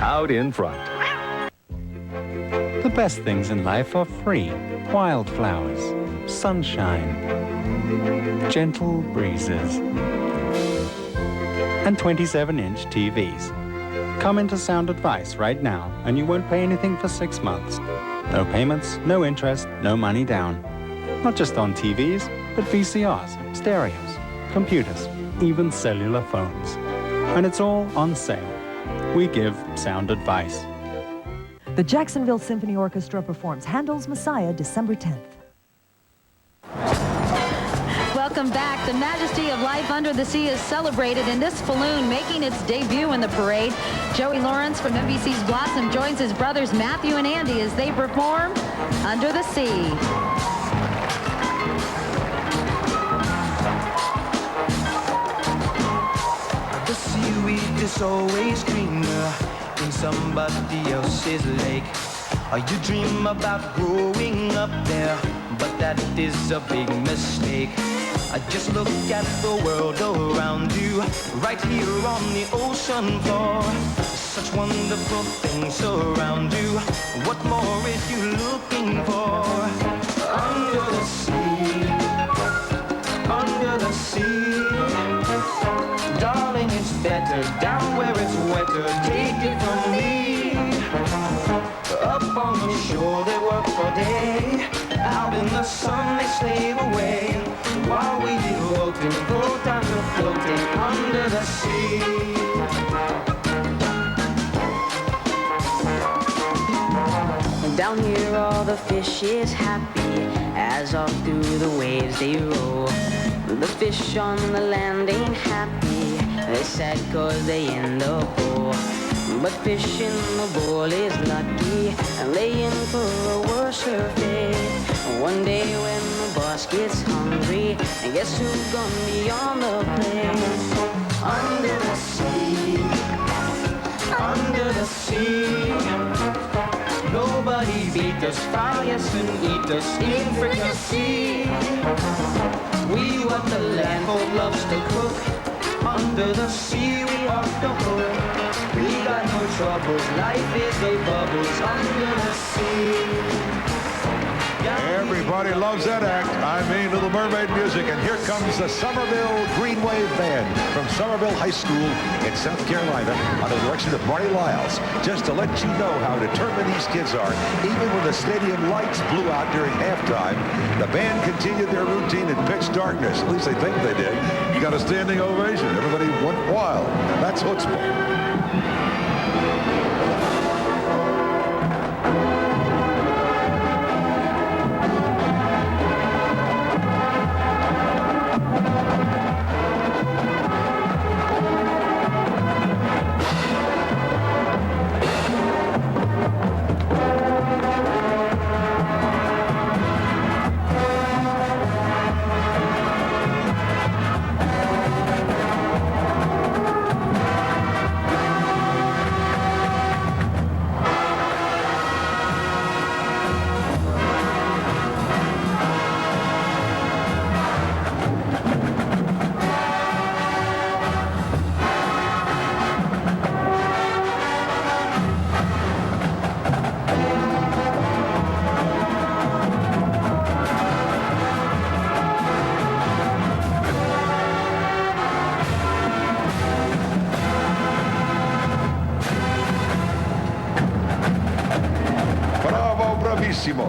Out in front. The best things in life are free. Wildflowers, sunshine, gentle breezes, and 27-inch TVs. Come into Sound Advice right now, and you won't pay anything for 6 months. No payments, no interest, no money down. Not just on TVs, but VCRs, stereos, computers, even cellular phones. And it's all on sale. We give Sound Advice. The Jacksonville Symphony Orchestra performs Handel's Messiah December 10th. Welcome back. The majesty of life under the sea is celebrated in this balloon making its debut in the parade. Joey Lawrence from NBC's Blossom joins his brothers Matthew and Andy as they perform Under the Sea. The seaweed is always greener in somebody else's lake. You dream about growing up there, but that is a big mistake. Just look at the world around you, right here on the ocean floor. Such wonderful things surround you. What more is you looking for? Under the sea, under the sea. Darling, it's better down where it's wetter. Take it from me. Up on the shore they work for day. Out in the sun they slave away. While we floating, float down to floating under the sea. Down here all the fish is happy as off through the waves they roll. The fish on the land ain't happy, they sad cause they in the bowl. But fish in the bowl is lucky and laying for a worser fate. One day when the boss gets hungry, and guess who's gonna be on the plane? Under the sea, under the sea. Nobody beat us, fry us and eat us in fricassee. We what the landfolk loves to cook. Under the sea we off the hook. We got no troubles, life is a bubbles under the sea. Everybody loves that act. I mean Little Mermaid music. And here comes the Somerville Green Wave Band from Somerville High School in South Carolina under the direction of Marty Lyles. Just to let you know how determined these kids are, even when the stadium lights blew out during halftime, the band continued their routine in pitch darkness. At least they think they did. You got a standing ovation. Everybody went wild. That's chutzpah.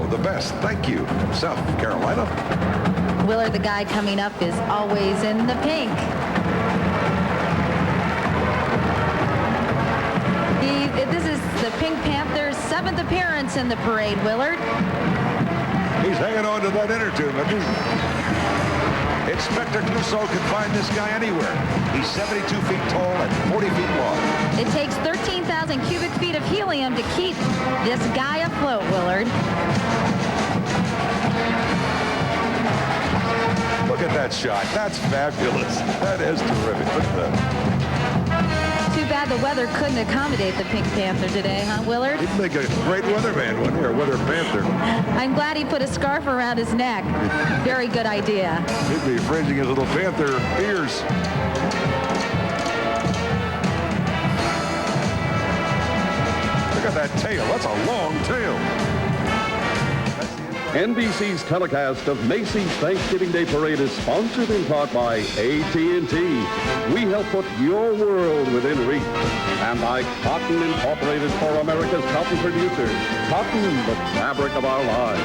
The best. Thank you. South Carolina. Willard, the guy coming up, is always in the pink. This is the Pink Panther's 7th appearance in the parade, Willard. He's hanging on to that inner tube. Inspector Clouseau can find this guy anywhere. He's 72 feet tall and 40 feet long. It takes 13,000 cubic feet of helium to keep this guy afloat, Willard. Look at that shot. That's fabulous. That is terrific. Look at that. Too bad the weather couldn't accommodate the Pink Panther today, huh, Willard? He'd make a great weatherman, wouldn't he? Or weather panther. I'm glad he put a scarf around his neck. Very good idea. He'd be fringing his little panther ears. Look at that tail. That's a long tail. NBC's telecast of Macy's Thanksgiving Day Parade is sponsored in part by AT&T. We help put your world within reach. And by Cotton Incorporated for America's cotton producers. Cotton, the fabric of our lives.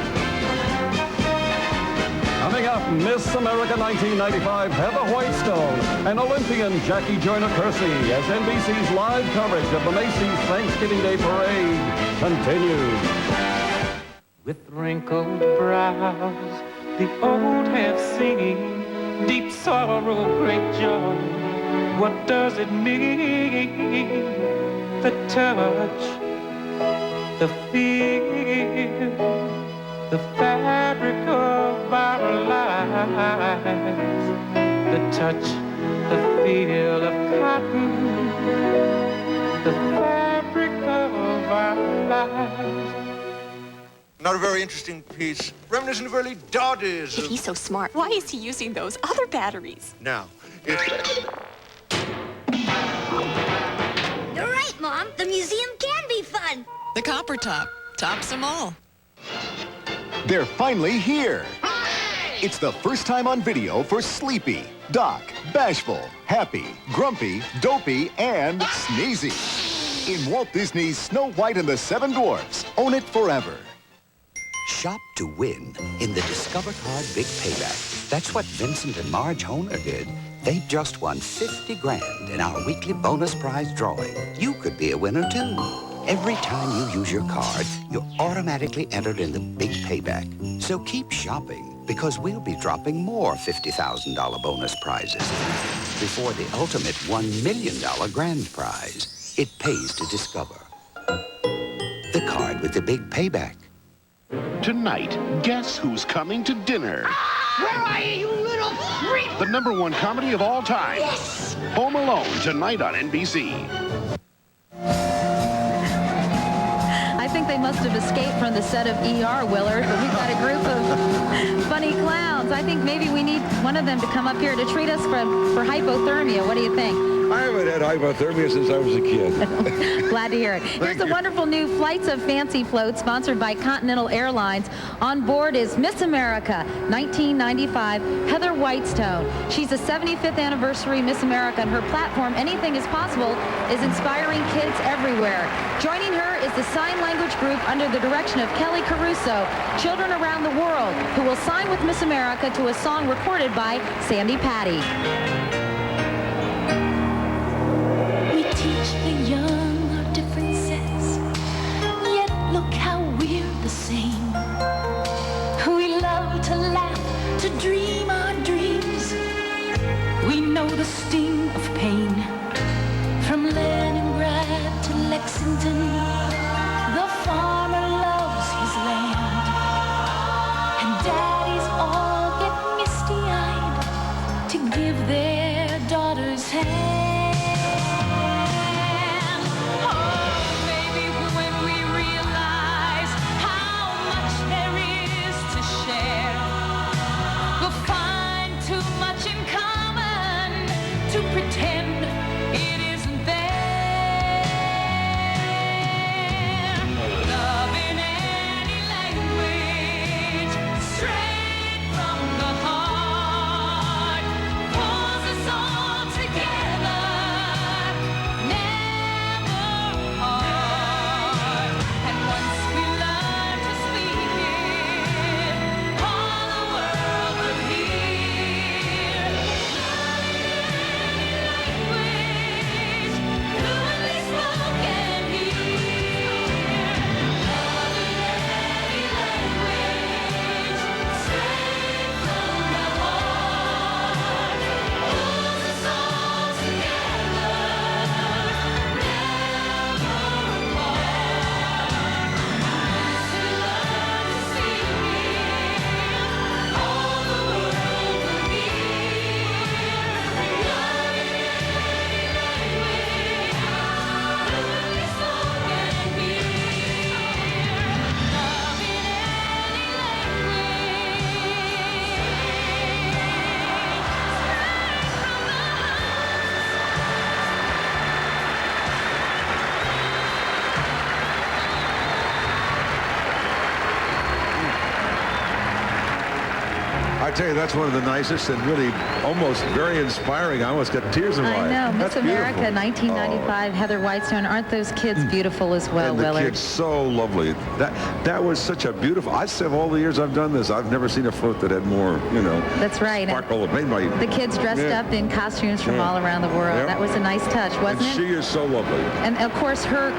Coming up, Miss America 1995, Heather Whitestone, and Olympian Jackie Joyner-Kersee as NBC's live coverage of the Macy's Thanksgiving Day Parade continues. With wrinkled brows, the old have seen deep sorrow, great joy. What does it mean? The touch, the feel, the fabric of our lives. The touch, the feel of cotton, the fabric of our lives. Not a very interesting piece, reminiscent of early Doddies. If he's so smart, why is he using those other batteries? Now, if... You're right, Mom. The museum can be fun. The Copper Top tops them all. They're finally here. It's the first time on video for Sleepy, Doc, Bashful, Happy, Grumpy, Dopey, and Sneezy. In Walt Disney's Snow White and the Seven Dwarfs. Own it forever. Shop to win in the Discover Card Big Payback. That's what Vincent and Marge Honer did. They just won 50 grand in our weekly bonus prize drawing. You could be a winner, too. Every time you use your card, you're automatically entered in the Big Payback. So keep shopping, because we'll be dropping more $50,000 bonus prizes before the ultimate $1 million grand prize. It pays to discover. The card with the Big Payback. Tonight, guess who's coming to dinner? Where are you, you little freak? The #1 comedy of all time. Yes! Home Alone, tonight on NBC. I think they must have escaped from the set of ER, Willard, but we've got a group of funny clowns. I think maybe we need one of them to come up here to treat us for hypothermia. What do you think? I haven't had hypothermia since I was a kid. Glad to hear it. Here's a wonderful new Flights of Fancy float sponsored by Continental Airlines. On board is Miss America 1995, Heather Whitestone. She's the 75th anniversary Miss America, and her platform, Anything is Possible, is inspiring kids everywhere. Joining her is the sign language group under the direction of Kelly Caruso, Children Around the World, who will sign with Miss America to a song recorded by Sandy Patty. We teach the young our differences, yet look how we're the same. We love to laugh, to dream our dreams. We know the sting of pain. From Leningrad to Lexington, the farmer loves his land. And daddies all get misty-eyed to give their daughters hand. Pretend it isn't there. Love in any language, straight from the heart, pulls us all together, never apart. And once we learn to speak it, all the world will hear. I tell you, that's one of the nicest and really almost very inspiring. I almost got tears in my eyes. I know. Miss That's America, beautiful. 1995, Heather Whitestone. Aren't those kids beautiful as well, And the Willard? kid's so lovely. That was such a beautiful. I say of all the years I've done this, I've never seen a float that had more, That's right. sparkle. It made my The kids dressed up in costumes from all around the world. Yep. That was a nice touch, wasn't and it? she is so lovely. And of course, her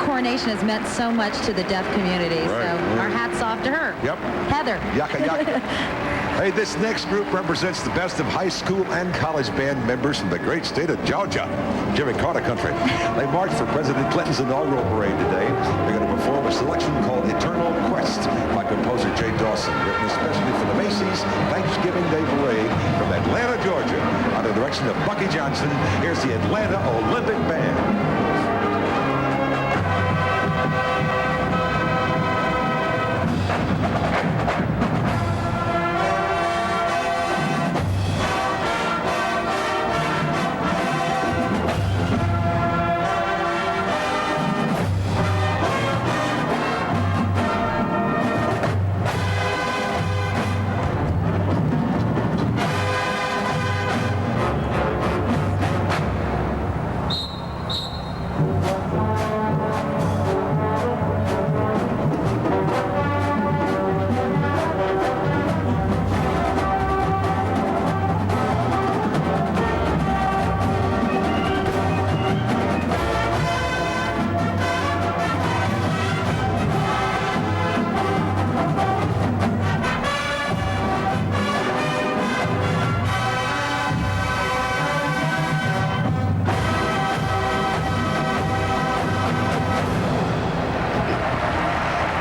coronation has meant so much to the deaf community. Right, So right. our hats off to her. Yep. Heather. Yaka yaka. Hey, this next group represents the best of high school and college band members from the great state of Georgia, Jimmy Carter country. They marched for President Clinton's inaugural parade today. They're going to perform a selection called Eternal Quest by composer Jay Dawson, written especially for the Macy's Thanksgiving Day Parade from Atlanta, Georgia. Under the direction of Bucky Johnson, here's the Atlanta Olympic Band.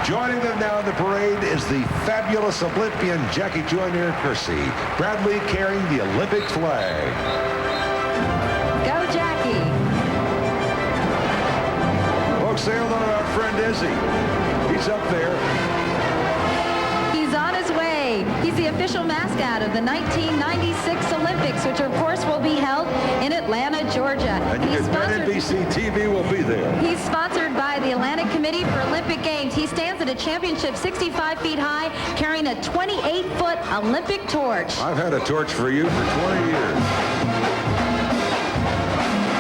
Joining them now in the parade is the fabulous Olympian Jackie Joyner Kersey, proudly carrying the Olympic flag. Go, Jackie. Folks, sailed on our friend friend is he? He's up there. He's on his way. He's the official mascot of the 1996 Olympics, which of course will be held in Atlanta, Georgia. And you can bet NBC TV will be there. He's sponsored by the Atlantic Committee for Olympic Games. He stands at a championship 65 feet high, carrying a 28-foot Olympic torch. I've had a torch for you for 20 years.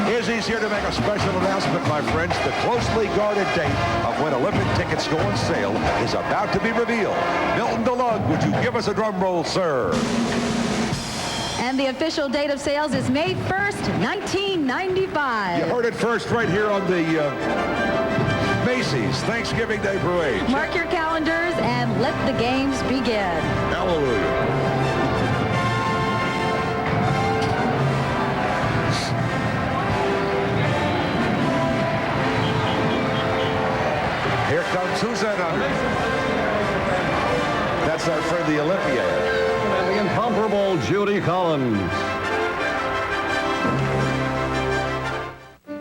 Izzy's here to make a special announcement, my friends. The closely guarded date of when Olympic tickets go on sale is about to be revealed. Milton DeLug, would you give us a drum roll, sir? And the official date of sales is May 1st, 1995. You heard it first right here on the Macy's Thanksgiving Day Parade. Mark your calendars and let the games begin. Hallelujah. Here comes, who's that under? That's our friend, the Olympiad. And the incomparable Judy Collins.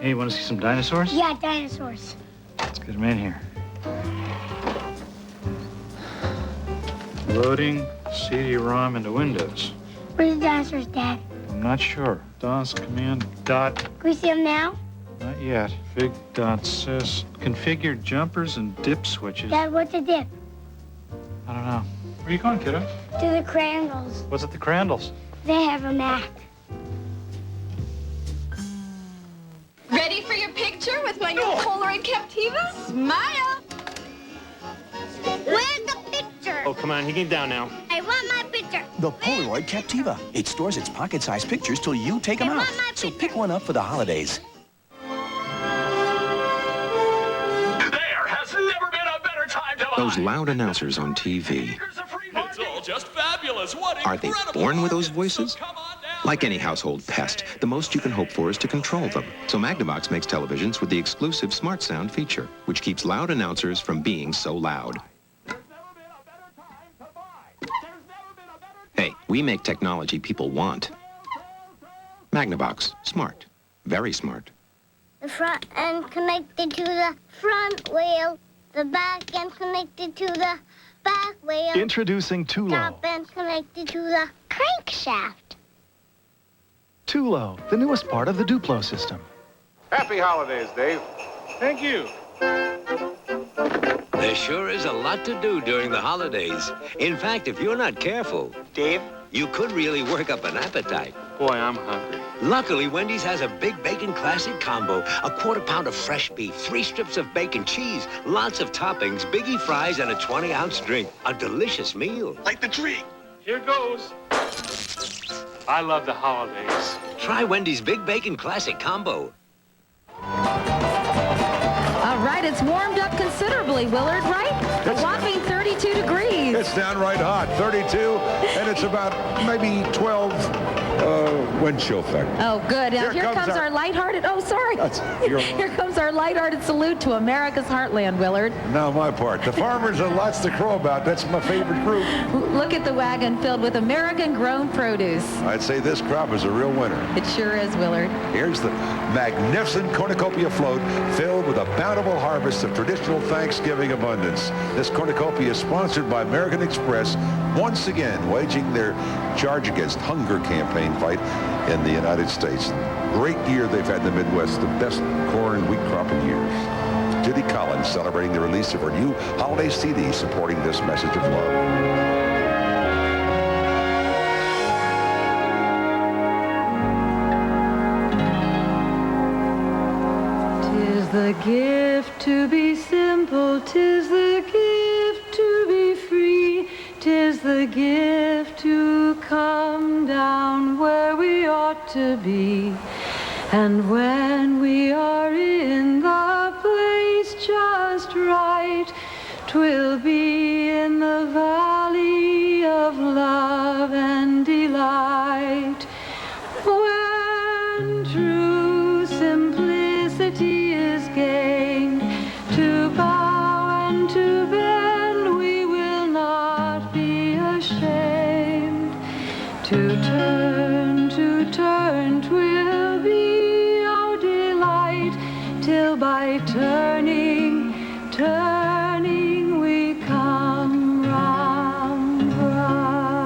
Hey, you want to see some dinosaurs? Yeah, dinosaurs. Let's get them in here. Loading CD-ROM into Windows. Where's the dinosaurs, Dad? I'm not sure. DOS command dot. Can we see them now? Not yet. Big dot sys. Configure jumpers and dip switches. Dad, what's a dip? I don't know. Where are you going, kiddo? To the Crandalls. What's at the Crandalls? They have a Mac. Ready for your picture with my new Polaroid Captiva? Smile! Where's the picture? Oh, come on, he get down now. I want my picture. The Polaroid Captiva. It stores its pocket-sized pictures till you take them out. So pick one up for the holidays. Those loud announcers on TV. It's all just fabulous. What Are they born with those voices? Like any household pest, the most you can hope for is to control them. So Magnavox makes televisions with the exclusive Smart Sound feature, which keeps loud announcers from being so loud. Hey, we make technology people want. Magnavox. Smart. Very smart. The front end connected to the front wheel. The back end connected to the back wheel. Introducing Tulo. Top end connected to the crankshaft. Tulo, the newest part of the Duplo system. Happy holidays, Dave. Thank you. There sure is a lot to do during the holidays. In fact, if you're not careful, Dave, you could really work up an appetite. Boy, I'm hungry. Luckily, Wendy's has a Big Bacon Classic Combo. A quarter-pound of fresh beef, 3 strips of bacon, cheese, lots of toppings, biggie fries, and a 20-ounce drink. A delicious meal. Like the tree. Here goes. I love the holidays. Try Wendy's Big Bacon Classic Combo. All right, it's warmed up considerably, Willard, right? A whopping 32 degrees. It's downright hot, 32, and it's about maybe 12 wind chill factor. Oh, good. Now, here comes our lighthearted, oh, sorry. Here comes our lighthearted salute to America's heartland, Willard. Now my part. The farmers have lots to crow about. That's my favorite group. Look at the wagon filled with American-grown produce. I'd say this crop is a real winner. It sure is, Willard. Here's the magnificent cornucopia float filled with a bountiful harvest of traditional Thanksgiving abundance. This cornucopia is sponsored by American Express, once again waging their Charge Against Hunger campaign fight in the United States. Great year they've had in the Midwest, the best corn and wheat crop in years. Judy Collins celebrating the release of her new holiday CD supporting this message of love. The gift to be simple, 'tis the gift to be free, 'tis the gift to come down where we ought to be. And when we are in the place just right, 'twill be in the valley of love and delight. When true simplicity is gained, to bow and to bend we will not be ashamed. To turn, 'twill be our delight, till by turning turning we come round right.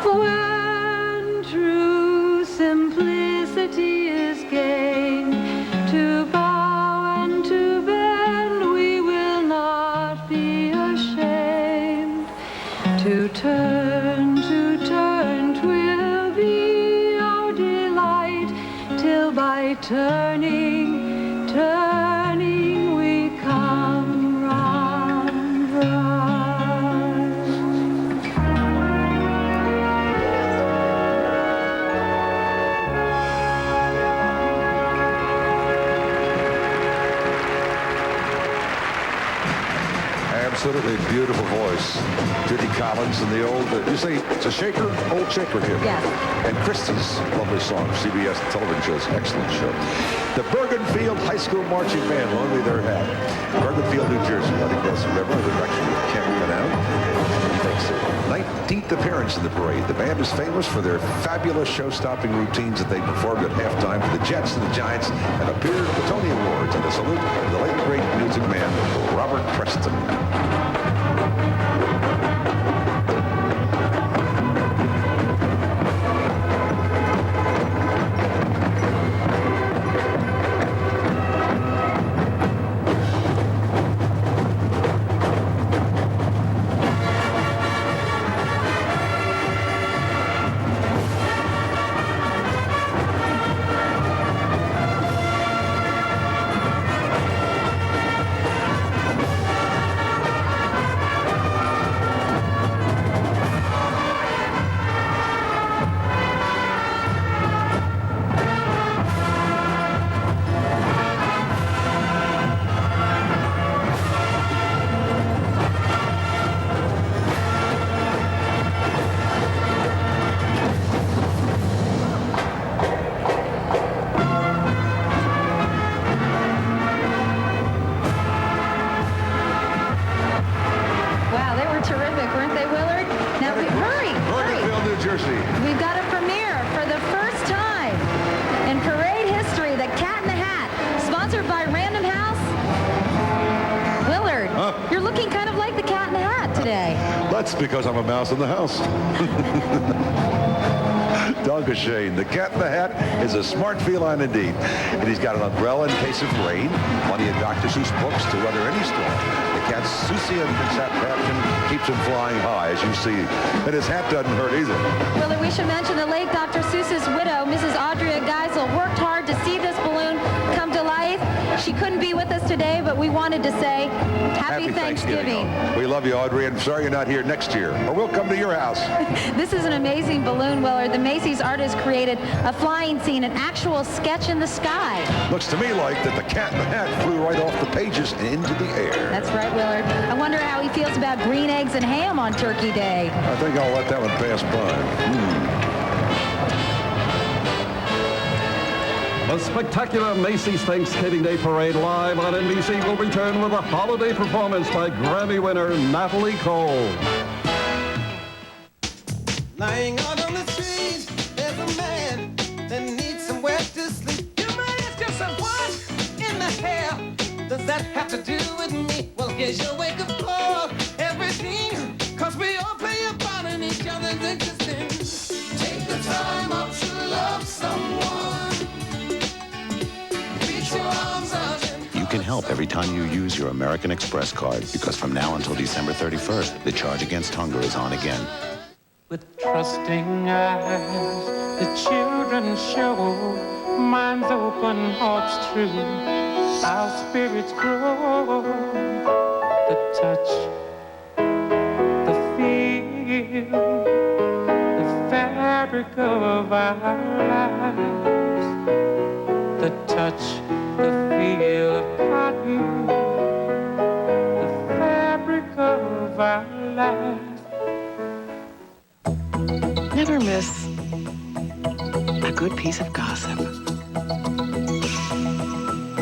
When true simplicity is gained, to bow and to bend, we will not be ashamed. To turn, twill be our delight, till by turning, we come round right. Absolutely beautiful voice. Judy Collins and the old, you say it's a shaker? Old shaker here. Yes. And Christie's lovely song, CBS television shows, excellent show. The Bergenfield High School Marching Band, only their hat. Bergenfield, New Jersey, heading across the river, the direction of Camp Canal. He makes their 19th appearance in the parade. The band is famous for their fabulous show-stopping routines that they performed at halftime for the Jets and the Giants and appeared at the Tony Awards. And a salute to the late great music man, Robert Preston. We've got a premiere for the first time in parade history, the Cat in the Hat, sponsored by Random House. Willard, you're looking kind of like the Cat in the Hat today. That's because I'm a mouse in the house. Shane. The Cat in the Hat is a smart feline indeed. And he's got an umbrella in case of rain, plenty of Dr. Seuss books to weather any storm. The cat's Seussian contraption keeps him flying high, as you see. And his hat doesn't hurt either. Willard, we should mention the late Dr. Seuss's widow, Mrs. Audrey Geisel, worked hard to see this balloon come to life. She couldn't be with us today, but we wanted to say Happy Thanksgiving. We love you, Audrey, and sorry you're not here next year, or we'll come to your house. This is an amazing balloon, Willard. The Macy's artist created a flying scene, an actual sketch in the sky. Looks to me like that the Cat in the Hat flew right off the pages and into the air. That's right, Willard. I wonder how he feels about green eggs and ham on Turkey Day. I think I'll let that one pass by. The spectacular Macy's Thanksgiving Day Parade live on NBC will return with a holiday performance by Grammy winner Natalie Cole. Lying out on the street, there's a man that needs somewhere to sleep. You might ask yourself, what in the hell does that have to do with me? Well, here's your wake-up call, everything, 'cause we all play a part in each other's existence. Take the time out to love someone. Reach your arms out and You can help every time you use your American Express card, because from now until December 31st, the charge against hunger is on again. With trusting eyes, the children show minds open, hearts true. Our spirits grow. The touch, the feel, the fabric of our lives. The touch, the feel of cotton, the fabric of our lives. Never miss a good piece of gossip.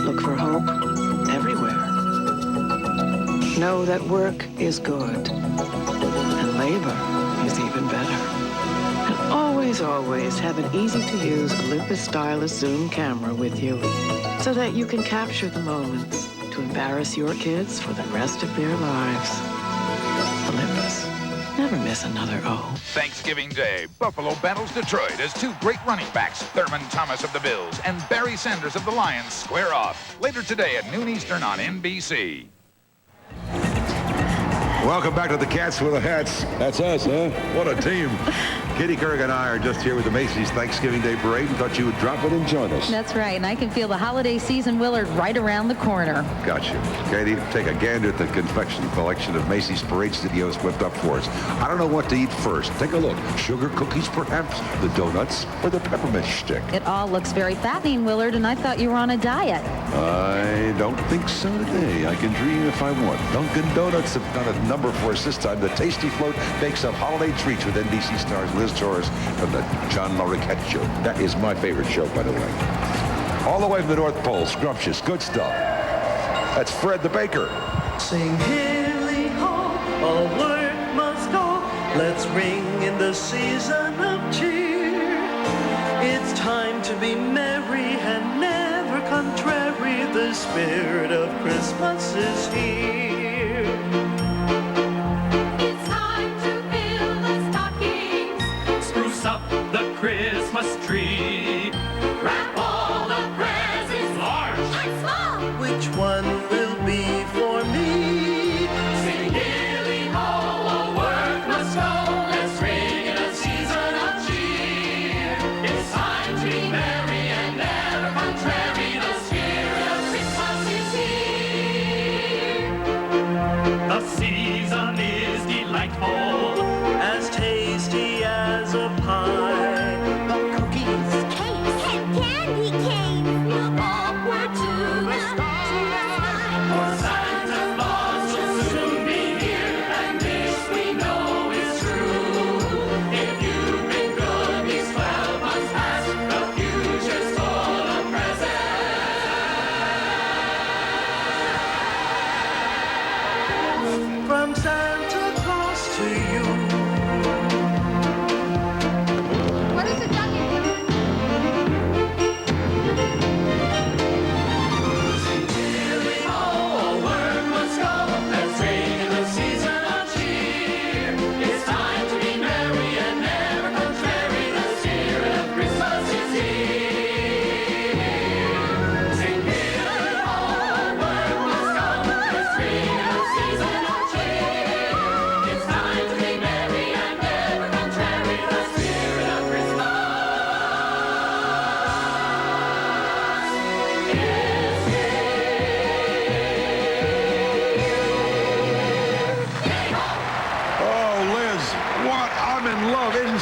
Look for hope everywhere. Know that work is good and labor is even better. always, have an easy-to-use Olympus stylus zoom camera with you so that you can capture the moments to embarrass your kids for the rest of their lives. Olympus. Never miss another O. Thanksgiving Day, Buffalo battles Detroit as two great running backs, Thurman Thomas of the Bills and Barry Sanders of the Lions, square off. Later today at noon Eastern on NBC. Welcome back to the Cats with the Hats. That's us, huh? What a team. Katie Couric and I are just here with the Macy's Thanksgiving Day Parade and thought you would drop in and join us. That's right, and I can feel the holiday season, Willard, right around the corner. Gotcha. Katie, take a gander at the confection collection of Macy's Parade Studios whipped up for us. I don't know what to eat first. Take a look. Sugar cookies, perhaps? The donuts? Or the peppermint stick? It all looks very fattening, Willard, and I thought you were on a diet. I don't think so today. I can dream if I want. Dunkin' Donuts have done a number for us this time. The Tasty Float bakes up holiday treats with NBC stars Liz Torres from the John Larroquette Show. That is my favorite show, by the way. All the way from the North Pole, scrumptious, good stuff. That's Fred the Baker. Sing hilly ho, all work must go. Let's ring in the season of cheer. It's time to be merry and never contrary. The spirit of Christmas is here. Christmas tree. Wrap all the presents large and small. Which one will be for me? Sing hilly ho, all work must go. Let's ring in a season of cheer. It's time to be merry and never contrary. The spirit of Christmas is here. The season is delightful, as tasty as a pie.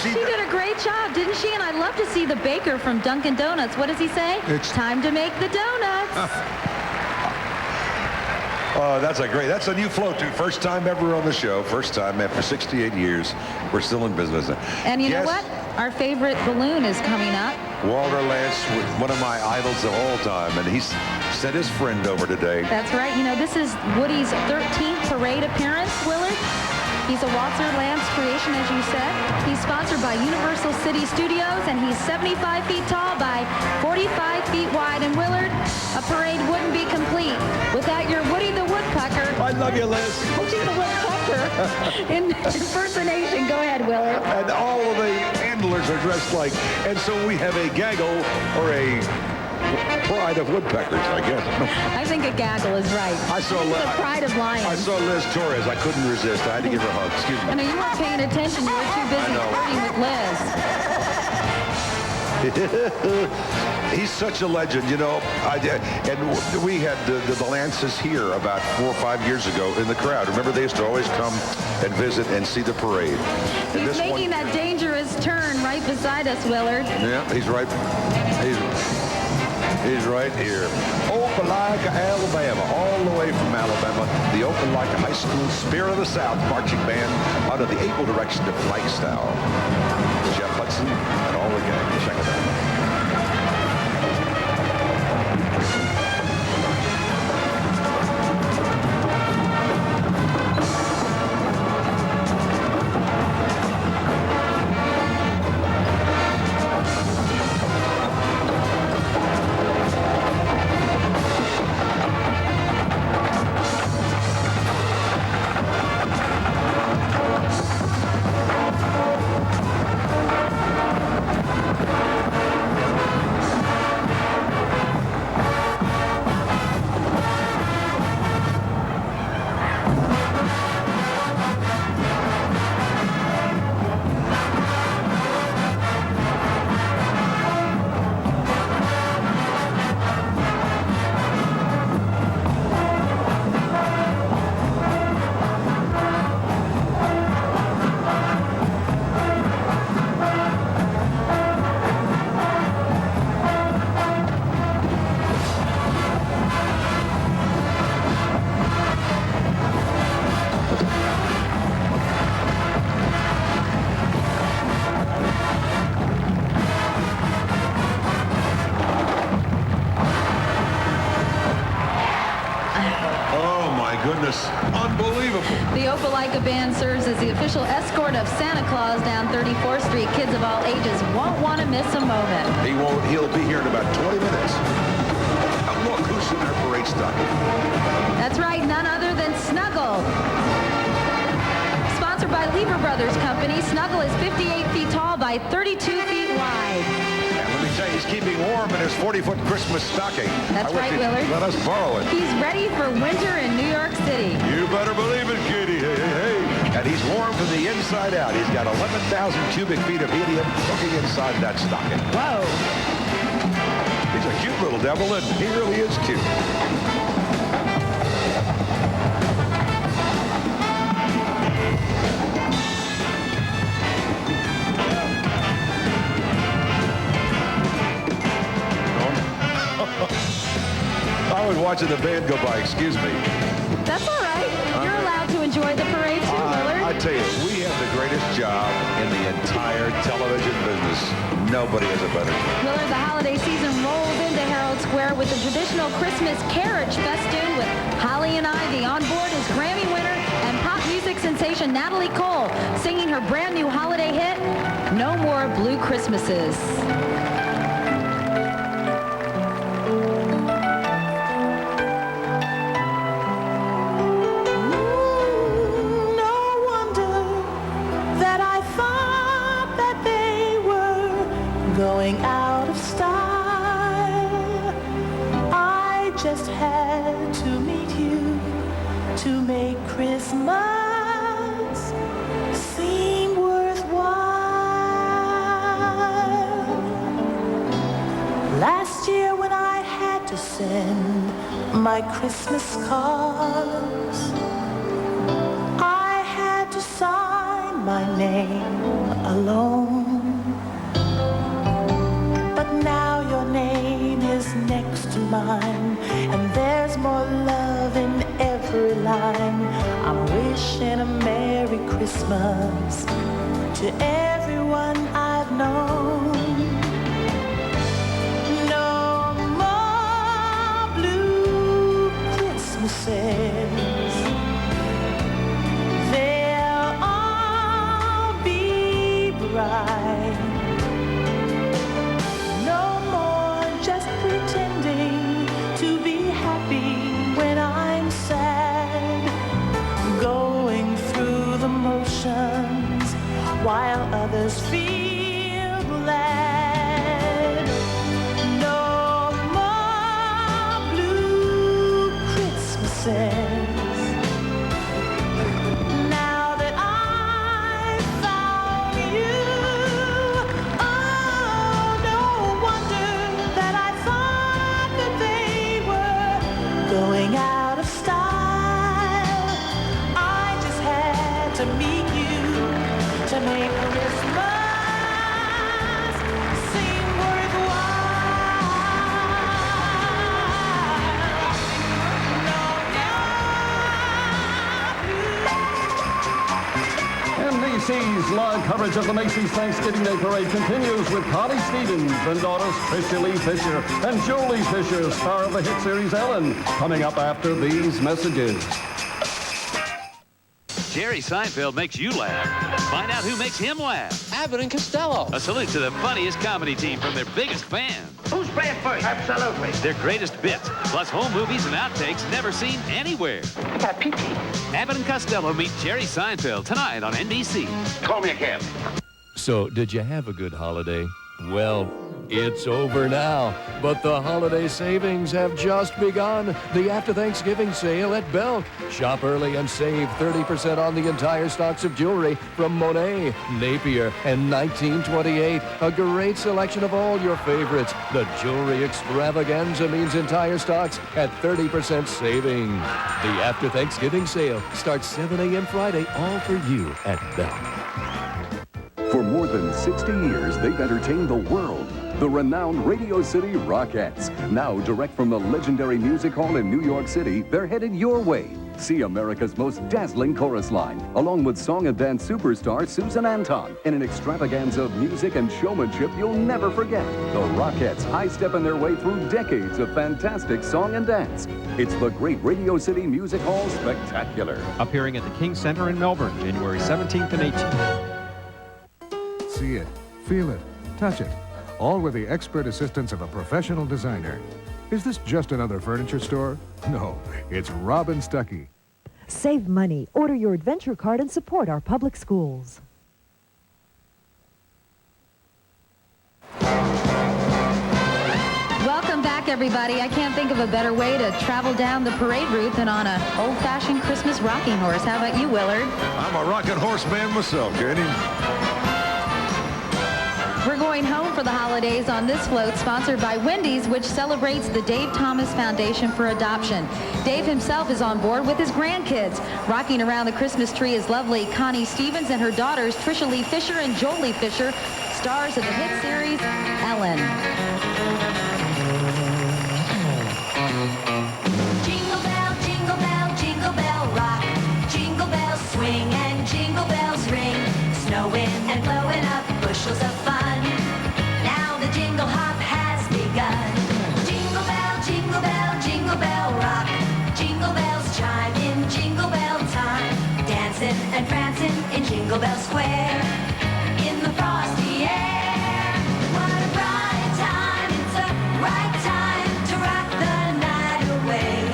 She did a great job, didn't she? And I love to see the baker from Dunkin' Donuts. What does he say? It's time to make the donuts. That's a new float too. First time ever on the show. First time after 68 years. We're still in business. And you know what? Our favorite balloon is coming up. Walter Lance, one of my idols of all time, and he's sent his friend over today. That's right. You know, this is Woody's 13th parade appearance, Willard. He's a Walter Lance creation, as you said. He's sponsored by Universal City Studios, and he's 75 feet tall by 45 feet wide. And Willard, a parade wouldn't be complete without your Woody the Woodpecker. I love you, Liz. Woody the Woodpecker impersonation. Go ahead, Willard. And all of the handlers are dressed like, and so we have a gaggle or a pride of woodpeckers, I guess. I think a gaggle is right. I saw the pride of lions. I saw Liz Torres. I couldn't resist. I had to give her a hug. Excuse me. I know you weren't paying attention. You were too busy flirting with Liz. He's such a legend, you know. And we had the Lances here about 4 or 5 years ago in the crowd. Remember, they used to always come and visit and see the parade. And he's making that dangerous turn right beside us, Willard. Yeah, he's right. He's right here. Opelika, Alabama, all the way from Alabama. The Opelika High School Spirit of the South marching band under the able direction of Flagstyle. Jeff Hudson and all the gang. Check it out. official escort of Santa Claus down 34th Street. Kids of all ages won't want to miss a moment. He won't. He'll be here in about 20 minutes. Oh, look, who's in our parade stocking? That's right, none other than Snuggle. Sponsored by Lever Brothers Company, Snuggle is 58 feet tall by 32 feet wide. And let me tell you, he's keeping warm in his 40-foot Christmas stocking. That's right, Willard. Let us borrow it. He's ready for winter in New York City. You better believe it, kitty. Hey, hey, hey. And he's warm from the inside out. He's got 11,000 cubic feet of helium cooking inside that stocking. Whoa. He's a cute little devil, and he really is cute. I was watching the band go by, excuse me. That's all right. You're allowed to enjoy the parade too, Willard. I tell you, we have the greatest job in the entire television business. Nobody has a better job. Willard, the holiday season rolls into Herald Square with the traditional Christmas carriage festoon with Holly and Ivy. On board is Grammy winner and pop music sensation Natalie Cole singing her brand new holiday hit, No More Blue Christmases. Going out of style. I just had to meet you to make Christmas seem worthwhile. Last year when I had to send my Christmas cards, I had to sign my name alone. Now your name is next to mine, and there's more love in every line. I'm wishing a Merry Christmas to everyone I've known. No more blue Christmases. They'll all be bright. When I'm sad, going through the motions while others feel glad. No more blue Christmases. Now that I've found you, oh, no wonder that I thought that they were going out of style. I just had to meet you to make Christmas seem And Macy's live coverage of the Macy's Thanksgiving Day Parade continues with Connie Stevens and daughters Tricia Lee Fisher and Jolie Fisher, star of the hit series Ellen, coming up after these messages. Jerry Seinfeld makes you laugh. Find out who makes him laugh. Abbott and Costello. A salute to the funniest comedy team from their biggest fans. Who's playing first? Absolutely. Their greatest bits, plus home movies and outtakes never seen anywhere. I got pee-pee. Abbott and Costello meet Jerry Seinfeld tonight on NBC. Call me a cab. So, did you have a good holiday? Well, it's over now, but the holiday savings have just begun. The After Thanksgiving sale at Belk. Shop early and save 30% on the entire stocks of jewelry from Monet, Napier, and 1928. A great selection of all your favorites. The jewelry extravaganza means entire stocks at 30% saving. The After Thanksgiving sale starts 7 a.m. Friday, all for you at Belk. For more than 60 years, they've entertained the world. The renowned Radio City Rockettes. Now, direct from the legendary music hall in New York City, they're headed your way. See America's most dazzling chorus line, along with song and dance superstar Susan Anton, in an extravaganza of music and showmanship you'll never forget. The Rockettes high-step in their way through decades of fantastic song and dance. It's the Great Radio City Music Hall Spectacular. Appearing at the King Center in Melbourne, January 17th and 18th. See it, feel it, touch it, all with the expert assistance of a professional designer. Is this just another furniture store? No, it's Robin Stuckey. Save money, order your adventure card, and support our public schools. Welcome back, everybody. I can't think of a better way to travel down the parade route than on an old-fashioned Christmas rocking horse. How about you, Willard? I'm a rocking horse man myself, Katie. We're going home for the holidays on this float, sponsored by Wendy's, which celebrates the Dave Thomas Foundation for Adoption. Dave himself is on board with his grandkids. Rocking around the Christmas tree is lovely Connie Stevens and her daughters, Trisha Lee Fisher and Joel Lee Fisher, stars of the hit series Ellen. Jingle bell rock. Jingle bells swing and jingle bells ring. Snowing and blowing up bushels of fun. Now the jingle hop has begun. Jingle bell rock. Jingle bells chime in jingle bell time. Dancing and prancing in Jingle Bell Square. In the frosty air. What a bright time. It's a right time to rock the night away.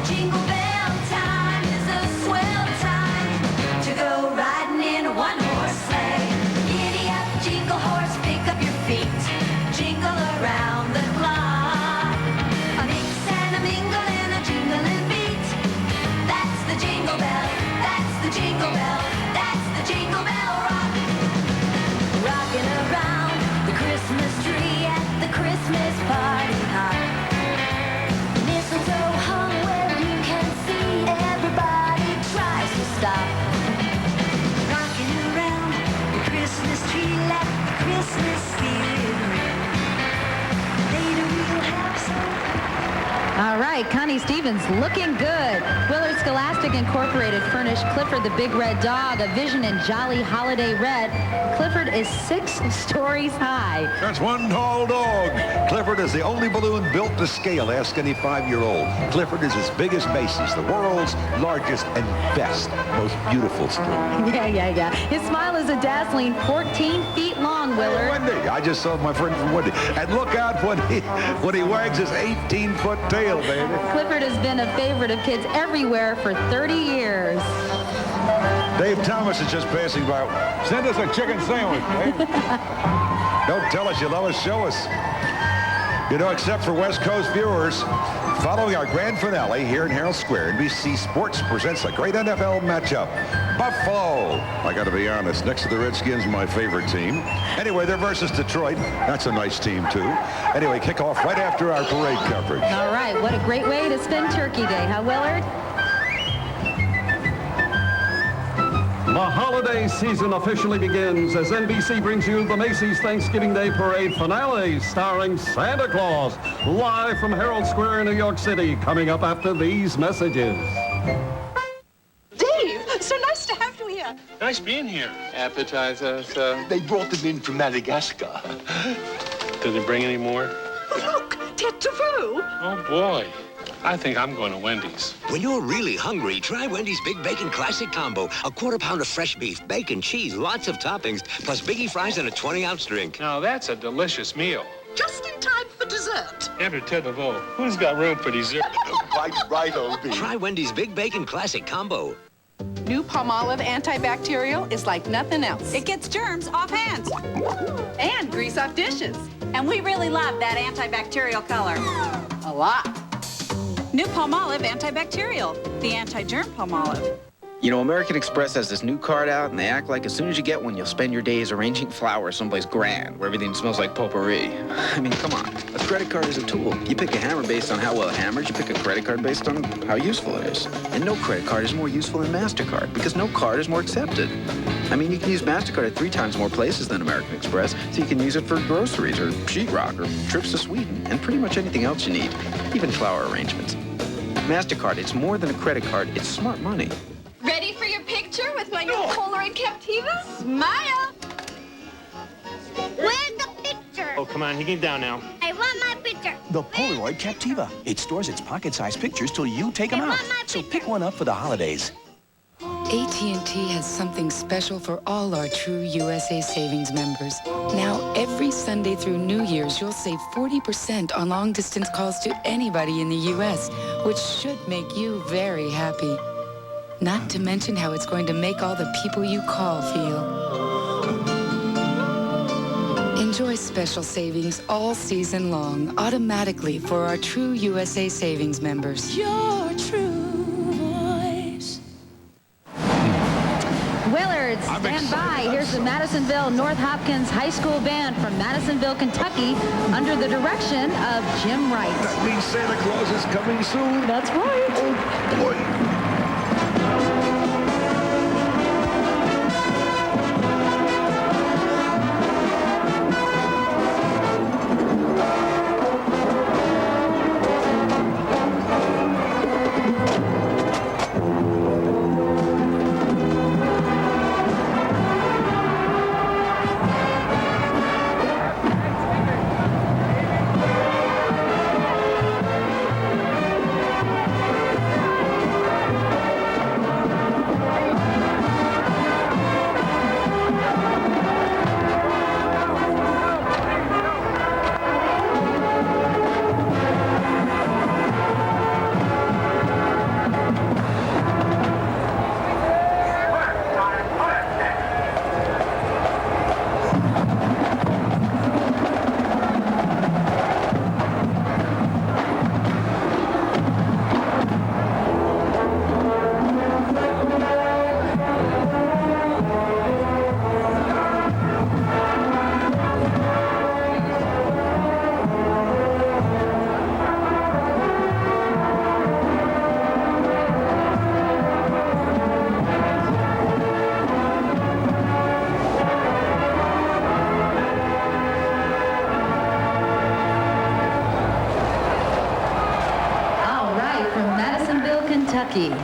Jingle bell time is a swell time to go riding in a one-horse sleigh. Giddy up, jingle horse, pick up your feet. Jingle around the clock. A mix and a mingle and a jingling beat. That's the jingle bell, that's the jingle bell, that's the jingle bell rock. Rocking around the Christmas tree at the Christmas party hop. Mistletoe hung where you can see everybody tries to stop. Rocking around the Christmas tree, let the Christmas spirit ring. Later we'll have some. All right, Connie Stevens looking good. Willard Scholastic Incorporated furnished Clifford the Big Red Dog a vision in jolly holiday red. Clifford is 6 stories high. That's one tall dog. Clifford is the only balloon built to scale. Ask any 5-year-old. Clifford is as big as Macy's, the world's largest and best, most beautiful school. Yeah. His smile is a dazzling 14 feet long, Willard. Wendy, I just saw my friend from Wendy. And look out when he wags his 18-foot tail, baby. Clifford has been a favorite of kids everywhere for 30 years. Dave Thomas is just passing by. Send us a chicken sandwich, Dave. Don't tell us you love us, show us. You know, except for West Coast viewers, following our grand finale here in Herald Square, NBC Sports presents a great NFL matchup. Buffalo. I got to be honest, next to the Redskins, my favorite team. Anyway, they're versus Detroit. That's a nice team, too. Anyway, kick off right after our parade coverage. All right, what a great way to spend Turkey Day, huh, Willard? The holiday season officially begins as NBC brings you the Macy's Thanksgiving Day Parade finale starring Santa Claus, live from Herald Square in New York City, coming up after these messages. Dave, so nice to have you here. Nice being here. Appetizer, sir. They brought them in from Madagascar. Did they bring any more? Look, tête de veau. Oh, boy. I think I'm going to Wendy's. When you're really hungry, try Wendy's Big Bacon Classic Combo. A quarter-pound of fresh beef, bacon, cheese, lots of toppings, plus biggie fries and a 20-ounce drink. Now, that's a delicious meal. Just in time for dessert. Enter Ted DeVoe. Who's got room for dessert? right, O.B. Try Wendy's Big Bacon Classic Combo. New Palmolive antibacterial is like nothing else. It gets germs off hands and grease off dishes. And we really love that antibacterial color. A lot. New Palmolive antibacterial, the anti-germ Palmolive. You know, American Express has this new card out, and they act like as soon as you get one, you'll spend your days arranging flowers someplace grand, where everything smells like potpourri. I mean, come on. A credit card is a tool. You pick a hammer based on how well it hammers. You pick a credit card based on how useful it is. And no credit card is more useful than MasterCard, because no card is more accepted. I mean, you can use MasterCard at 3 times more places than American Express, so you can use it for groceries or sheetrock or trips to Sweden and pretty much anything else you need, even flower arrangements. MasterCard, it's more than a credit card. It's smart money. Ready for your picture with my new Polaroid Captiva? Smile! Where's the picture? Oh, come on, he get down now. I want my picture. The Polaroid Captiva. It stores its pocket-sized pictures till you take them out. So pick one up for the holidays. AT&T has something special for all our true USA Savings members. Now, every Sunday through New Year's, you'll save 40% on long-distance calls to anybody in the U.S., which should make you very happy. Not to mention how it's going to make all the people you call feel. Enjoy special savings all season long, automatically for our true USA Savings members. Your true voice. Willards, stand by. Here's the Madisonville North Hopkins High School Band from Madisonville, Kentucky, under the direction of Jim Wright. That means Santa Claus is coming soon. That's right. Oh, boy.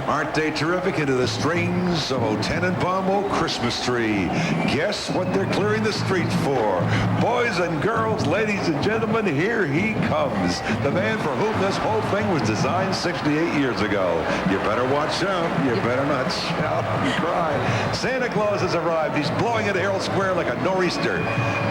Aren't they terrific into the strains of O Tannenbaum Christmas Tree? Guess what they're clearing the streets for? Boys and girls, ladies and gentlemen, here he comes. The man for whom this whole thing was designed 68 years ago. You better watch out. You better not shout and cry. Santa Claus has arrived. He's blowing at Herald Square like a nor'easter.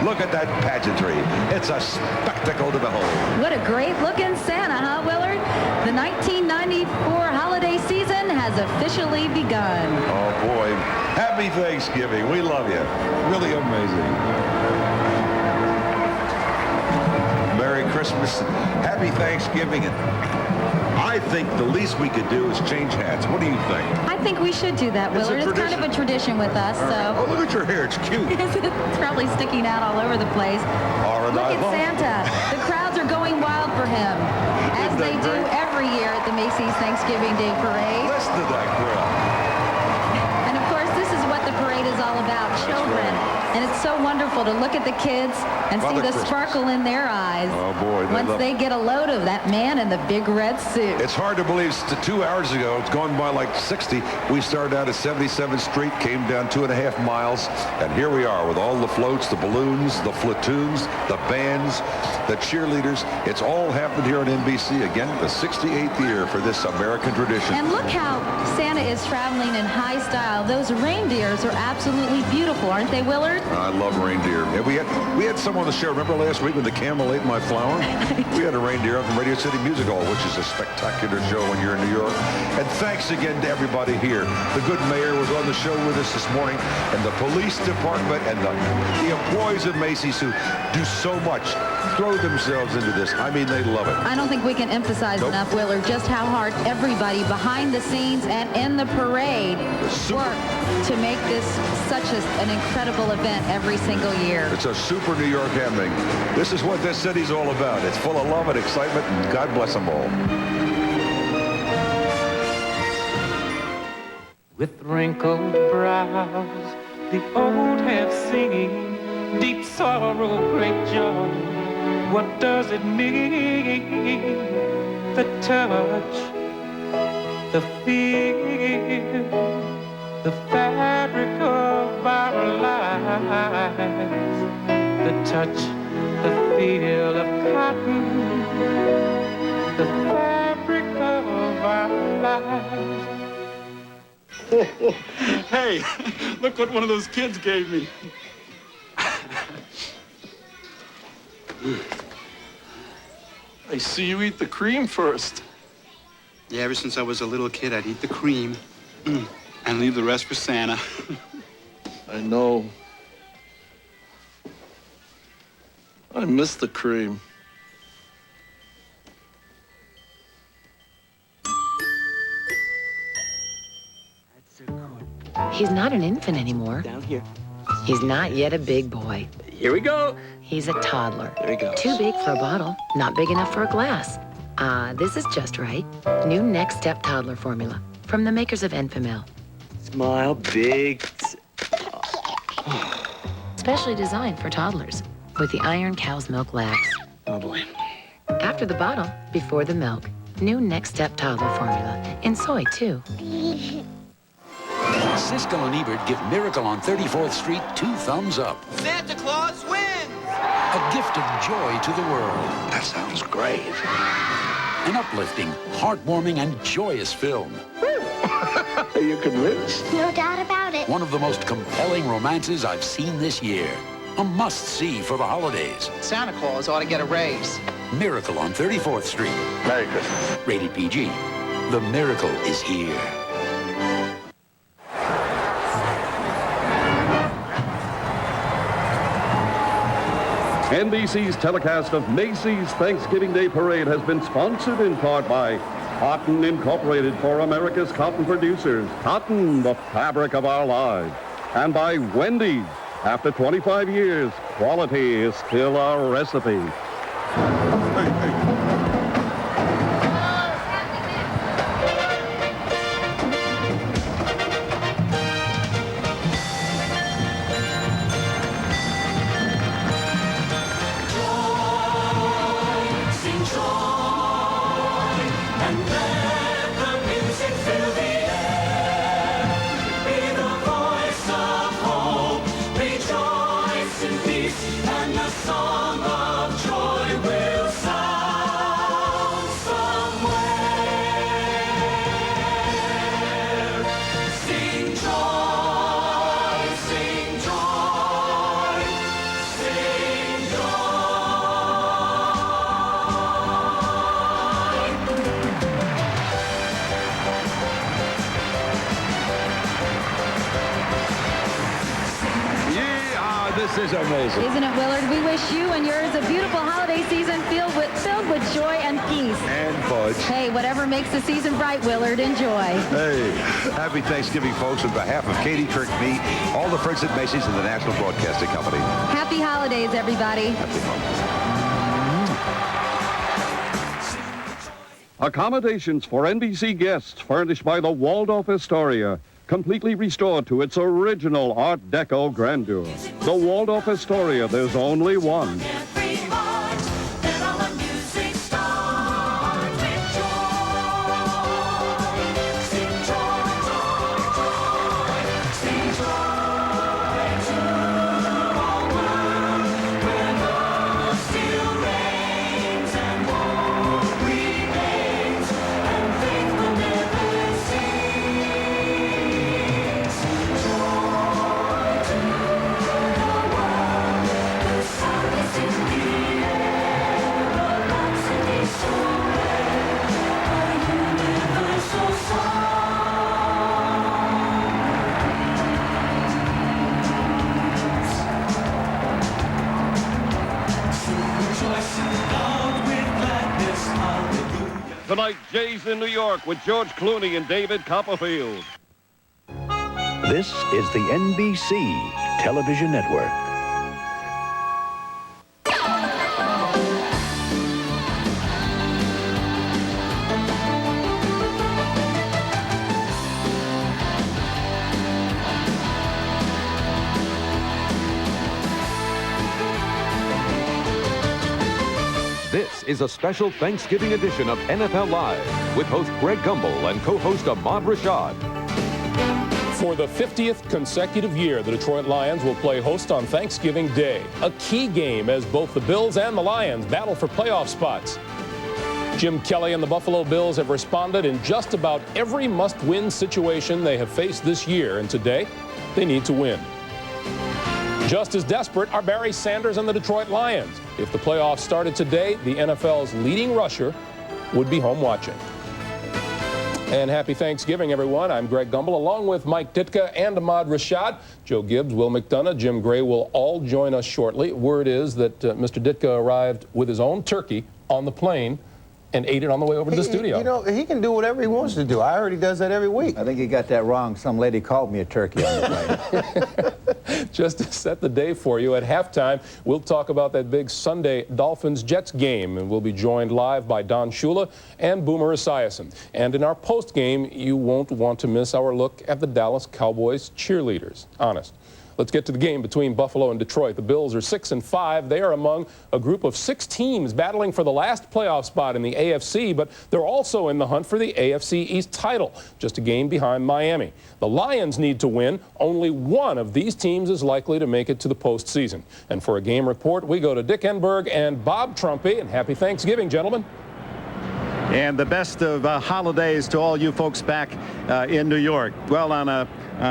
Look at that pageantry. It's a spectacle to behold. What a great-looking Santa, huh, Willard? The 1994 holiday season has officially begun. Oh, boy. Happy Thanksgiving. We love you. Really amazing. Merry Christmas. Happy Thanksgiving. And I think the least we could do is change hats. What do you think? I think we should do that, Willard. It's kind of a tradition with us, so. Oh, look at your hair. It's cute. It's probably sticking out all over the place. Look at Santa. The crowds are going wild for him, as they do every year at the Macy's Thanksgiving Day Parade. Listen to that crowd. And of course, this is what the parade is all about, children. And it's so wonderful to look at the kids and see the sparkle in their eyes. Oh, boy. Once they get a load of that man in the big red suit. It's hard to believe 2 hours ago, it's gone by like 60. We started out at 77th Street, came down 2.5 miles, and here we are with all the floats, the balloons, the platoons, the bands, the cheerleaders. It's all happened here on NBC. Again, the 68th year for this American tradition. And look how Santa is traveling in high style. Those reindeers are absolutely beautiful, aren't they, Willard? I love reindeer. Yeah, we had someone on the show. Remember last week when the camel ate my flower? We had a reindeer up from Radio City Music Hall, which is a spectacular show when you're in New York. And thanks again to everybody here. The good mayor was on the show with us this morning, and the police department and the employees of Macy's who do so much, throw themselves into this. I mean, they love it. I don't think we can emphasize enough, Willard, just how hard everybody behind the scenes and in the parade work to make this such an incredible event every single year. It's a super New York happening. This is what this city's all about. It's full of love and excitement, and God bless them all. With wrinkled brows, the old have singing, deep sorrow, great joy. What does it mean? The touch the feel, the fabric of our lives, the touch, the feel of cotton, the fabric of our lives. Hey, look what one of those kids gave me. I see you eat the cream first. Yeah, ever since I was a little kid, I'd eat the cream and leave the rest for Santa. I know. I miss the cream. He's not an infant anymore. Down here. He's not yet a big boy. Here we go. He's a toddler. There he goes. Too big for a bottle, not big enough for a glass. This is just right. New Next Step Toddler Formula from the makers of Enfamil. Smile big. Specially designed for toddlers with the Iron Cow's Milk Labs. Oh, boy. After the bottle, before the milk. New Next Step Toddler Formula. In soy, too. Siskel and Ebert give Miracle on 34th Street 2 thumbs up. Santa Claus wins! A gift of joy to the world. That sounds great. An uplifting, heartwarming, and joyous film. Are you convinced? No doubt about it. One of the most compelling romances I've seen this year. A must-see for the holidays. Santa Claus ought to get a raise. Miracle on 34th Street. Merry Christmas. Rated PG. The miracle is here. NBC's telecast of Macy's Thanksgiving Day Parade has been sponsored in part by Cotton Incorporated for America's cotton producers. Cotton, the fabric of our lives. And by Wendy's. After 25 years, quality is still our recipe. This is amazing. Isn't it, Willard? We wish you and yours a beautiful holiday season filled with joy and peace. And fudge. Hey, whatever makes the season bright, Willard, enjoy. Hey, happy Thanksgiving, folks. On behalf of Katie, Kirk, me, all the friends at Macy's and the National Broadcasting Company. Happy holidays, everybody. Accommodations for NBC guests furnished by the Waldorf Astoria, completely restored to its original Art Deco grandeur. The Waldorf Astoria, there's only one. Tonight, Jay's in New York with George Clooney and David Copperfield. This is the NBC Television Network. This is a special Thanksgiving edition of NFL Live with host Greg Gumbel and co-host Ahmad Rashad. For the 50th consecutive year, the Detroit Lions will play host on Thanksgiving Day, a key game as both the Bills and the Lions battle for playoff spots. Jim Kelly and the Buffalo Bills have responded in just about every must-win situation they have faced this year, and today they need to win. Just as desperate are Barry Sanders and the Detroit Lions. If the playoffs started today, the NFL's leading rusher would be home watching. And happy Thanksgiving, everyone. I'm Greg Gumbel, along with Mike Ditka and Ahmad Rashad. Joe Gibbs, Will McDonough, Jim Gray will all join us shortly. Word is that Mr. Ditka arrived with his own turkey on the plane and ate it on the way over to the studio. You know, he can do whatever he wants to do. I heard he does that every week. I think he got that wrong. Some lady called me a turkey on the plane. Just to set the day for you, at halftime, we'll talk about that big Sunday Dolphins-Jets game, and we'll be joined live by Don Shula and Boomer Esiason. And in our post-game, you won't want to miss our look at the Dallas Cowboys cheerleaders. Honest. Let's get to the game between Buffalo and Detroit. The Bills are 6-5. They are among a group of 6 teams battling for the last playoff spot in the AFC, but they're also in the hunt for the AFC East title, just a game behind Miami. The Lions need to win. Only one of these teams is likely to make it to the postseason. And for a game report, we go to Dick Enberg and Bob Trumpy. And happy Thanksgiving, gentlemen. And the best of holidays to all you folks back in New York. Well, on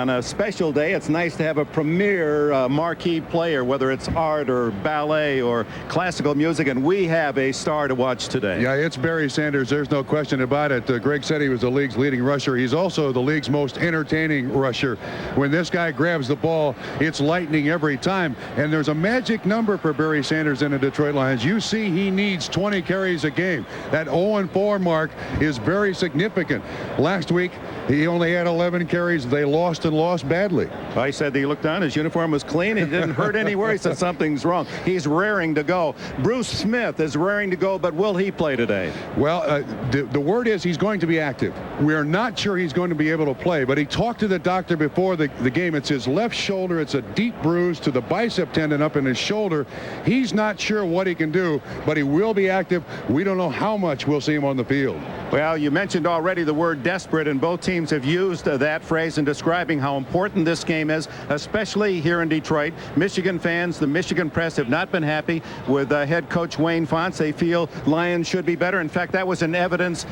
a special day, it's nice to have a premier marquee player, whether it's art or ballet or classical music, and we have a star to watch today. Yeah, it's Barry Sanders. There's no question about it. Greg said he was the league's leading rusher. He's also the league's most entertaining rusher. When this guy grabs the ball, it's lightning every time. And there's a magic number for Barry Sanders in the Detroit Lions. You see he needs 20 carries a game. That 0-4 mark is very significant. Last week, he only had 11 carries. They lost and lost badly. I said he looked on. His uniform was clean. He didn't hurt anywhere. He said something's wrong. He's raring to go. Bruce Smith is raring to go, but will he play today? Well, the word is he's going to be active. We're not sure he's going to be able to play, but he talked to the doctor before the game. It's his left shoulder. It's a deep bruise to the bicep tendon up in his shoulder. He's not sure what he can do, but he will be active. We don't know how much we'll see him on the field. Well, you mentioned already the word desperate, and both teams have used that phrase in describing how important this game is, especially here in Detroit. Michigan fans, the Michigan press have not been happy with head coach Wayne Fontes. They feel Lions should be better. In fact, that was in evidence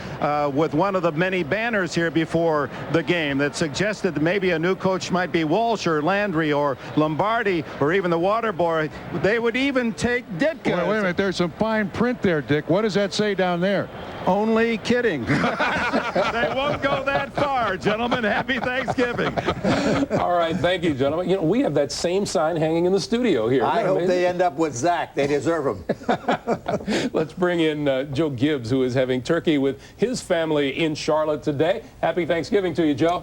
with one of the many banners here before the game that suggested that maybe a new coach might be Walsh or Landry or Lombardi or even the water boy. They would even take Ditka. Wait a minute, there's some fine print there, Dick. What does that say down there? Only kidding. They won't go that far, gentlemen. Happy Thanksgiving. All right, thank you, gentlemen. You know, we have that same sign hanging in the studio here. I hope they end up with Zach. They deserve him. Let's bring in Joe Gibbs, who is having turkey with his family in Charlotte today. Happy Thanksgiving to you, Joe.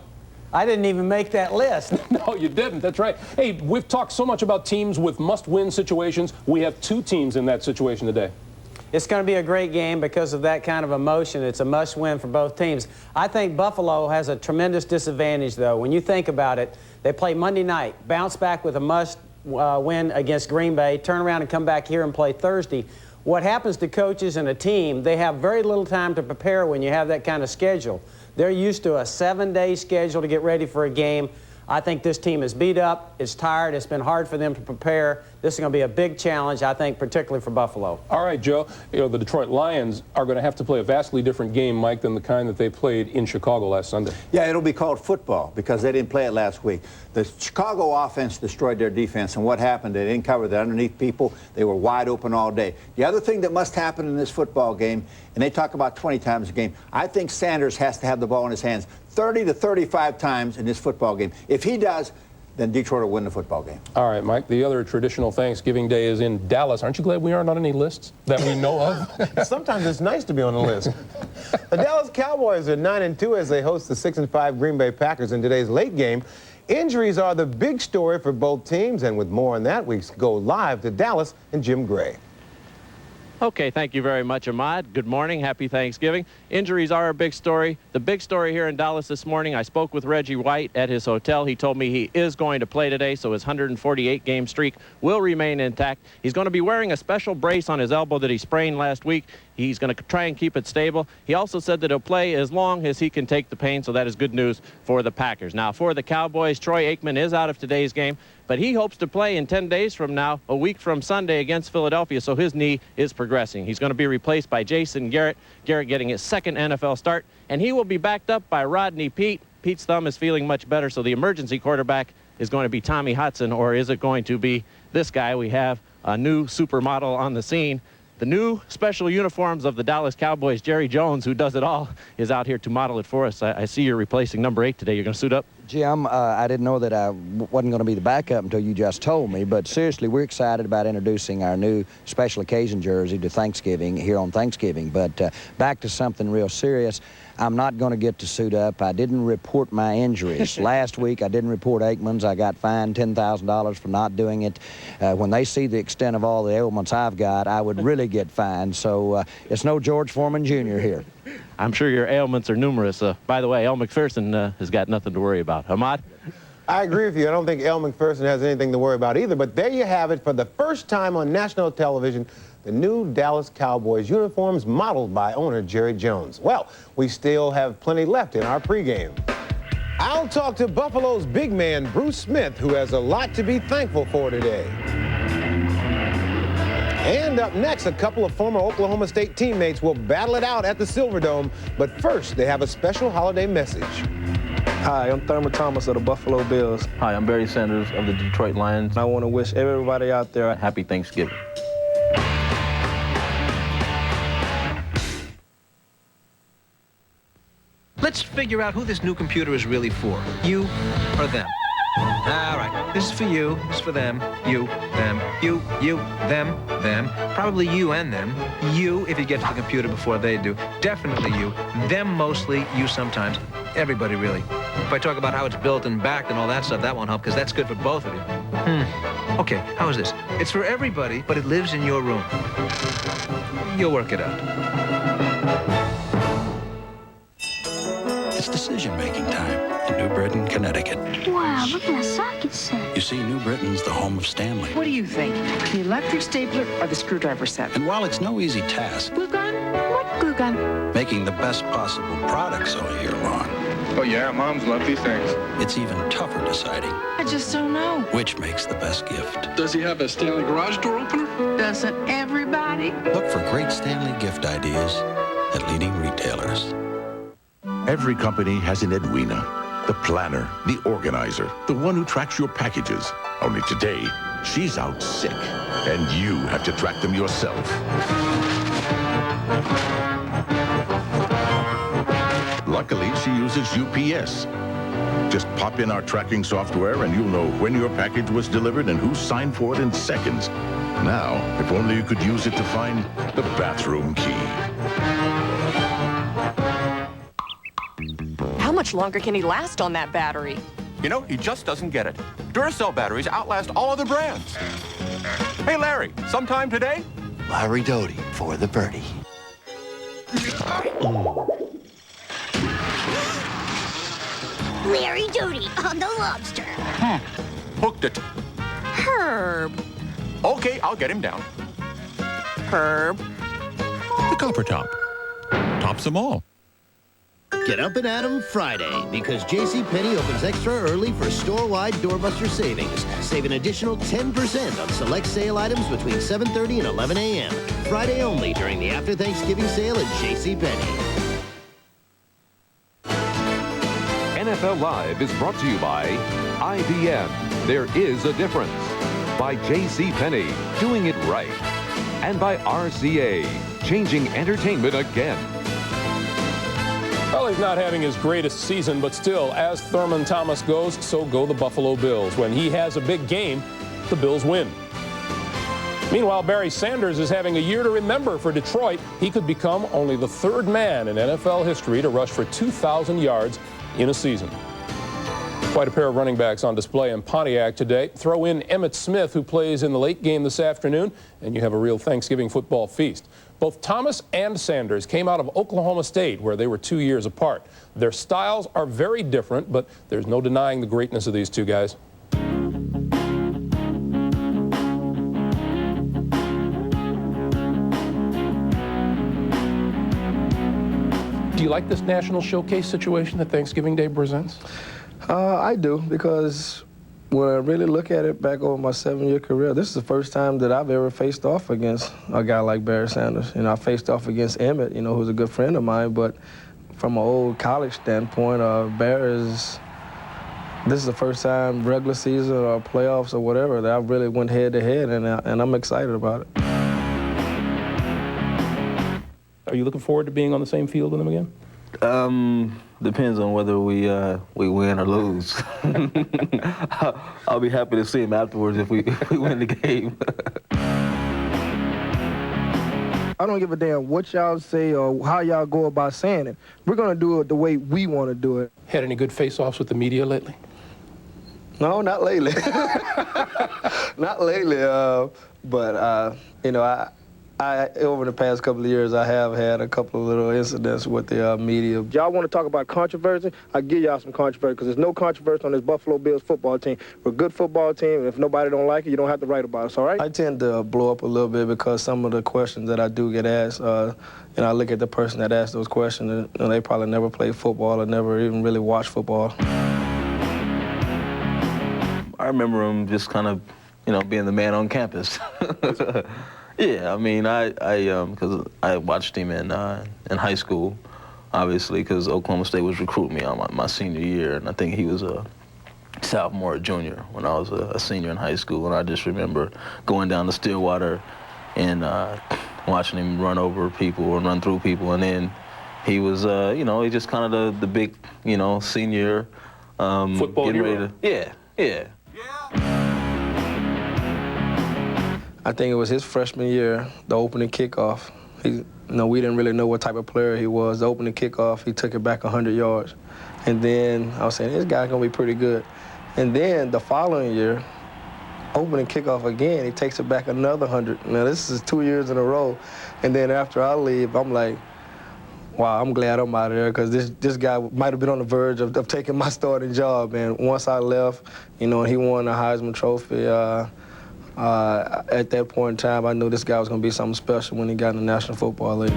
I didn't even make that list. No, you didn't. That's right. Hey, we've talked so much about teams with must-win situations. We have 2 teams in that situation today. It's going to be a great game because of that kind of emotion. It's a must-win for both teams. I think Buffalo has a tremendous disadvantage, though. When you think about it, they play Monday night, bounce back with a must-win against Green Bay, turn around and come back here and play Thursday. What happens to coaches and a team, they have very little time to prepare when you have that kind of schedule. They're used to a 7-day schedule to get ready for a game. I think this team is beat up, it's tired, it's been hard for them to prepare. This is going to be a big challenge, I think, particularly for Buffalo. All right, Joe. You know, the Detroit Lions are going to have to play a vastly different game, Mike, than the kind that they played in Chicago last Sunday. Yeah, it'll be called football because they didn't play it last week. The Chicago offense destroyed their defense, and what happened? They didn't cover the underneath people. They were wide open all day. The other thing that must happen in this football game, and they talk about 20 times a game, I think Sanders has to have the ball in his hands 30 to 35 times in this football game. If he does, then Detroit will win the football game. All right, Mike. The other traditional Thanksgiving Day is in Dallas. Aren't you glad we aren't on any lists that we know of? Sometimes it's nice to be on the list. The Dallas Cowboys are 9-2 as they host the 6-5 Green Bay Packers in today's late game. Injuries are the big story for both teams, and with more on that, we go live to Dallas and Jim Gray. Okay, thank you very much, Ahmad. Good morning. Happy Thanksgiving. Injuries are a big story. The big story here in Dallas this morning, I spoke with Reggie White at his hotel. He told me he is going to play today, so his 148-game streak will remain intact. He's going to be wearing a special brace on his elbow that he sprained last week. He's going to try and keep it stable. He also said that he'll play as long as he can take the pain, so that is good news for the Packers. Now, for the Cowboys, Troy Aikman is out of today's game, but he hopes to play in 10 days from now, a week from Sunday against Philadelphia, so his knee is progressing. He's going to be replaced by Jason Garrett. Garrett getting his second NFL start, and he will be backed up by Rodney Peete. Pete's thumb is feeling much better, so the emergency quarterback is going to be Tommy Hudson, or is it going to be this guy? We have a new supermodel on the scene. The new special uniforms of the Dallas Cowboys, Jerry Jones, who does it all, is out here to model it for us. I see you're replacing number 8 today. You're going to suit up? Jim, I didn't know that I wasn't going to be the backup until you just told me, but seriously, we're excited about introducing our new special occasion jersey to Thanksgiving, here on Thanksgiving. But back to something real serious. I'm not going to get to suit up. I didn't report my injuries. Last week, I didn't report Aikman's. I got fined $10,000 for not doing it. When they see the extent of all the ailments I've got, I would really get fined. So it's no George Foreman Jr. here. I'm sure your ailments are numerous. By the way, El McPherson has got nothing to worry about. Ahmad? I agree with you. I don't think El McPherson has anything to worry about either. But there you have it. For the first time on national television, the new Dallas Cowboys uniforms modeled by owner Jerry Jones. Well, we still have plenty left in our pregame. I'll talk to Buffalo's big man, Bruce Smith, who has a lot to be thankful for today. And up next, a couple of former Oklahoma State teammates will battle it out at the Silverdome. But first, they have a special holiday message. Hi, I'm Thurman Thomas of the Buffalo Bills. Hi, I'm Barry Sanders of the Detroit Lions. I want to wish everybody out there a happy Thanksgiving. Let's figure out who this new computer is really for. You or them? All right, this is for you, this is for them, you, them, you, them, probably you and them, you if you get to the computer before they do, definitely you, them mostly, you sometimes, everybody really. If I talk about how it's built and backed and all that stuff, that won't help because that's good for both of you. Okay, how is this? It's for everybody, but it lives in your room. You'll work it out. It's decision-making time in New Britain, Connecticut. Wow, look at the socket set. You see, New Britain's the home of Stanley. What do you think? The electric stapler or the screwdriver set? And while it's no easy task, Glue gun? What glue gun? making the best possible products all year long, Oh, yeah, moms love these things. it's even tougher deciding I just don't know. which makes the best gift. Does he have a Stanley garage door opener? Doesn't everybody? Look for great Stanley gift ideas at leading retailers. Every company has an Edwina, the planner, the organizer, the one who tracks your packages. Only today, she's out sick, and you have to track them yourself. Luckily, she uses UPS. Just pop in our tracking software and you'll know when your package was delivered and who signed for it in seconds. Now, if only you could use it to find the bathroom key. How much longer can he last on that battery? You know, he just doesn't get it. Duracell batteries outlast all other brands. Hey, Larry, sometime today? Larry Doty for the birdie. Larry Doty on the lobster. Hooked it. Herb. Okay, I'll get him down. Herb. The Copper Top. Tops them all. Get up and at 'em Friday because JCPenney opens extra early for store-wide doorbuster savings. Save an additional 10% on select sale items between 7:30 and 11 a.m. Friday only during the after Thanksgiving sale at JCPenney. NFL Live is brought to you by IBM. There is a difference. By JCPenney, doing it right. And by RCA, changing entertainment again. Well, he's not having his greatest season, but still, as Thurman Thomas goes, so go the Buffalo Bills. When he has a big game, the Bills win. Meanwhile, Barry Sanders is having a year to remember for Detroit. He could become only the third man in NFL history to rush for 2,000 yards in a season. Quite a pair of running backs on display in Pontiac today. Throw in Emmitt Smith, who plays in the late game this afternoon, and you have a real Thanksgiving football feast. Both Thomas and Sanders came out of Oklahoma State, where they were 2 years apart. Their styles are very different, but there's no denying the greatness of these two guys. Do you like this national showcase situation that Thanksgiving Day presents? I do, because when I really look at it back over my 7-year career, this is the first time that I've ever faced off against a guy like Barry Sanders. I faced off against Emmett, who's a good friend of mine, but from an old college standpoint, this is the first time regular season or playoffs or whatever that I really went head-to-head, and I'm excited about it. Are you looking forward to being on the same field with him again? Depends on whether we win or lose. I'll be happy to see him afterwards if we win the game. I don't give a damn what y'all say or how y'all go about saying it. We're going to do it the way we want to do it. Had any good face-offs with the media lately? No, not lately. Not lately. But over the past couple of years, I have had a couple of little incidents with the media. Y'all want to talk about controversy? I'll give y'all some controversy, because there's no controversy on this Buffalo Bills football team. We're a good football team, and if nobody don't like it, you don't have to write about us, all right? I tend to blow up a little bit because some of the questions that I do get asked, I look at the person that asked those questions, and they probably never played football or never even really watched football. I remember him just kind of, being the man on campus. Yeah, I mean, because I watched him in high school, obviously, because Oklahoma State was recruiting me on my senior year, and I think he was a sophomore or junior when I was a senior in high school, and I just remember going down to Stillwater and watching him run over people and run through people, and then he was, he just kind of the big, senior. Football hero? Yeah. I think it was his freshman year, the opening kickoff. We didn't really know what type of player he was. The opening kickoff, he took it back 100 yards. And then I was saying, this guy's going to be pretty good. And then the following year, opening kickoff again, he takes it back another 100. Now, this is 2 years in a row. And then after I leave, I'm like, wow, I'm glad I'm out of there, because this guy might have been on the verge of taking my starting job. And once I left, and he won the Heisman Trophy, at that point in time, I knew this guy was going to be something special when he got in the National Football League.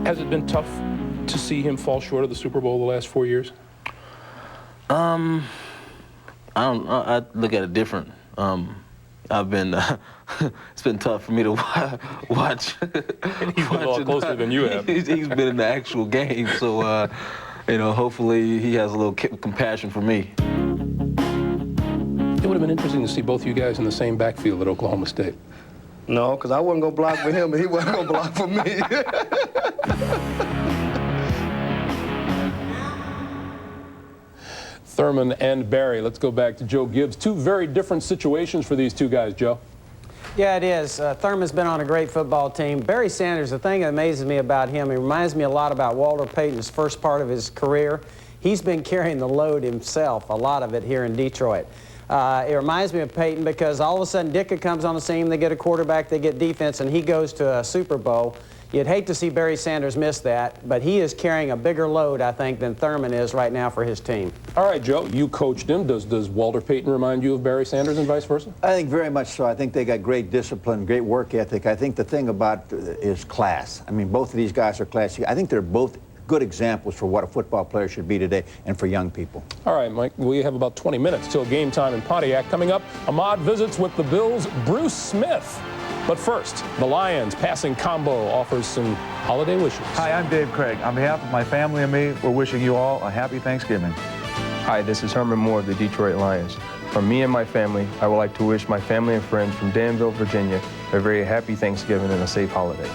Has it been tough to see him fall short of the Super Bowl the last 4 years? I look at it different. It's been tough for me to watch. He's been a lot closer than you have. He's been in the actual game, so hopefully he has a little compassion for me. It would have been interesting to see both you guys in the same backfield at Oklahoma State. No, because I wasn't going to block for him, and he wasn't going to block for me. Thurman and Barry. Let's go back to Joe Gibbs. Two very different situations for these two guys, Joe. Yeah, it is. Thurman's been on a great football team. Barry Sanders, the thing that amazes me about him, he reminds me a lot about Walter Payton's first part of his career. He's been carrying the load himself, a lot of it here in Detroit. It reminds me of Payton because all of a sudden Ditka comes on the scene, they get a quarterback, they get defense, and he goes to a Super Bowl. You'd hate to see Barry Sanders miss that, but he is carrying a bigger load, I think, than Thurman is right now for his team. All right, Joe, you coached him. Does Walter Payton remind you of Barry Sanders and vice versa? I think very much so. I think they got great discipline, great work ethic. I think the thing about is class. I mean, both of these guys are classy. I think they're both good examples for what a football player should be today and for young people. All right, Mike, we have about 20 minutes till game time in Pontiac. Coming up, Ahmad visits with the Bills' Bruce Smith. But first, the Lions passing combo offers some holiday wishes. Hi, I'm Dave Craig. On behalf of my family and me, we're wishing you all a happy Thanksgiving. Hi, this is Herman Moore of the Detroit Lions. From me and my family, I would like to wish my family and friends from Danville, Virginia, a very happy Thanksgiving and a safe holiday.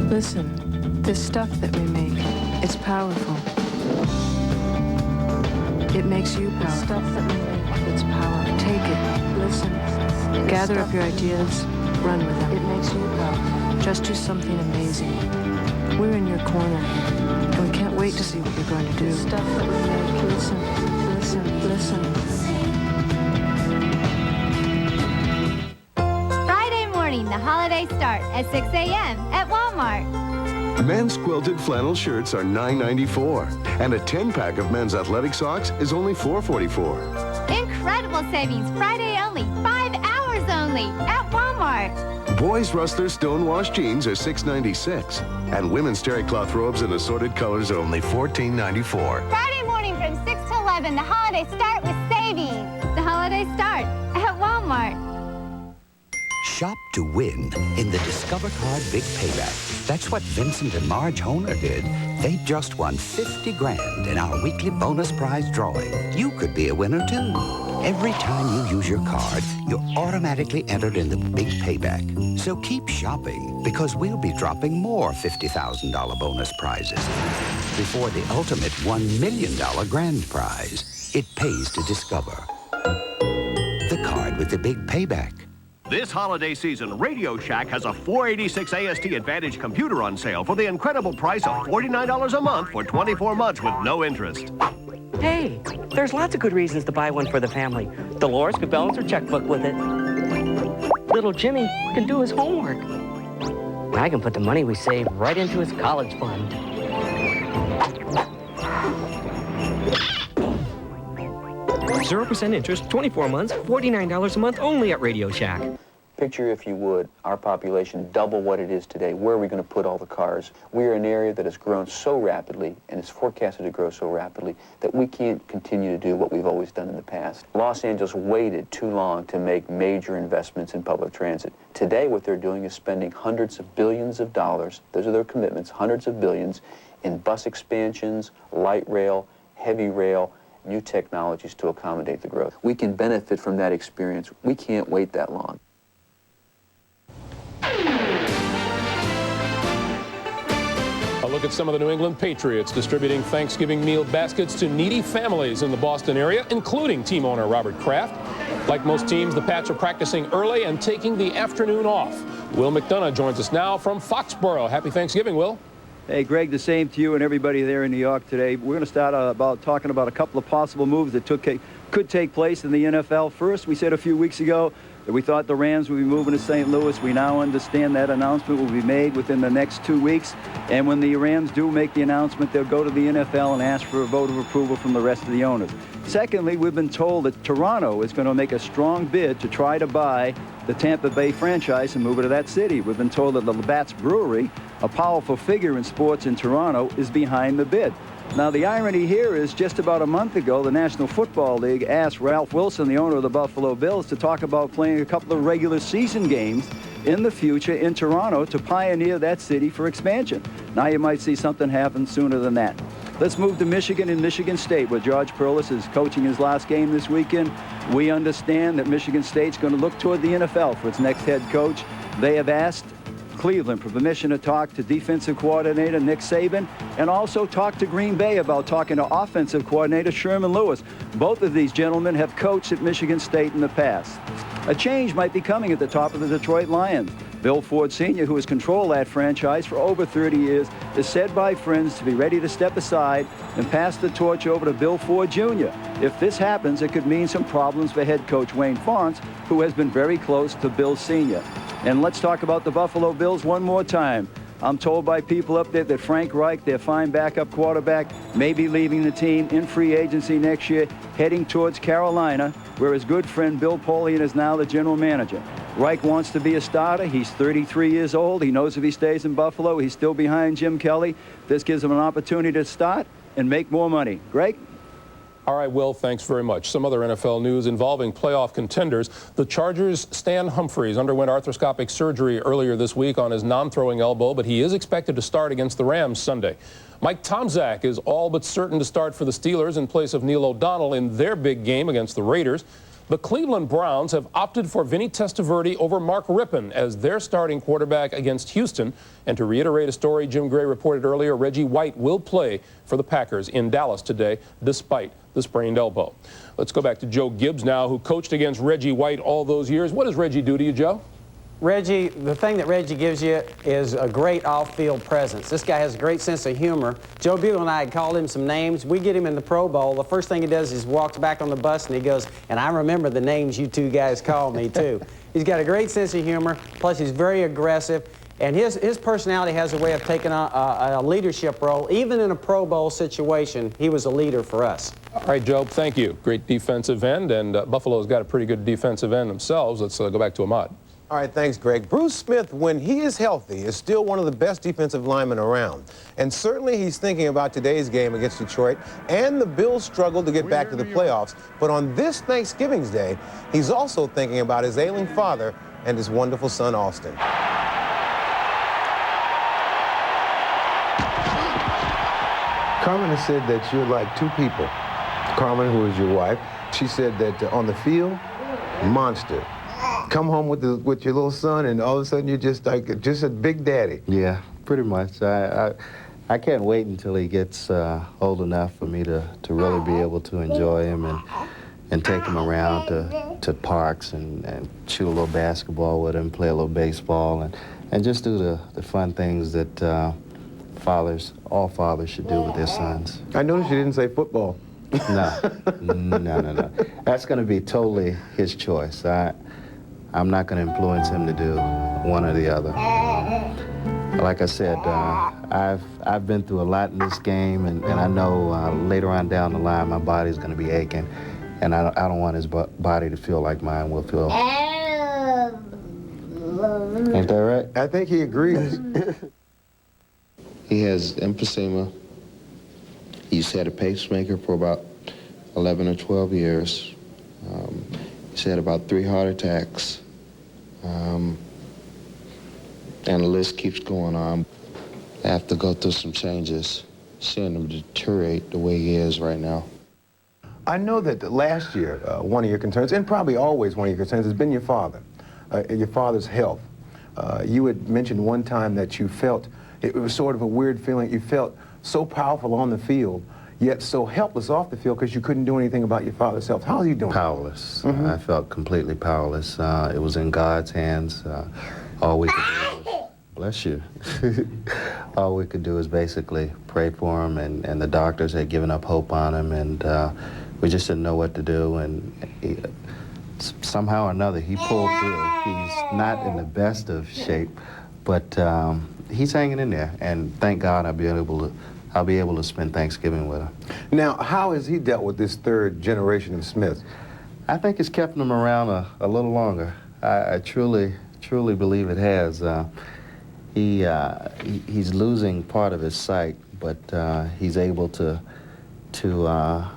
Listen, this stuff that we make, it's powerful. It makes you powerful. The stuff that we make, it's powerful. Take it, listen, gather up your ideas, run with them. It makes you powerful. Just do something amazing. We're in your corner, and we can't wait to see what you're going to do. The stuff that we make, listen, listen, listen. Friday morning, the holiday start at 6 a.m. at Walmart. Men's quilted flannel shirts are $9.94, and a 10-pack of men's athletic socks is only $4.44. double savings Friday only, 5 hours only at Walmart. Boys Rustler Stonewash jeans are $6.96, and women's terry cloth robes in assorted colors are only $14.94. Friday morning from 6 to 11, the holidays start with savings. The holidays start at Walmart. Shop to win in the Discover Card Big Payback. That's what Vincent and Marge Honer did. They just won 50 grand in our weekly bonus prize drawing. You could be a winner, too. Every time you use your card, you're automatically entered in the Big Payback. So keep shopping, because we'll be dropping more $50,000 bonus prizes before the ultimate $1 million grand prize. It pays to Discover. The card with the Big Payback. This holiday season, Radio Shack has a 486 AST Advantage computer on sale for the incredible price of $49 a month for 24 months with no interest. Hey, there's lots of good reasons to buy one for the family. Dolores could balance her checkbook with it. Little Jimmy can do his homework. And I can put the money we save right into his college fund. 0% interest, 24 months, $49 a month only at Radio Shack. Picture, if you would, our population double what it is today. Where are we going to put all the cars? We are an area that has grown so rapidly and is forecasted to grow so rapidly that we can't continue to do what we've always done in the past. Los Angeles waited too long to make major investments in public transit. Today, what they're doing is spending hundreds of billions of dollars, those are their commitments, hundreds of billions, in bus expansions, light rail, heavy rail, new technologies to accommodate the growth. We can benefit from that experience. We can't wait that long. A look at some of the New England Patriots distributing Thanksgiving meal baskets to needy families in the Boston area, including team owner Robert Kraft. Like most teams, the Pats are practicing early and taking the afternoon off. Will McDonough joins us now from Foxborough. Happy Thanksgiving, Will. Hey, Greg, the same to you and everybody there in New York today. We're going to start talking about a couple of possible moves that could take place in the NFL. First, we said a few weeks ago that we thought the Rams would be moving to St. Louis. We now understand that announcement will be made within the next 2 weeks. And when the Rams do make the announcement, they'll go to the NFL and ask for a vote of approval from the rest of the owners. Secondly, we've been told that Toronto is going to make a strong bid to try to buy the Tampa Bay franchise and move it to that city. We've been told that the Labatt's Brewery, a powerful figure in sports in Toronto, is behind the bid. Now, the irony here is just about a month ago, the National Football League asked Ralph Wilson, the owner of the Buffalo Bills, to talk about playing a couple of regular season games in the future in Toronto to pioneer that city for expansion. Now you might see something happen sooner than that. Let's move to Michigan and Michigan State, where George Perlis is coaching his last game this weekend. We understand that Michigan State's going to look toward the NFL for its next head coach. They have asked Cleveland for permission to talk to defensive coordinator Nick Saban and also talk to Green Bay about talking to offensive coordinator Sherman Lewis. Both of these gentlemen have coached at Michigan State in the past. A change might be coming at the top of the Detroit Lions. Bill Ford Sr., who has controlled that franchise for over 30 years, is said by friends to be ready to step aside and pass the torch over to Bill Ford Jr. If this happens, it could mean some problems for head coach Wayne Fontes, who has been very close to Bill Sr. And let's talk about the Buffalo Bills one more time. I'm told by people up there that Frank Reich, their fine backup quarterback, may be leaving the team in free agency next year, heading towards Carolina, where his good friend Bill Polian is now the general manager. Reich wants to be a starter. He's 33 years old. He knows if he stays in Buffalo, he's still behind Jim Kelly. This gives him an opportunity to start and make more money. Greg? All right, Will, thanks very much. Some other NFL news involving playoff contenders. The Chargers' Stan Humphries underwent arthroscopic surgery earlier this week on his non-throwing elbow, but he is expected to start against the Rams Sunday. Mike Tomczak is all but certain to start for the Steelers in place of Neil O'Donnell in their big game against the Raiders. The Cleveland Browns have opted for Vinny Testaverde over Mark Rippon as their starting quarterback against Houston. And to reiterate a story Jim Gray reported earlier, Reggie White will play for the Packers in Dallas today, despite the sprained elbow. Let's go back to Joe Gibbs now, who coached against Reggie White all those years. What does Reggie do to you, Joe? Reggie, the thing that Reggie gives you is a great off-field presence. This guy has a great sense of humor. Joe Buell and I had called him some names. We get him in the Pro Bowl. The first thing he does is walks back on the bus and he goes, and I remember the names you two guys called me too. He's got a great sense of humor, plus he's very aggressive. And his personality has a way of taking a leadership role. Even in a Pro Bowl situation, he was a leader for us. All right, Job, thank you. Great defensive end, and Buffalo's got a pretty good defensive end themselves. Let's go back to Ahmad. All right, thanks, Greg. Bruce Smith, when he is healthy, is still one of the best defensive linemen around. And certainly he's thinking about today's game against Detroit and the Bills' struggle to get back to the playoffs. But on this Thanksgiving's Day, he's also thinking about his ailing father and his wonderful son, Austin. Carmen has said that you're like two people. Carmen, who is your wife, she said that on the field, monster. Come home with your little son, and all of a sudden you're just like a big daddy. Yeah, pretty much. I can't wait until he gets old enough for me to really be able to enjoy him and take him around to parks and shoot a little basketball with him, play a little baseball, and just do the fun things that all fathers should do with their sons. I noticed you didn't say football. No. That's going to be totally his choice. I'm not going to influence him to do one or the other. Like I said, I've been through a lot in this game, and I know later on down the line my body's going to be aching, and I don't want his body to feel like mine will feel. Ain't that right? I think he agrees. He has emphysema. He's had a pacemaker for about 11 or 12 years. He's had about 3 heart attacks. And the list keeps going on. I have to go through some changes, seeing him deteriorate the way he is right now. I know that last year, one of your concerns, and probably always one of your concerns, has been your father's health. You had mentioned one time that you felt, it was sort of a weird feeling, you felt so powerful on the field, yet so helpless off the field because you couldn't do anything about your father's health. How's he doing? Powerless. Mm-hmm. I felt completely powerless. It was in God's hands. All we could do was, bless you. All we could do is basically pray for him, and the doctors had given up hope on him, and we just didn't know what to do, and somehow or another he pulled through. He's not in the best of shape, but he's hanging in there, and thank God I'll be able to spend Thanksgiving with him. Now, how has he dealt with this third generation of Smiths? I think it's kept him around a little longer. I truly believe it has. He's losing part of his sight, but he's able to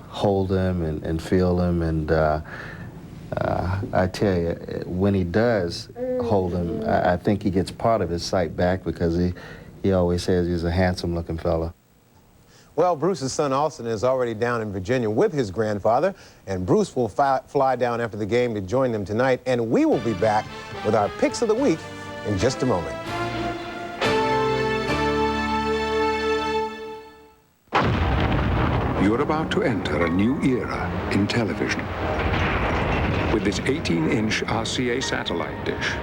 hold him and feel him, and I tell you, when he does hold him, I think he gets part of his sight back because he always says he's a handsome-looking fella. Well, Bruce's son Austin is already down in Virginia with his grandfather, and Bruce will fly down after the game to join them tonight, and we will be back with our picks of the week in just a moment. You're about to enter a new era in television. With this 18-inch RCA satellite dish,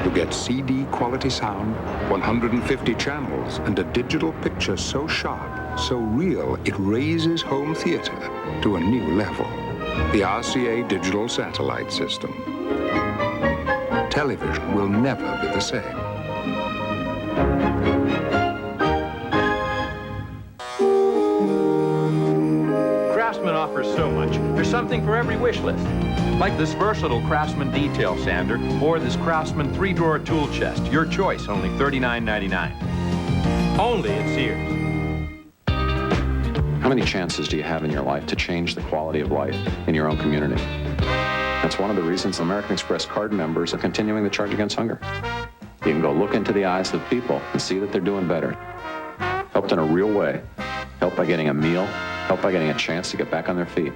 you get CD quality sound, 150 channels, and a digital picture so sharp, so real, it raises home theater to a new level. The RCA digital satellite system. Television will never be the same. Craftsman offers so much. There's something for every wish list. Like this versatile Craftsman detail sander or this Craftsman 3-drawer tool chest. Your choice, only $39.99. Only at Sears. How many chances do you have in your life to change the quality of life in your own community? That's one of the reasons American Express card members are continuing the charge against hunger. You can go look into the eyes of people and see that they're doing better. Helped in a real way. Helped by getting a meal. Helped by getting a chance to get back on their feet.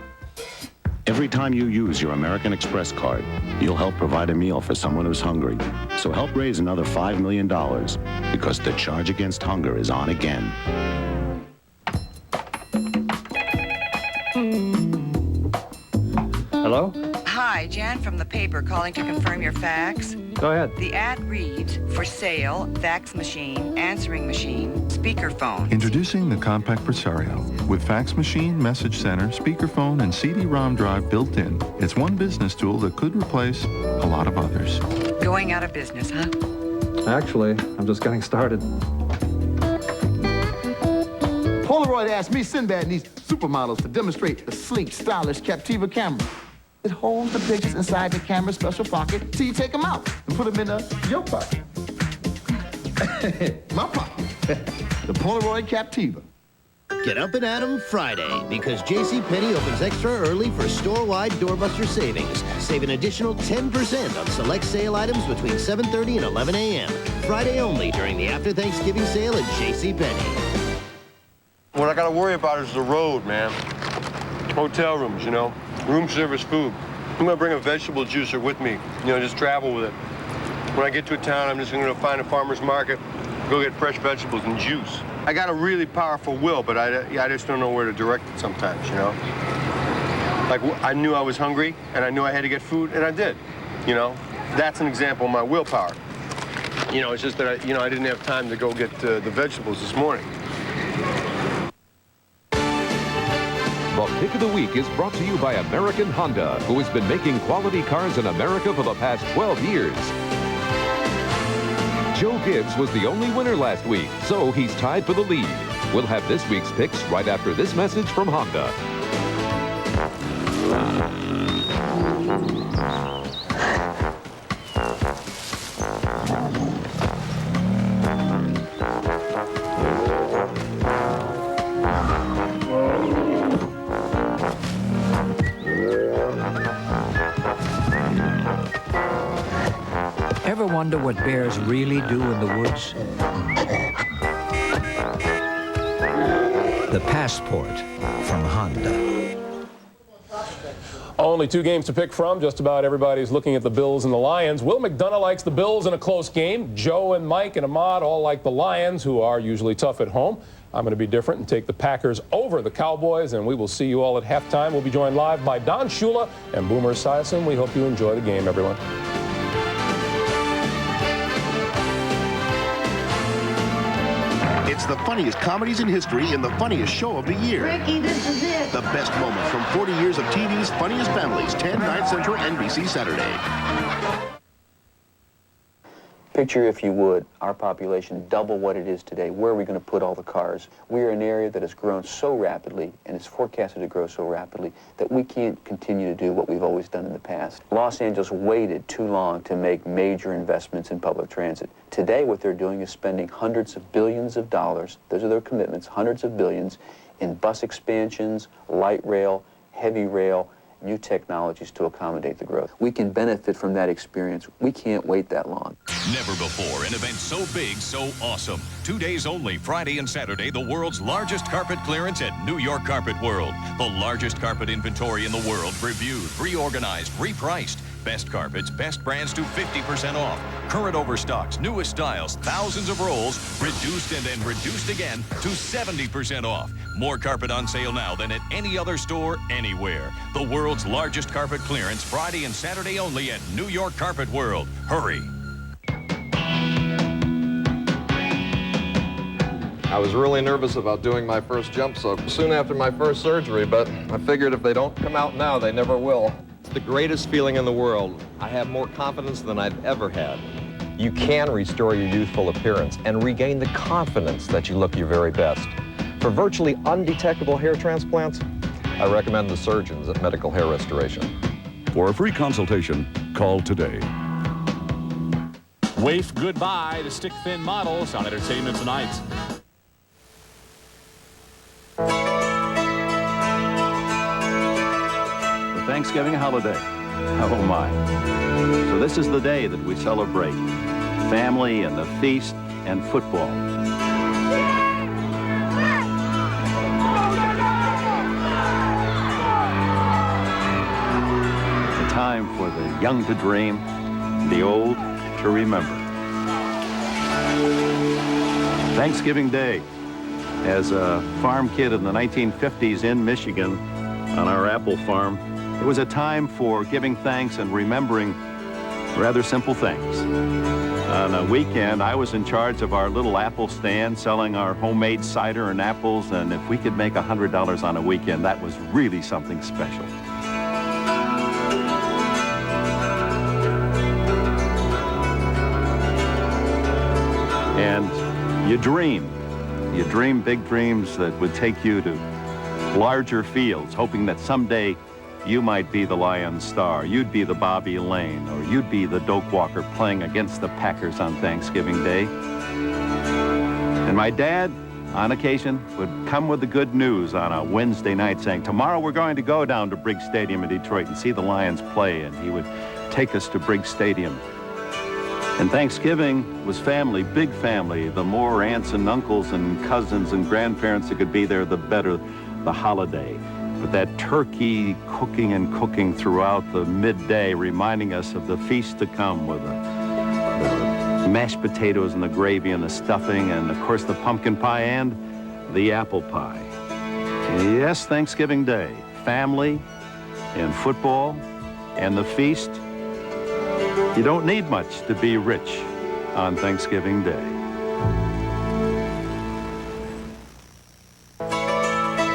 Every time you use your American Express card, you'll help provide a meal for someone who's hungry. So help raise another $5 million because the charge against hunger is on again. Hello? Hi, Jan from the paper calling to confirm your fax. Go ahead. The ad reads, for sale, fax machine, answering machine, speakerphone. Introducing the Compact Presario. With fax machine, message center, speakerphone, and CD-ROM drive built in, it's one business tool that could replace a lot of others. Going out of business, huh? Actually, I'm just getting started. Polaroid asked me, Sinbad needs supermodels to demonstrate the sleek, stylish Captiva camera. It holds the pictures inside the camera's special pocket till you take them out and put them in your pocket. My pocket. The Polaroid Captiva. Get up and at 'em Friday because JCPenney opens extra early for store-wide doorbuster savings. Save an additional 10% on select sale items between 7:30 and 11 a.m. Friday only during the after Thanksgiving sale at JCPenney. What I got to worry about is the road, man. Hotel rooms, you know, room service food. I'm going to bring a vegetable juicer with me, you know, just travel with it. When I get to a town, I'm just going to find a farmer's market, go get fresh vegetables and juice. I got a really powerful will, but I just don't know where to direct it sometimes, you know? Like, I knew I was hungry, and I knew I had to get food, and I did, you know? That's an example of my willpower. You know, it's just that, I didn't have time to go get the vegetables this morning. The Pick of the Week is brought to you by American Honda, who has been making quality cars in America for the past 12 years. Joe Gibbs was the only winner last week, so he's tied for the lead. We'll have this week's picks right after this message from Honda. Ever wonder what bears really do in the woods? The Passport from Honda. Only 2 games to pick from. Just about everybody's looking at the Bills and the Lions. Will McDonough likes the Bills in a close game. Joe and Mike and Ahmad all like the Lions, who are usually tough at home. I'm going to be different and take the Packers over the Cowboys, and we will see you all at halftime. We'll be joined live by Don Shula and Boomer Esiason. We hope you enjoy the game, everyone. It's the funniest comedies in history and the funniest show of the year. Ricky, this is it. The best moments from 40 years of TV's funniest families, 10, 9 Central, NBC Saturday. Picture, if you would, our population double what it is today. Where are we going to put all the cars? We are an area that has grown so rapidly and is forecasted to grow so rapidly that we can't continue to do what we've always done in the past. Los Angeles waited too long to make major investments in public transit. Today, what they're doing is spending hundreds of billions of dollars, those are their commitments, hundreds of billions, in bus expansions, light rail, heavy rail, new technologies to accommodate the growth. We can benefit from that experience. We can't wait that long. Never before an event so big, so awesome. 2 days only, Friday and Saturday, the world's largest carpet clearance at New York Carpet World. The largest carpet inventory in the world, reviewed, reorganized, repriced. Best carpets, best brands to 50% off. Current overstocks, newest styles, thousands of rolls, reduced and then reduced again to 70% off. More carpet on sale now than at any other store anywhere. The world's largest carpet clearance, Friday and Saturday only at New York Carpet World. Hurry. I was really nervous about doing my first jump soak soon after my first surgery, but I figured if they don't come out now, they never will. It's the greatest feeling in the world. I have more confidence than I've ever had. You can restore your youthful appearance and regain the confidence that you look your very best. For virtually undetectable hair transplants, I recommend the surgeons at Medical Hair Restoration. For a free consultation, call today. Wave goodbye to stick-thin models on Entertainment Tonight. Thanksgiving holiday. Oh my. So this is the day that we celebrate family and the feast and football. It's a time for the young to dream, the old to remember. Thanksgiving Day. As a farm kid in the 1950s in Michigan on our apple farm, it was a time for giving thanks and remembering rather simple things. On a weekend, I was in charge of our little apple stand, selling our homemade cider and apples, and if we could make $100 on a weekend, that was really something special. And you dream. You dream big dreams that would take you to larger fields, hoping that someday you might be the Lions star. You'd be the Bobby Lane, or you'd be the Doak Walker playing against the Packers on Thanksgiving Day. And my dad, on occasion, would come with the good news on a Wednesday night saying, tomorrow we're going to go down to Briggs Stadium in Detroit and see the Lions play. And he would take us to Briggs Stadium. And Thanksgiving was family, big family. The more aunts and uncles and cousins and grandparents that could be there, the better the holiday. But that turkey cooking and cooking throughout the midday, reminding us of the feast to come with the mashed potatoes and the gravy and the stuffing, and of course the pumpkin pie and the apple pie. Yes, Thanksgiving Day, family and football and the feast. You don't need much to be rich on Thanksgiving Day.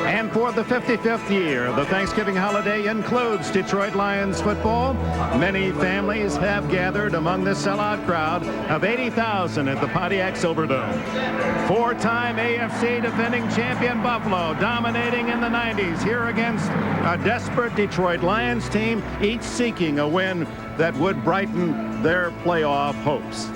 And for the 55th year, the Thanksgiving holiday includes Detroit Lions football. Many families have gathered among the sellout crowd of 80,000 at the Pontiac Silverdome. Four-time AFC defending champion Buffalo dominating in the 90s here against a desperate Detroit Lions team, each seeking a win that would brighten their playoff hopes.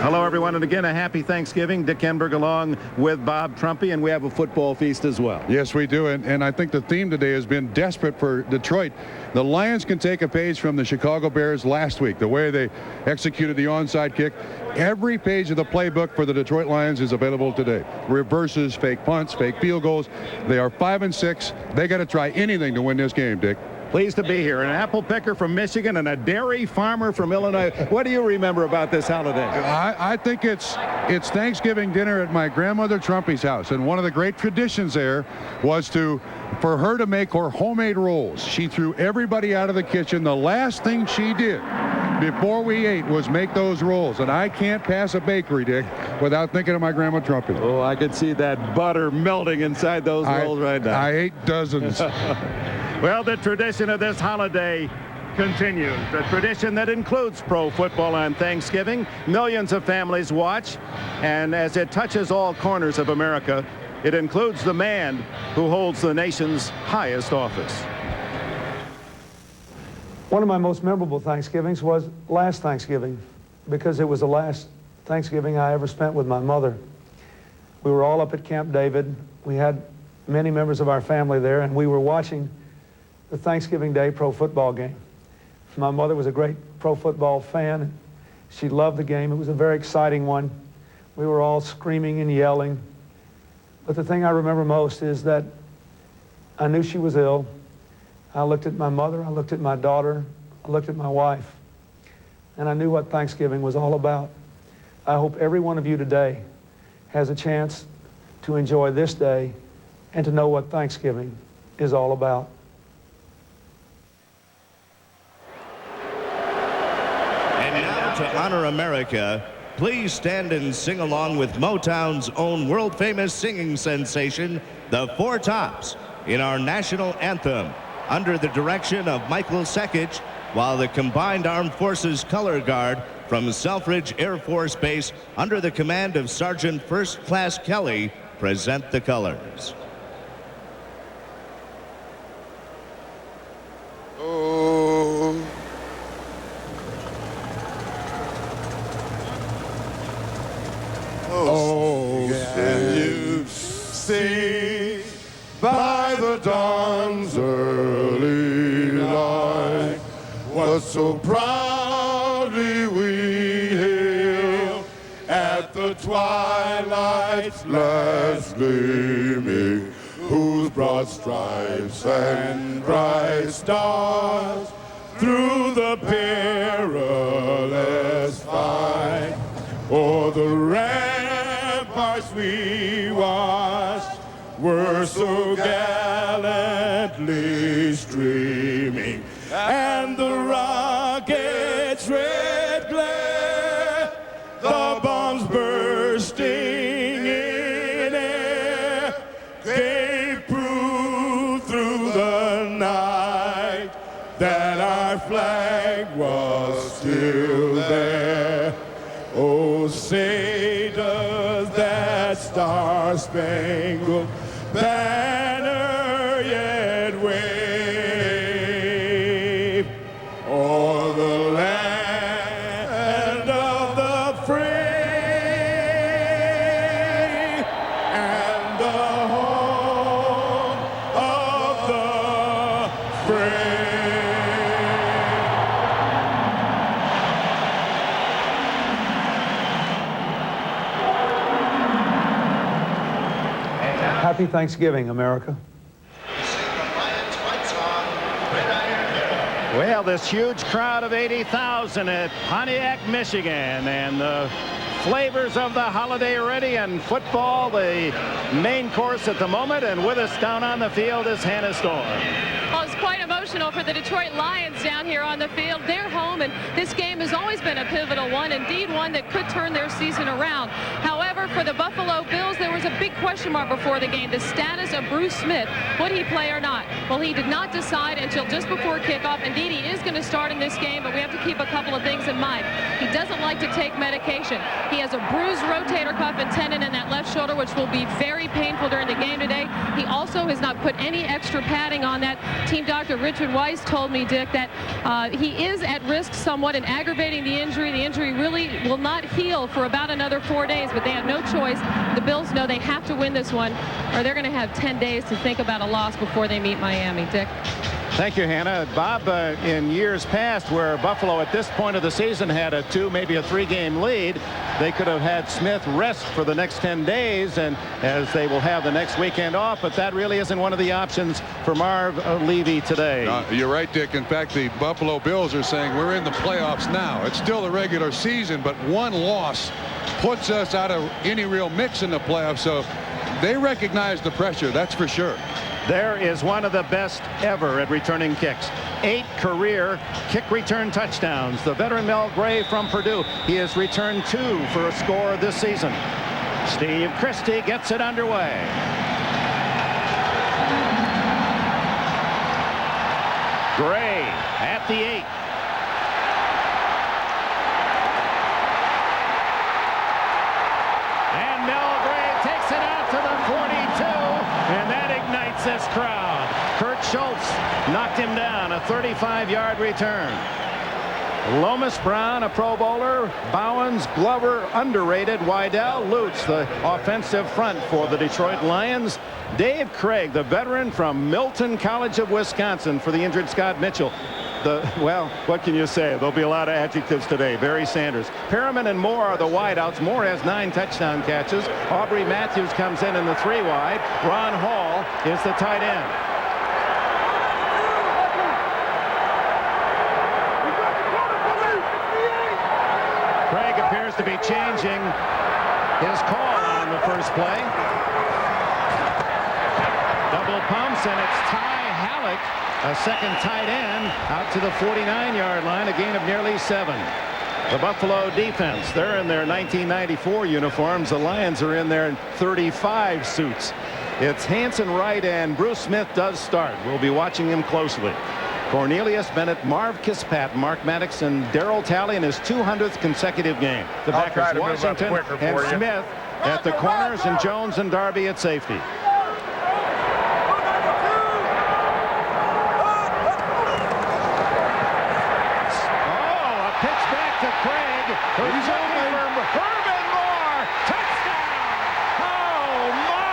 Hello, everyone, and again, a happy Thanksgiving. Dick Enberg along with Bob Trumpy, and we have a football feast as well. Yes, we do, and I think the theme today has been desperate for Detroit. The Lions can take a page from the Chicago Bears last week, the way they executed the onside kick. Every page of the playbook for the Detroit Lions is available today. Reverses, fake punts, fake field goals. They are 5-6. They got to try anything to win this game, Dick. Pleased to be here. An apple picker from Michigan and a dairy farmer from Illinois. What do you remember about this holiday? I think it's Thanksgiving dinner at my grandmother Trumpy's house, and one of the great traditions there was for her to make her homemade rolls. She threw everybody out of the kitchen. The last thing she did before we ate was make those rolls, and I can't pass a bakery, Dick, without thinking of my grandma Trumpy. Oh, I could see that butter melting inside those rolls right now. I ate dozens. Well, the tradition of this holiday continues. A tradition that includes pro football on Thanksgiving. Millions of families watch, and as it touches all corners of America, it includes the man who holds the nation's highest office. One of my most memorable Thanksgivings was last Thanksgiving, because it was the last Thanksgiving I ever spent with my mother. We were all up at Camp David. We had many members of our family there, and we were watching the Thanksgiving Day pro football game. My mother was a great pro football fan. She loved the game. It was a very exciting one. We were all screaming and yelling. But the thing I remember most is that I knew she was ill. I looked at my mother, I looked at my daughter, I looked at my wife, and I knew what Thanksgiving was all about. I hope every one of you today has a chance to enjoy this day and to know what Thanksgiving is all about. To honor America, please stand and sing along with Motown's own world-famous singing sensation, the Four Tops, in our national anthem, under the direction of Michael Sekich, while the Combined Armed Forces Color Guard from Selfridge Air Force Base, under the command of Sergeant First Class Kelly, present the colors. Oh, can you see by the dawn's early light what so proudly we hailed at the twilight's last gleaming, whose broad stripes and bright stars through the perilous fight o'er the ramparts we watched were so gallantly streaming, and the rocket's red glare, the bombs bursting in air, gave proof through the night that our flag was still there. Oh, say Star-Spangled Banner yet wave o'er the land of the free and the home of the free. Happy Thanksgiving, America. Well, this huge crowd of 80,000 at Pontiac, Michigan, and the flavors of the holiday ready, and football, the main course at the moment. And with us down on the field is Hannah Storm. Well, it's quite emotional for the Detroit Lions down here on the field. They're home, and this game has always been a pivotal one, indeed one that could turn their season around. However, for the Buffalo Bills, there was a big question mark before the game. The status of Bruce Smith, would he play or not? Well, he did not decide until just before kickoff. Indeed, he is going to start in this game, but we have to keep a couple of things in mind. He doesn't like to take medication. He has a bruised rotator cuff and tendon in that left shoulder, which will be very painful during the game today. He also has not put any extra padding on that. Team doctor Richard Weiss told me, Dick, that he is at risk somewhat in aggravating the injury. The injury really will not heal for about another 4 days, but they have no choice. The Bills know they have to win this one, or they're going to have 10 days to think about a loss before they meet Miami. Dick. Thank you, Hannah. Bob, in years past where Buffalo at this point of the season had a 2, maybe a 3-game lead, they could have had Smith rest for the next 10 days, and as they will have the next weekend off, but that really isn't one of the options for Marv Levy today. You're right, Dick. In fact, the Buffalo Bills are saying we're in the playoffs now. It's still the regular season, but one loss puts us out of any real mix in the playoffs, so they recognize the pressure, that's for sure. There is one of the best ever at returning kicks. 8 career kick return touchdowns. The veteran Mel Gray from Purdue. He has returned 2 for a score this season. Steve Christie gets it underway. Gray at the 8. And Mel Gray takes it out to the 42. And that ignites this crowd. Kurt Schultz knocked him down. A 35-yard return. Lomas Brown, a Pro Bowler. Bowens, Glover, underrated. Wydell, Lutz, the offensive front for the Detroit Lions. Dave Craig, the veteran from Milton College of Wisconsin, for the injured Scott Mitchell. Well, what can you say? There'll be a lot of adjectives today. Barry Sanders. Perriman and Moore are the wideouts. Moore has 9 touchdown catches. Aubrey Matthews comes in the 3 wide. Ron Hall is the tight end. Craig appears to be changing his call on the first play. Double pumps, and it's Ty Halleck, a second tight end, out to the 49-yard line, a gain of nearly 7. The Buffalo defense, they're in their 1994 uniforms. The Lions are in their 35 suits. It's Hanson Wright, and Bruce Smith does start. We'll be watching him closely. Cornelius Bennett, Marv Kispat, Mark Maddox, and Darryl Talley in his 200th consecutive game. The backers, Washington and Smith at the corners, and Jones and Darby at safety. Who's looking for Herman Moore? Touchdown! Oh, my!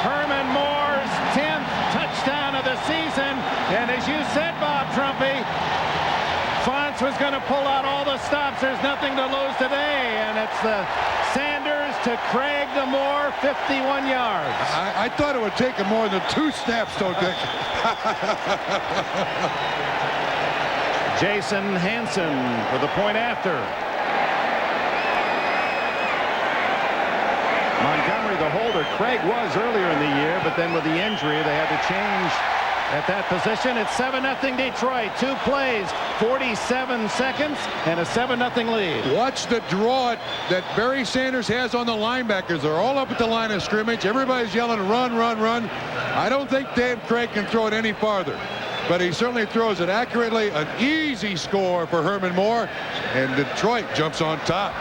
Herman Moore's 10th touchdown of the season. And as you said, Bob Trumpy, Fonts was going to pull out all the stops. There's nothing to lose today, and it's the Sanders to Craig to Moore, 51 yards. I thought it would take him more than 2 snaps, don't Dick? Jason Hansen for the point after. Montgomery, the holder. Craig was earlier in the year, but then with the injury, they had to change at that position. It's 7-0 Detroit. 2 plays, 47 seconds, and a 7-0 lead. Watch the draw that Barry Sanders has on the linebackers. They're all up at the line of scrimmage. Everybody's yelling, run, run, run. I don't think Dave Craig can throw it any farther, but he certainly throws it accurately. An easy score for Herman Moore, and Detroit jumps on top.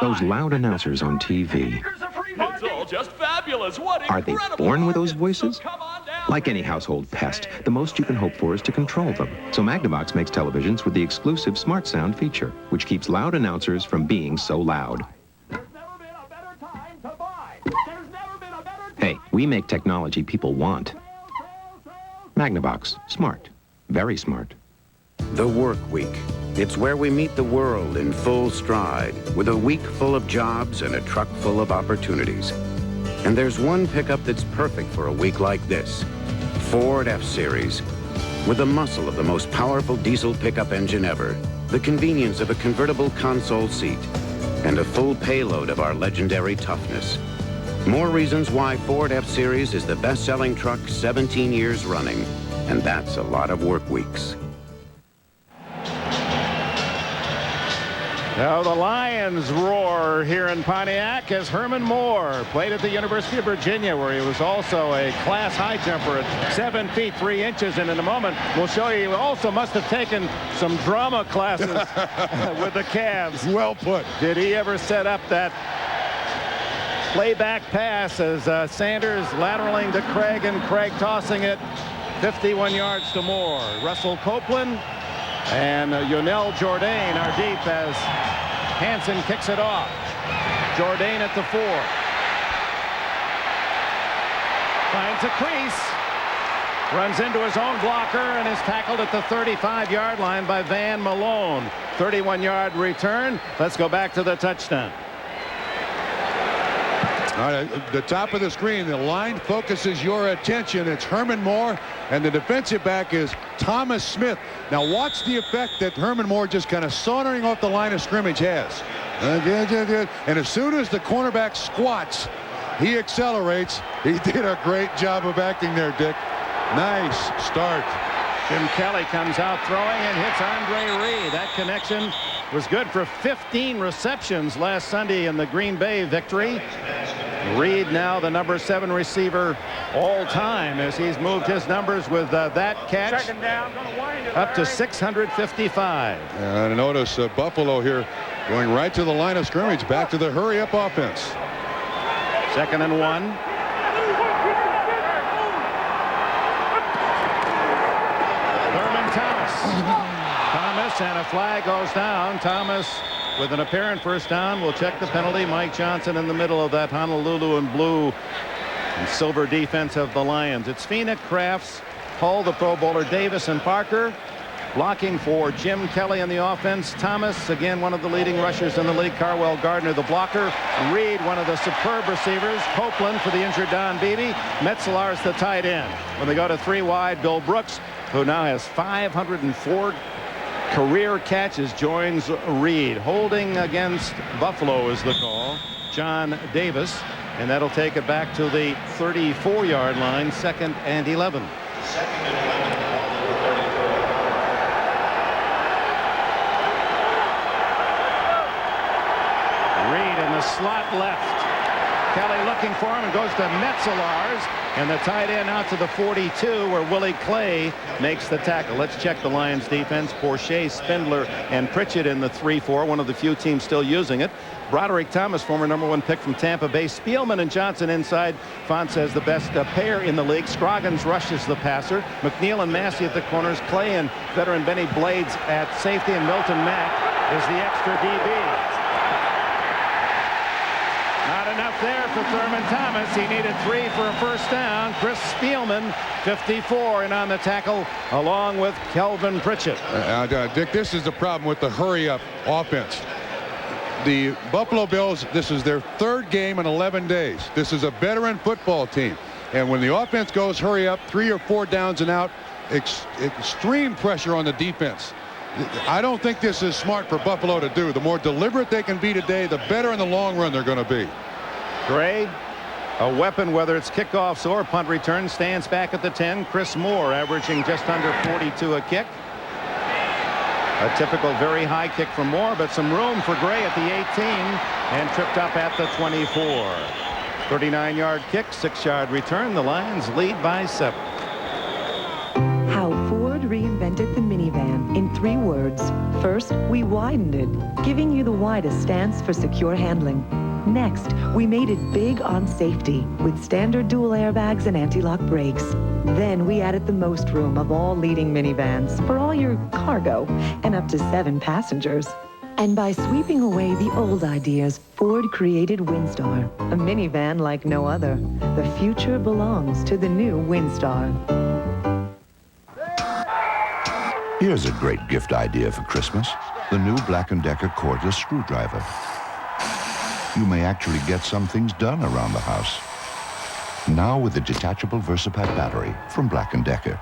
Those loud announcers on TV. It's all just fabulous. What Are they born with those voices? Like any household pest, the most you can hope for is to control them. So Magnavox makes televisions with the exclusive Smart Sound feature, which keeps loud announcers from being so loud. Hey, we make technology people want. Magnavox. Smart. Very smart. The Work Week. It's where we meet the world in full stride, with a week full of jobs and a truck full of opportunities. And there's one pickup that's perfect for a week like this. Ford F-Series. With the muscle of the most powerful diesel pickup engine ever, the convenience of a convertible console seat, and a full payload of our legendary toughness. More reasons why Ford F-Series is the best-selling truck 17 years running. And that's a lot of work weeks. Now the Lions roar here in Pontiac as Herman Moore played at the University of Virginia, where he was also a class high jumper at 7 feet 3 inches. And in a moment, we'll show you he also must have taken some drama classes with the Cavs. Well put. Did he ever set up that playback pass as Sanders lateraling to Craig and Craig tossing it 51 yards to Moore. Russell Copeland and Yonel Jourdain are deep as Hansen kicks it off. Jourdain at the 4. Finds a crease. Runs into his own blocker and is tackled at the 35-yard line by Van Malone. 31-yard return. Let's go back to the touchdown. All right, the top of the screen, the line focuses your attention. It's Herman Moore, and the defensive back is Thomas Smith. Now watch the effect that Herman Moore just kind of sauntering off the line of scrimmage has. And as soon as the cornerback squats, he accelerates. He did a great job of acting there, Dick. Nice start. Jim Kelly comes out throwing and hits Andre Reed. That connection was good for 15 receptions last Sunday in the Green Bay victory. Reed now the number 7 receiver all time as he's moved his numbers with that catch up to 655. And notice Buffalo here going right to the line of scrimmage, back to the hurry-up offense. 2nd and 1. Thurman Thomas, and a flag goes down. Thomas with an apparent first down will check the penalty. Mike Johnson in the middle of that Honolulu and blue and silver defense of the Lions. It's Phoenix, Crafts, Hull, the Pro Bowler, Davis, and Parker. Blocking for Jim Kelly in the offense. Thomas, again, one of the leading rushers in the league. Carwell Gardner, the blocker. Reed, one of the superb receivers. Copeland for the injured Don Beebe. Metzelaars, the tight end. When they go to 3 wide, Bill Brooks, who now has 504 career catches, joins Reed. Holding against Buffalo is the call. John Davis, and that'll take it back to the 34-yard line. 2nd and 11. Reed in the slot left. Kelly looking for him and goes to Metzelaars, and the tight end out to the 42 where Willie Clay makes the tackle. Let's check the Lions defense. Porcher, Spindler, and Pritchett in the 3-4, one of the few teams still using it. Broderick Thomas, former number 1 pick from Tampa Bay. Spielman and Johnson inside. Font says the best pair in the league. Scroggins rushes the passer. McNeil and Massey at the corners. Clay and veteran Benny Blades at safety, and Milton Mack is the extra DB. there for Thurman Thomas. He needed 3 for a first down. Chris Spielman, 54, in on the tackle, along with Kelvin Pritchett. Dick, this is the problem with the hurry-up offense. The Buffalo Bills, this is their 3rd game in 11 days. This is a veteran football team. And when the offense goes hurry up, 3 or 4 downs and out, extreme pressure on the defense. I don't think this is smart for Buffalo to do. The more deliberate they can be today, the better in the long run they're going to be. Gray, a weapon, whether it's kickoffs or punt return, stands back at the 10. Chris Moore averaging just under 42 a kick. A typical very high kick from Moore, but some room for Gray at the 18 and tripped up at the 24. 39-yard kick, 6-yard return. The Lions lead by 7. How Ford reinvented the minivan in 3 words. First, we widened it, giving you the widest stance for secure handling. Next, we made it big on safety with standard dual airbags and anti-lock brakes. Then we added the most room of all leading minivans for all your cargo and up to 7 passengers. And by sweeping away the old ideas, Ford created Windstar, a minivan like no other. The future belongs to the new Windstar. Here's a great gift idea for Christmas. The new Black & Decker cordless screwdriver. You may actually get some things done around the house. Now with a detachable Versapad battery from Black & Decker.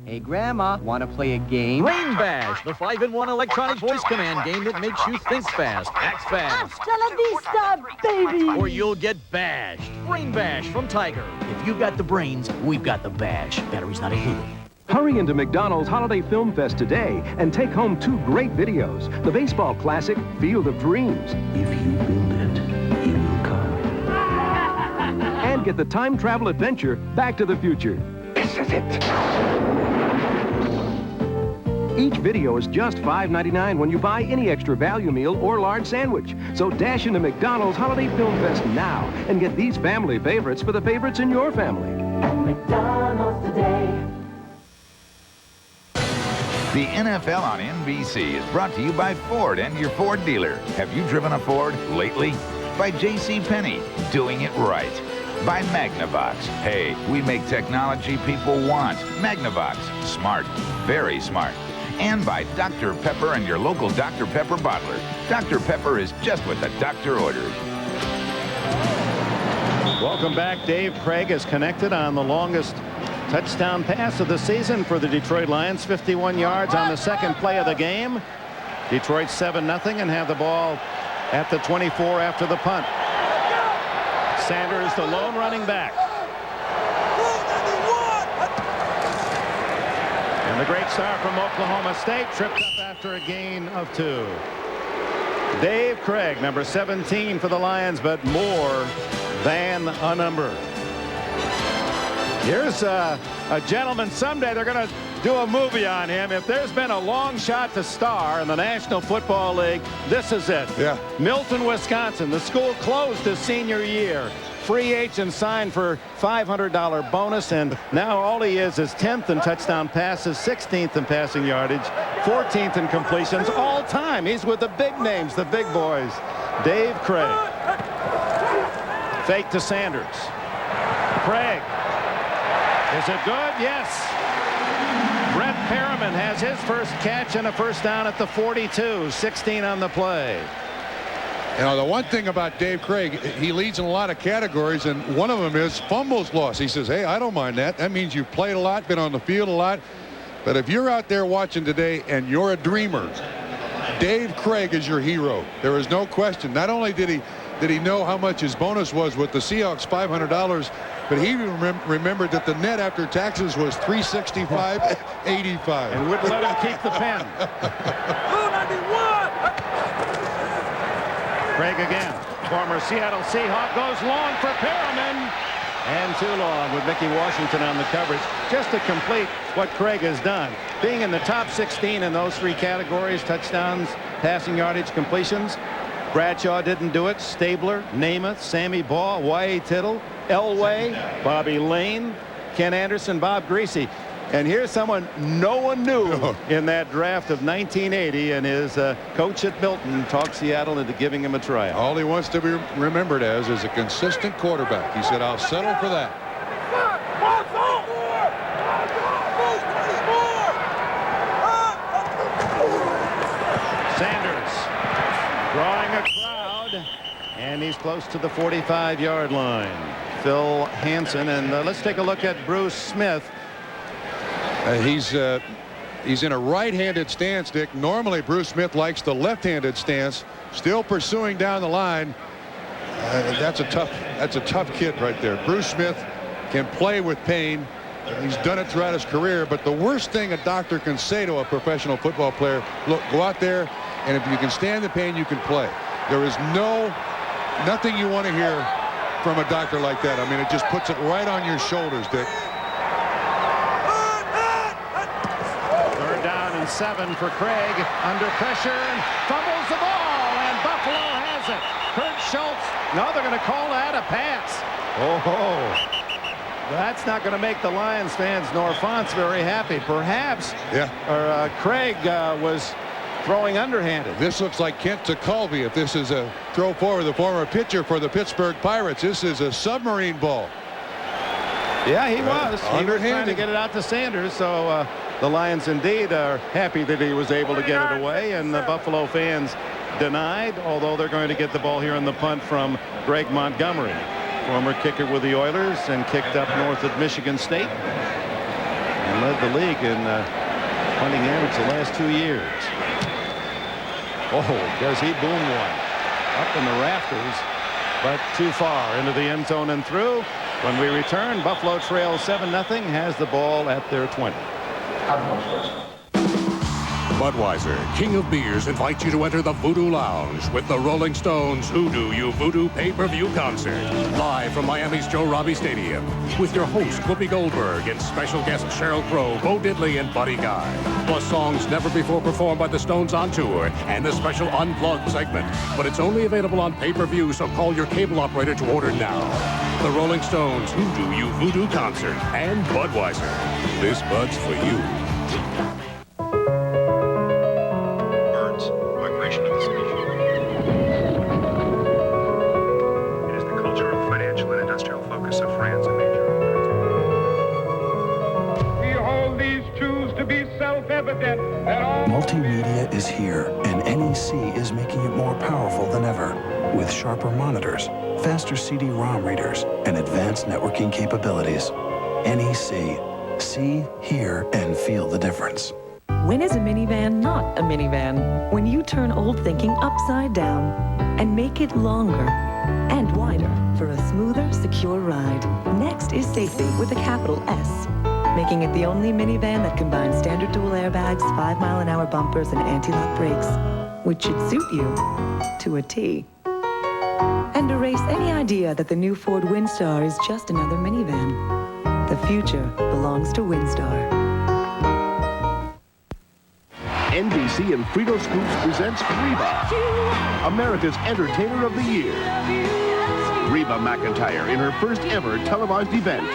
Hey, Grandma, want to play a game? Brain Bash, the 5-in-1 electronic voice command game that makes you think fast, act fast. Hasta la vista, baby! Or you'll get bashed. Brain Bash from Tiger. If you've got the brains, we've got the bash. Battery's not included. Hurry into McDonald's Holiday Film Fest today and take home 2 great videos. The baseball classic, Field of Dreams. If you build it, he will come. And get the time travel adventure, Back to the Future. This is it. Each video is just $5.99 when you buy any extra value meal or large sandwich. So dash into McDonald's Holiday Film Fest now and get these family favorites for the favorites in your family. McDonald's today. The NFL on NBC is brought to you by Ford and your Ford dealer. Have you driven a Ford lately? By JCPenney, doing it right. By Magnavox. Hey, we make technology people want. Magnavox, smart, very smart. And by Dr. Pepper and your local Dr. Pepper bottler. Dr. Pepper is just what the doctor ordered. Welcome back. Dave Craig is connected on the longest touchdown pass of the season for the Detroit Lions. 51 yards on the second play of the game. Detroit 7-0 and have the ball at the 24 after the punt. Sanders, the lone running back. And the great star from Oklahoma State tripped up after a gain of 2. Dave Craig, number 17 for the Lions, but more than a number. Here's a gentleman, someday they're going to do a movie on him. If there's been a long shot to star in the National Football League, this is it. Yeah. Milton, Wisconsin. The school closed his senior year. Free agent signed for $500 bonus, and now all he is 10th in touchdown passes, 16th in passing yardage, 14th in completions all time. He's with the big names, the big boys. Dave Craig. Fake to Sanders. Craig. Is it good? Yes. Brett Perriman has his first catch and a first down at the 42. 16 on the play. You know, the one thing about Dave Craig, he leads in a lot of categories, and one of them is fumbles lost. He says, hey, I don't mind that. That means you've played a lot, been on the field a lot. But if you're out there watching today and you're a dreamer, Dave Craig is your hero. There is no question. Not only did he know how much his bonus was with the Seahawks, $500, but he remembered that the net after taxes was $365.85. And wouldn't let him keep the pen. Craig again. Former Seattle Seahawk goes long for Perriman. And too long with Mickey Washington on the coverage. Just to complete what Craig has done. Being in the top 16 in those 3 categories, touchdowns, passing yardage, completions. Bradshaw didn't do it. Stabler, Namath, Sammy Baugh, Y.A. Tittle, Elway, Bobby Lane, Ken Anderson, Bob Greasy. And here's someone no one knew in that draft of 1980, and his coach at Milton talked Seattle into giving him a tryout. All he wants to be remembered as is a consistent quarterback. He said, I'll settle for that. Sanders drawing a crowd, and he's close to the 45-yard line. Phil Hansen, and let's take a look at Bruce Smith. He's in a right-handed stance, Dick. Normally, Bruce Smith likes the left-handed stance. Still pursuing down the line. That's a tough kid right there. Bruce Smith can play with pain. He's done it throughout his career. But the worst thing a doctor can say to a professional football player: look, go out there, and if you can stand the pain, you can play. There is nothing you want to hear from a doctor like that. I mean, it just puts it right on your shoulders, Dick. 7 for Craig, under pressure, and fumbles the ball, and Buffalo has it. Kurt Schultz, no, they're going to call that a pass. That's not going to make the Lions fans nor Fonts very happy. Perhaps Craig was throwing underhanded. This looks like Kent Tekulve. If this is a throw forward, the former pitcher for the Pittsburgh Pirates, this is a submarine ball. Yeah, he was. Underhanded. He was trying to get it out to Sanders, so the Lions indeed are happy that he was able to get it away, and the Buffalo fans denied, although they're going to get the ball here on the punt from Greg Montgomery, former kicker with the Oilers and kicked up north at Michigan State and led the league in punting average the last 2 years. Does he boom one up in the rafters, but too far into the end zone and through. When we return, Buffalo trails 7-0, has the ball at their 20. Budweiser, king of beers, invites you to enter the Voodoo Lounge with the Rolling Stones Who Do You Voodoo pay-per-view concert. Live from Miami's Joe Robbie Stadium with your host, Whoopi Goldberg, and special guests Sheryl Crow, Bo Diddley, and Buddy Guy. Plus songs never before performed by the Stones on tour and the special Unplugged segment. But it's only available on pay-per-view, so call your cable operator to order now. The Rolling Stones Who Do You Voodoo concert and Budweiser. This Bud's for you. Multimedia is here, and NEC is making it more powerful than ever with sharper monitors, faster CD-ROM readers, and advanced networking capabilities. NEC. See, hear, and feel the difference. When is a minivan not a minivan? When you turn old thinking upside down and make it longer and wider for a smoother, secure ride. Next is safety with a capital S, making it the only minivan that combines standard dual airbags, 5-mile-an-hour bumpers, and anti-lock brakes, which should suit you to a T. And erase any idea that the new Ford Windstar is just another minivan. The future belongs to Windstar. NBC and Frito Scoops presents Reba, America's Entertainer of the Year. Reba McEntire in her first ever televised event.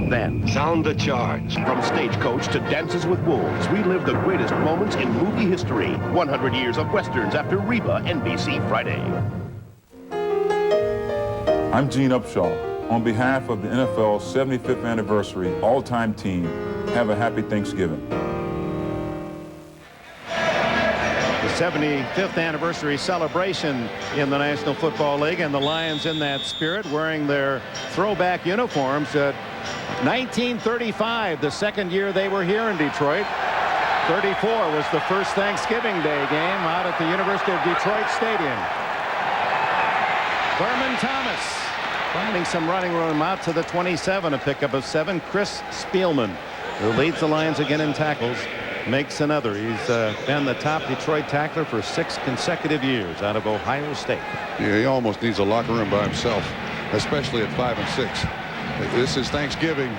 Then, sound the charge. From Stagecoach to Dances with Wolves, relive the greatest moments in movie history. 100 years of Westerns after Reba, NBC Friday. I'm Gene Upshaw. On behalf of the NFL's 75th anniversary all-time team, have a happy Thanksgiving. The 75th anniversary celebration in the National Football League, and the Lions in that spirit, wearing their throwback uniforms. 1935, the second year they were here in Detroit. 34 was the first Thanksgiving Day game out at the University of Detroit Stadium. Thurman Thomas finding some running room out to the 27, a pickup of 7. Chris Spielman, who leads the Lions again in tackles, makes another. He's been the top Detroit tackler for 6 consecutive years out of Ohio State. Yeah, he almost needs a locker room by himself, especially at 5 and 6. This is Thanksgiving.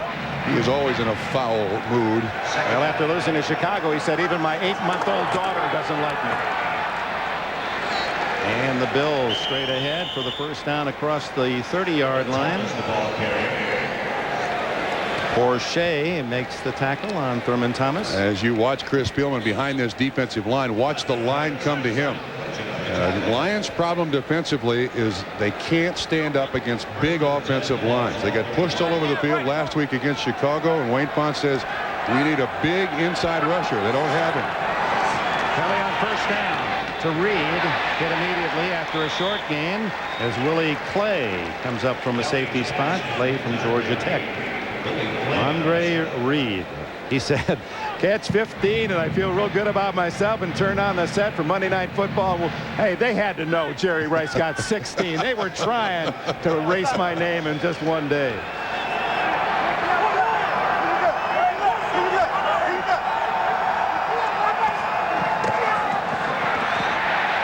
He is always in a foul mood. Well, after losing to Chicago, he said, even my 8-month-old daughter doesn't like me. And the Bills straight ahead for the first down across the 30-yard line. Porcher makes the tackle on Thurman Thomas. As you watch Chris Spielman behind this defensive line, watch the line come to him. The Lions' problem defensively is they can't stand up against big offensive lines. They got pushed all over the field last week against Chicago, and Wayne Font says we need a big inside rusher. They don't have him. Kelly on first down to Reed. Hit immediately after a short gain as Willie Clay comes up from a safety spot. Clay from Georgia Tech. Andre Reed. He said, catch 15 and I feel real good about myself, and turn on the set for Monday Night Football. Well, hey, they had to know Jerry Rice got 16. They were trying to erase my name in just one day.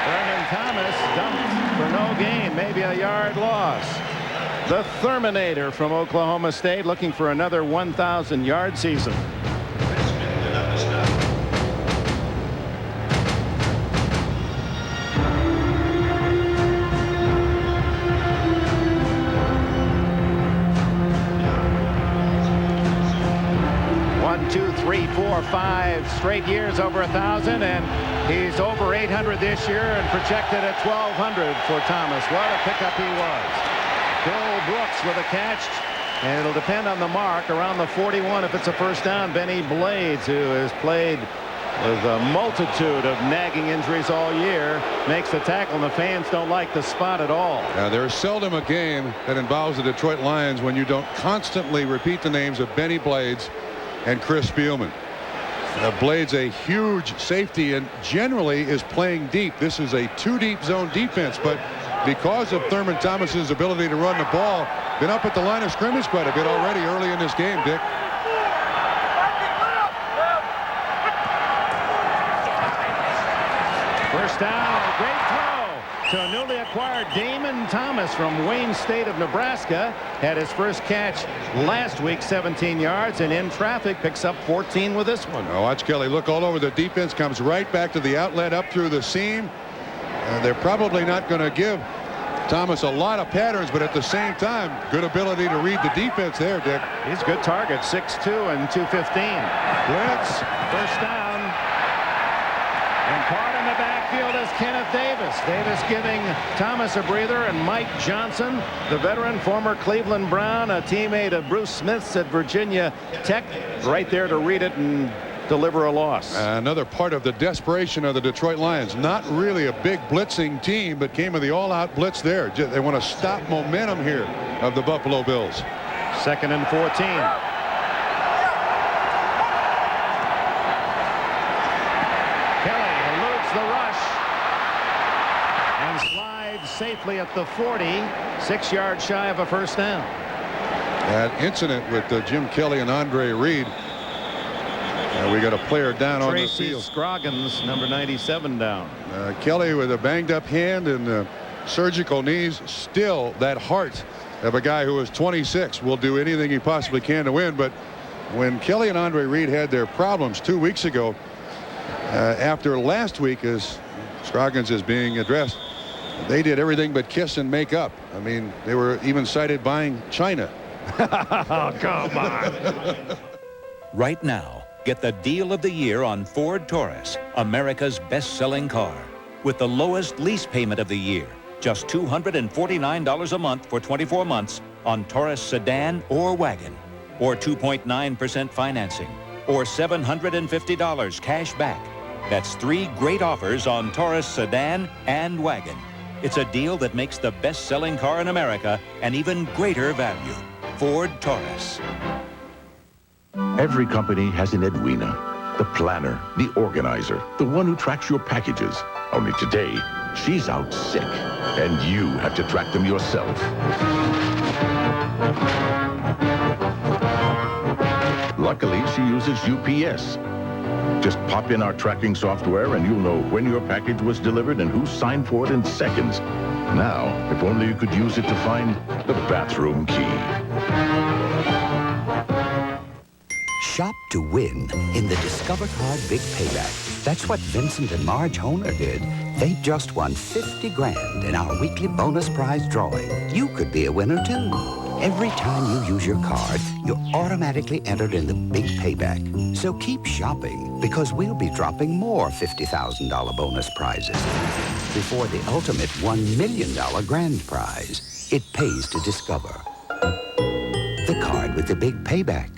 Thurman Thomas dumped for no gain, maybe a yard loss. The Thurminator from Oklahoma State looking for another 1,000-yard season. One, two, three, 4, 5 straight years over 1,000, and he's over 800 this year and projected at 1,200 for Thomas. What a pickup he was. Bill Brooks with a catch, and it'll depend on the mark around the 41 if it's a first down. Benny Blades, who has played with a multitude of nagging injuries all year, makes the tackle, and the fans don't like the spot at all. There's seldom a game that involves the Detroit Lions when you don't constantly repeat the names of Benny Blades and Chris Spielman. Blades, a huge safety, and generally is playing deep. This is a 2-deep zone defense, but because of Thurman Thomas's ability to run the ball, been up at the line of scrimmage quite a bit already early in this game, Dick. First down, a great throw to a newly acquired Damon Thomas from Wayne State of Nebraska. Had his first catch last week, 17 yards, and in traffic picks up 14 with this one. Now watch Kelly look all over the defense, comes right back to the outlet up through the seam. They're probably not going to give Thomas a lot of patterns, but at the same time, good ability to read the defense there, Dick. He's a good target, 6'2" and 215. Blitz, first down. And caught in the backfield is Kenneth Davis. Davis giving Thomas a breather, and Mike Johnson, the veteran, former Cleveland Brown, a teammate of Bruce Smith's at Virginia Tech, right there to read it and deliver a loss. Another part of the desperation of the Detroit Lions. Not really a big blitzing team, but came with the all-out blitz there. They want to stop momentum here of the Buffalo Bills. 2nd and 14. Kelly eludes the rush and slides safely at the 40, 6 yards shy of a first down. That incident with Jim Kelly and Andre Reed. We got a player down on the field. Scroggins, number 97, down. Kelly with a banged up hand and surgical knees. Still, that heart of a guy who is 26 will do anything he possibly can to win. But when Kelly and Andre Reed had their problems 2 weeks ago, after last week, as Scroggins is being addressed, they did everything but kiss and make up. I mean, they were even cited buying China. Oh, come on. Right now, get the deal of the year on Ford Taurus, America's best-selling car, with the lowest lease payment of the year, just $249 a month for 24 months on Taurus sedan or wagon, or 2.9% financing, or $750 cash back. That's 3 great offers on Taurus sedan and wagon. It's a deal that makes the best-selling car in America an even greater value. Ford Taurus. Every company has an Edwina, the planner, the organizer, the one who tracks your packages. Only today, she's out sick, and you have to track them yourself. Luckily, she uses UPS. Just pop in our tracking software and you'll know when your package was delivered and who signed for it in seconds. Now, if only you could use it to find the bathroom key. Shop to win in the Discover Card Big Payback. That's what Vincent and Marge Honer did. They just won $50 grand in our weekly bonus prize drawing. You could be a winner, too. Every time you use your card, you're automatically entered in the big payback. So keep shopping, because we'll be dropping more $50,000 bonus prizes before the ultimate $1 million grand prize. It pays to discover. The card with the big payback.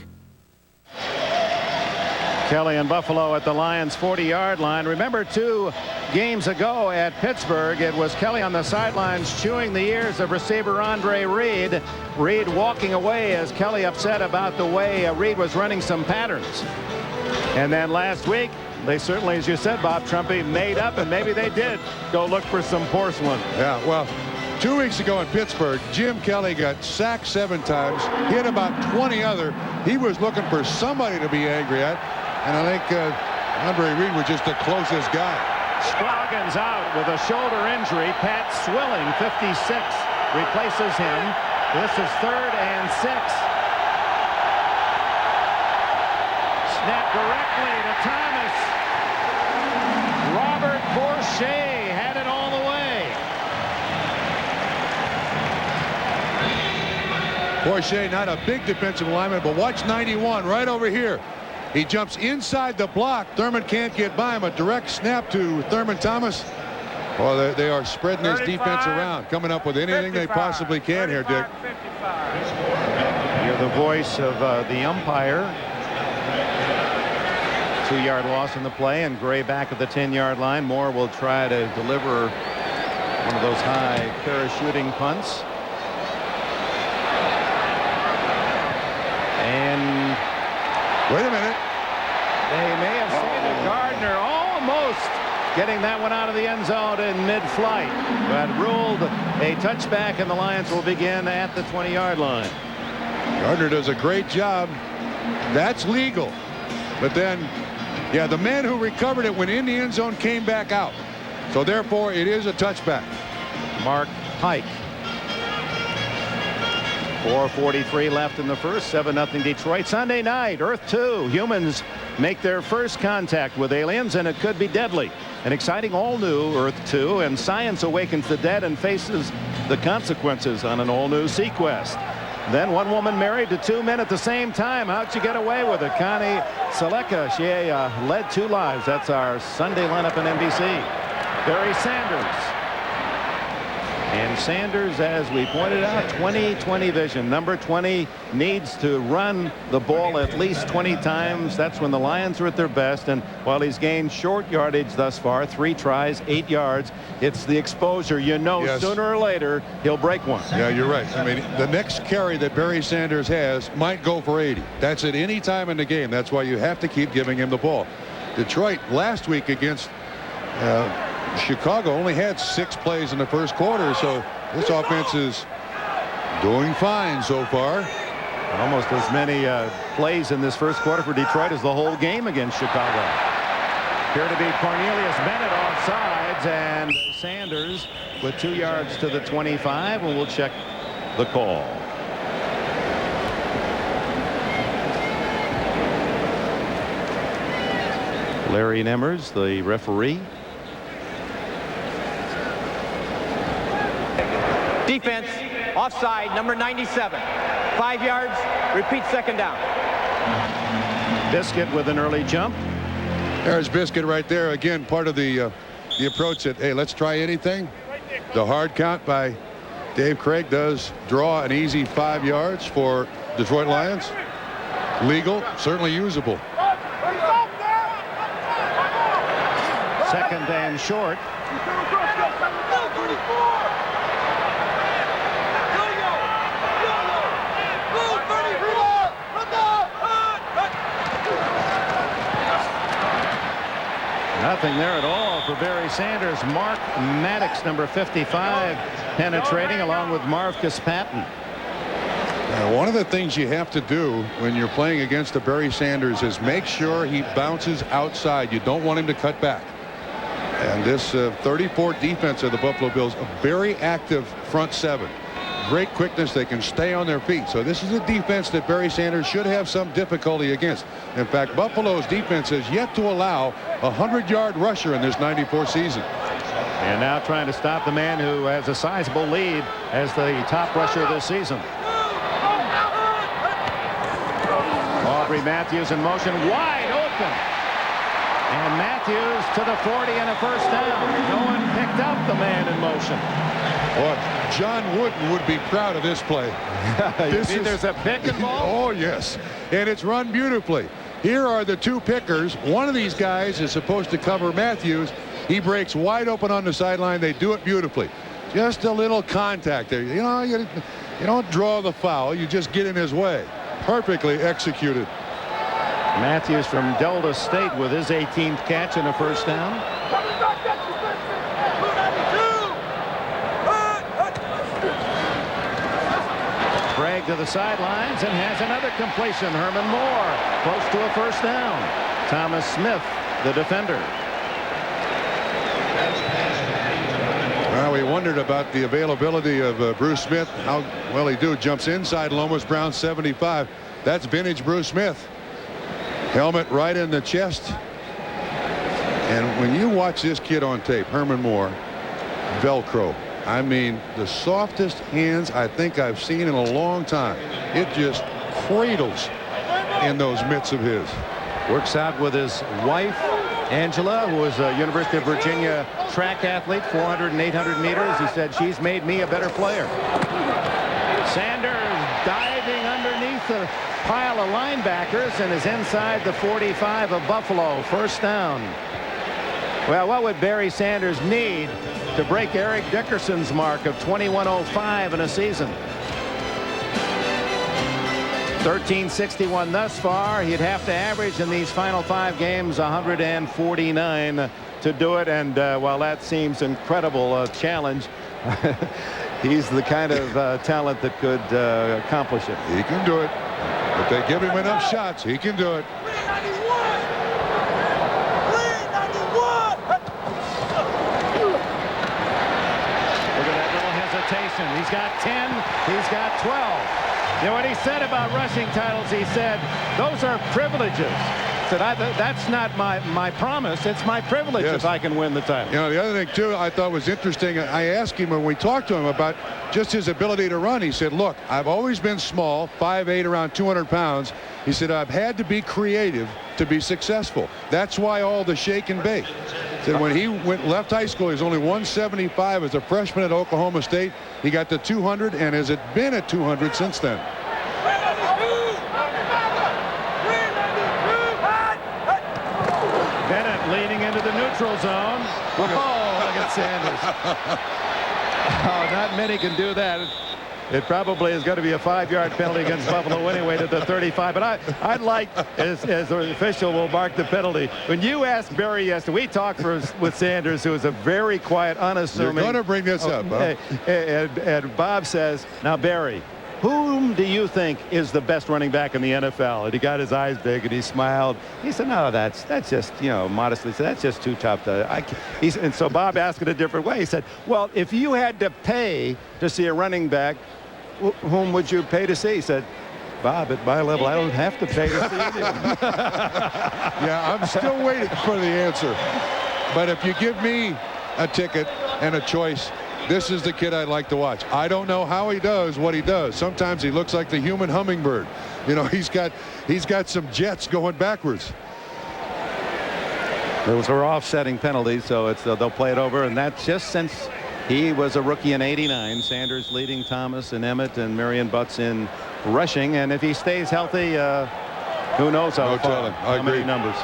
Kelly and Buffalo at the Lions' 40-yard line. Remember 2 games ago at Pittsburgh, it was Kelly on the sidelines chewing the ears of receiver Andre Reed. Reed walking away as Kelly upset about the way Reed was running some patterns. And then last week, they certainly, as you said, Bob Trumpy, made up, and maybe they did go look for some porcelain. Yeah, well, 2 weeks ago in Pittsburgh, Jim Kelly got sacked 7 times, hit about 20 other. He was looking for somebody to be angry at. And I think Andre Reed was just the closest guy. Scroggins out with a shoulder injury. Pat Swilling, 56, replaces him. This is 3rd and 6. Snap directly to Thomas. Robert Bourget had it all the way. Bourget, not a big defensive lineman, but watch 91 right over here. He jumps inside the block. Thurman can't get by him. A direct snap to Thurman Thomas. Well, they are spreading this defense around, coming up with anything 55, they possibly can 35, here, Dick. 55. You're the voice of the umpire. 2-yard loss in the play, and Gray back at the 10-yard line. Moore will try to deliver one of those high parachuting punts. And wait a minute. They may have seen it. Gardner almost getting that one out of the end zone in mid-flight, but ruled a touchback, and the Lions will begin at the 20-yard line. Gardner does a great job. That's legal. But then, yeah, the man who recovered it when in the end zone came back out. So therefore, it is a touchback. Mark Pike. 4:43 left in the first. 7-0 Detroit. Sunday night, Earth 2. Humans make their first contact with aliens, and it could be deadly. An exciting all-new Earth 2, and science awakens the dead and faces the consequences on an all-new sequest. Then one woman married to 2 men at the same time. How'd you get away with it? Connie Seleka, she led 2 lives. That's our Sunday lineup on NBC. Barry Sanders. And Sanders, as we pointed out, 20-20 vision. Number 20 needs to run the ball at least 20 times. That's when the Lions are at their best. And while he's gained short yardage thus far, 3 tries, 8 yards, it's the exposure. You know, yes, sooner or later, he'll break one. Yeah, you're right. I mean, the next carry that Barry Sanders has might go for 80. That's at any time in the game. That's why you have to keep giving him the ball. Detroit last week against Chicago only had 6 plays in the first quarter, so this offense is doing fine so far. Almost as many plays in this first quarter for Detroit as the whole game against Chicago. Here to be Cornelius Bennett offsides, and Sanders with 2 yards to the 25, and we'll check the call. Larry Nemmers, the referee. Defense, offside, number 97. 5 yards, repeat second down. Biscuit with an early jump. There's Biscuit right there. Again, part of the approach that, hey, let's try anything. The hard count by Dave Craig does draw an easy 5 yards for Detroit Lions. Legal, certainly usable. 2nd and short. Nothing there at all for Barry Sanders. Mark Maddox, number 55, penetrating along with Marcus Patton. One of the things you have to do when you're playing against the Barry Sanders is make sure he bounces outside. You don't want him to cut back. And this 34 defense of the Buffalo Bills, a very active front 7. Great quickness. They can stay on their feet. So this is a defense that Barry Sanders should have some difficulty against. In fact, Buffalo's defense has yet to allow a 100-yard rusher in this 94 season. And now trying to stop the man who has a sizable lead as the top rusher this season. Henry Matthews in motion, wide open. And Matthews to the 40 and a first down. No one picked up the man in motion. Boy, John Wooden would be proud of this play. There's a pick involved? Oh, yes. And it's run beautifully. Here are the two pickers. One of these guys is supposed to cover Matthews. He breaks wide open on the sideline. They do it beautifully. Just a little contact there. You know, you don't draw the foul. You just get in his way. Perfectly executed. Matthews from Delta State with his 18th catch and a first down. Bragg to the sidelines and has another completion. Herman Moore close to a first down. Thomas Smith, the defender. Well, we wondered about the availability of Bruce Smith. How well he do. Jumps inside Lomas Brown 75. That's vintage Bruce Smith. Helmet right in the chest. And when you watch this kid on tape, Herman Moore, Velcro. I mean, the softest hands I think I've seen in a long time. It just cradles in those mitts of his. Works out with his wife, Angela, who was a University of Virginia track athlete, 400 and 800 meters. He said, she's made me a better player. Sanders diving underneath the pile of linebackers and is inside the 45 of Buffalo. First down. Well, what would Barry Sanders need to break Eric Dickerson's mark of 21:05 in a season? 1361 thus far. He'd have to average in these final 5 games 149 to do it. And while that seems incredible challenge, he's the kind of talent that could accomplish it. He can do it. If they give him enough shots, he can do it. He's got 10. He's got 12. You know what he said about rushing titles? He said, those are privileges. He said, that's not my promise. It's my privilege if I can win the title. You know, the other thing, too, I thought was interesting. I asked him when we talked to him about just his ability to run. He said, look, I've always been small, 5'8", around 200 pounds. He said, I've had to be creative to be successful. That's why all the shake and bake. He said when he left high school, he was only 175 as a freshman at Oklahoma State. He got to 200 and has been at 200 since then. Bennett leading into the neutral zone. Oh, look at Sanders. Oh, not many can do that. It probably is going to be a 5-yard penalty against Buffalo anyway to the 35. But I'd like, as the official will mark the penalty, when you asked Barry yesterday, we talked with Sanders, who is a very quiet, unassuming. You're going to bring this up, huh? And Bob says, now, Barry, whom do you think is the best running back in the NFL? And he got his eyes big and he smiled. He said, no, that's just, you know, modestly said, that's just too tough to. And so Bob asked it a different way. He said, well, if you had to pay to see a running back, whom would you pay to see? He said, Bob, at my level, I don't have to pay to see anyone. Yeah, I'm still waiting for the answer. But if you give me a ticket and a choice, this is the kid I'd like to watch. I don't know how he does what he does. Sometimes he looks like the human hummingbird. You know, he's got some jets going backwards. Those are offsetting penalties, so they'll play it over, and that's just since he was a rookie in '89. Sanders leading Thomas and Emmett and Marion Butts in rushing, and if he stays healthy, who knows how many numbers.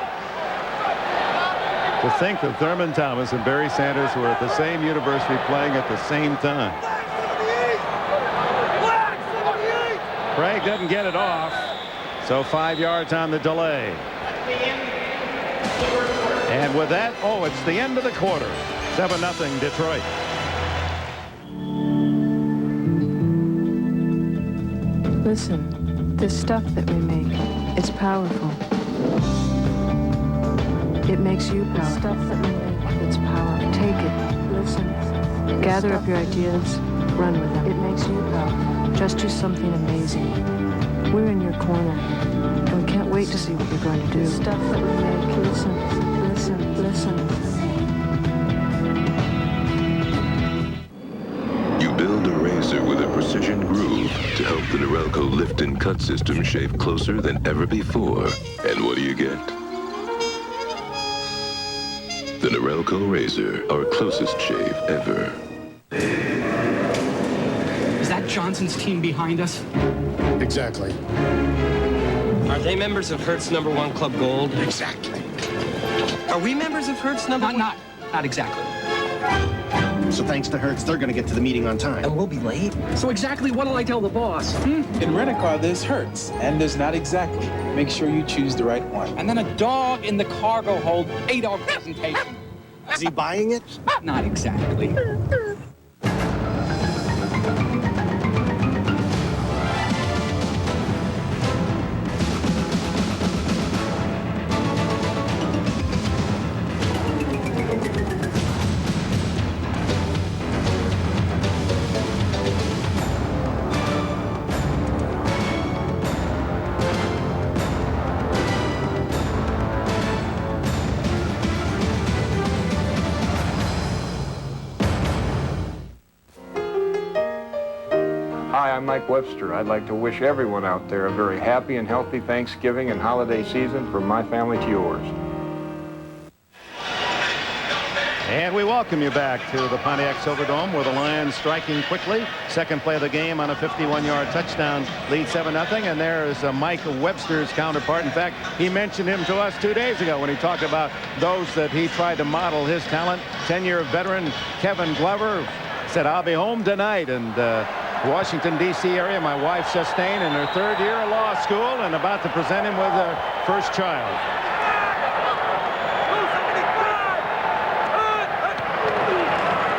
To think that Thurman Thomas and Barry Sanders were at the same university playing at the same time. Bragg doesn't get it off, so 5 yards on the delay. And with that, it's the end of the quarter. 7-0 Detroit. Listen, this stuff that we make, it's powerful. It makes you powerful. Stuff that we make, it's powerful. Take it. Listen. Gather up your ideas. Run with them. It makes you powerful. Just do something amazing. We're in your corner, and we can't wait to see what you're going to do. Stuff that we make. Listen. Listen. Listen. You build a razor with a precision groove to help the Norelco lift and cut system shave closer than ever before. And what do you get? The Norelco razor, our closest shave ever. Is that Johnson's team behind us? Exactly. Are they members of Hertz #1 Club Gold? Exactly. Are we members of Hertz #1? Not exactly. So thanks to Hertz, they're going to get to the meeting on time. And we'll be late? So exactly what'll I tell the boss? In rent-a-car, there's Hertz, and there's not exactly. Make sure you choose the right one. And then a dog in the cargo hold 8-hour presentation. Is he buying it? Not exactly. Hi, I'm Mike Webster. I'd like to wish everyone out there a very happy and healthy Thanksgiving and holiday season from my family to yours. And we welcome you back to the Pontiac Silverdome, where the Lions striking quickly. Second play of the game on a 51-yard touchdown, lead 7-0. And there is Mike Webster's counterpart. In fact, he mentioned him to us 2 days ago when he talked about those that he tried to model his talent. 10-year veteran Kevin Glover said, "I'll be home tonight." And Washington, D.C. area, my wife Justine in her 3rd year of law school and about to present him with her first child.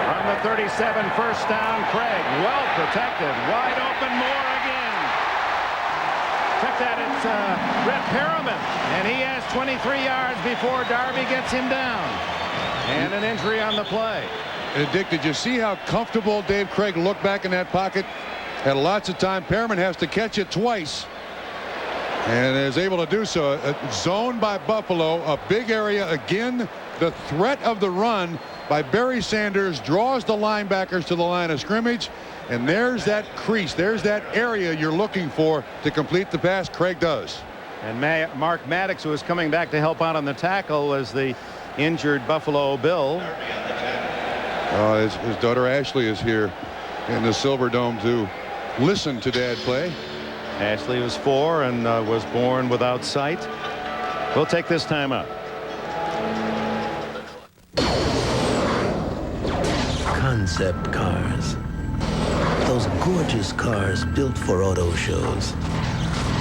On the 37, first down, Craig, well protected, wide open, Moore again. Check that, it's Brett Perriman, and he has 23 yards before Darby gets him down. And an injury on the play. And Dick, did you see how comfortable Dave Craig looked back in that pocket? Had lots of time. Perriman has to catch it twice and is able to do so. Zone by Buffalo, a big area again. The threat of the run by Barry Sanders draws the linebackers to the line of scrimmage, and there's that crease. There's that area you're looking for to complete the pass. Craig does. And Mark Maddox, who is coming back to help out on the tackle, was the injured Buffalo Bill. His daughter Ashley is here in the Silverdome to listen to Dad play. Ashley was 4 and was born without sight. We'll take this time out. Concept cars. Those gorgeous cars built for auto shows.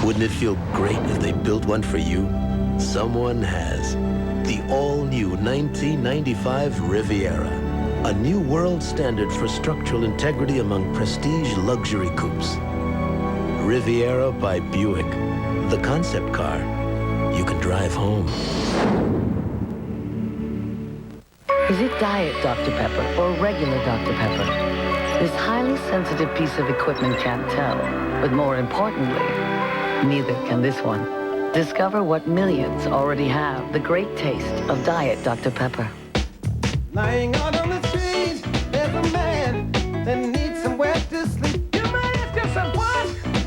Wouldn't it feel great if they built one for you? Someone has. The all-new 1995 Riviera. A new world standard for structural integrity among prestige luxury coupes. Riviera by Buick. The concept car you can drive home. Is it Diet Dr. Pepper or regular Dr. Pepper? This highly sensitive piece of equipment can't tell. But more importantly, neither can this one. Discover what millions already have. The great taste of Diet Dr. Pepper. Lying out on the street, there's a man that needs somewhere to sleep. You might ask yourself, what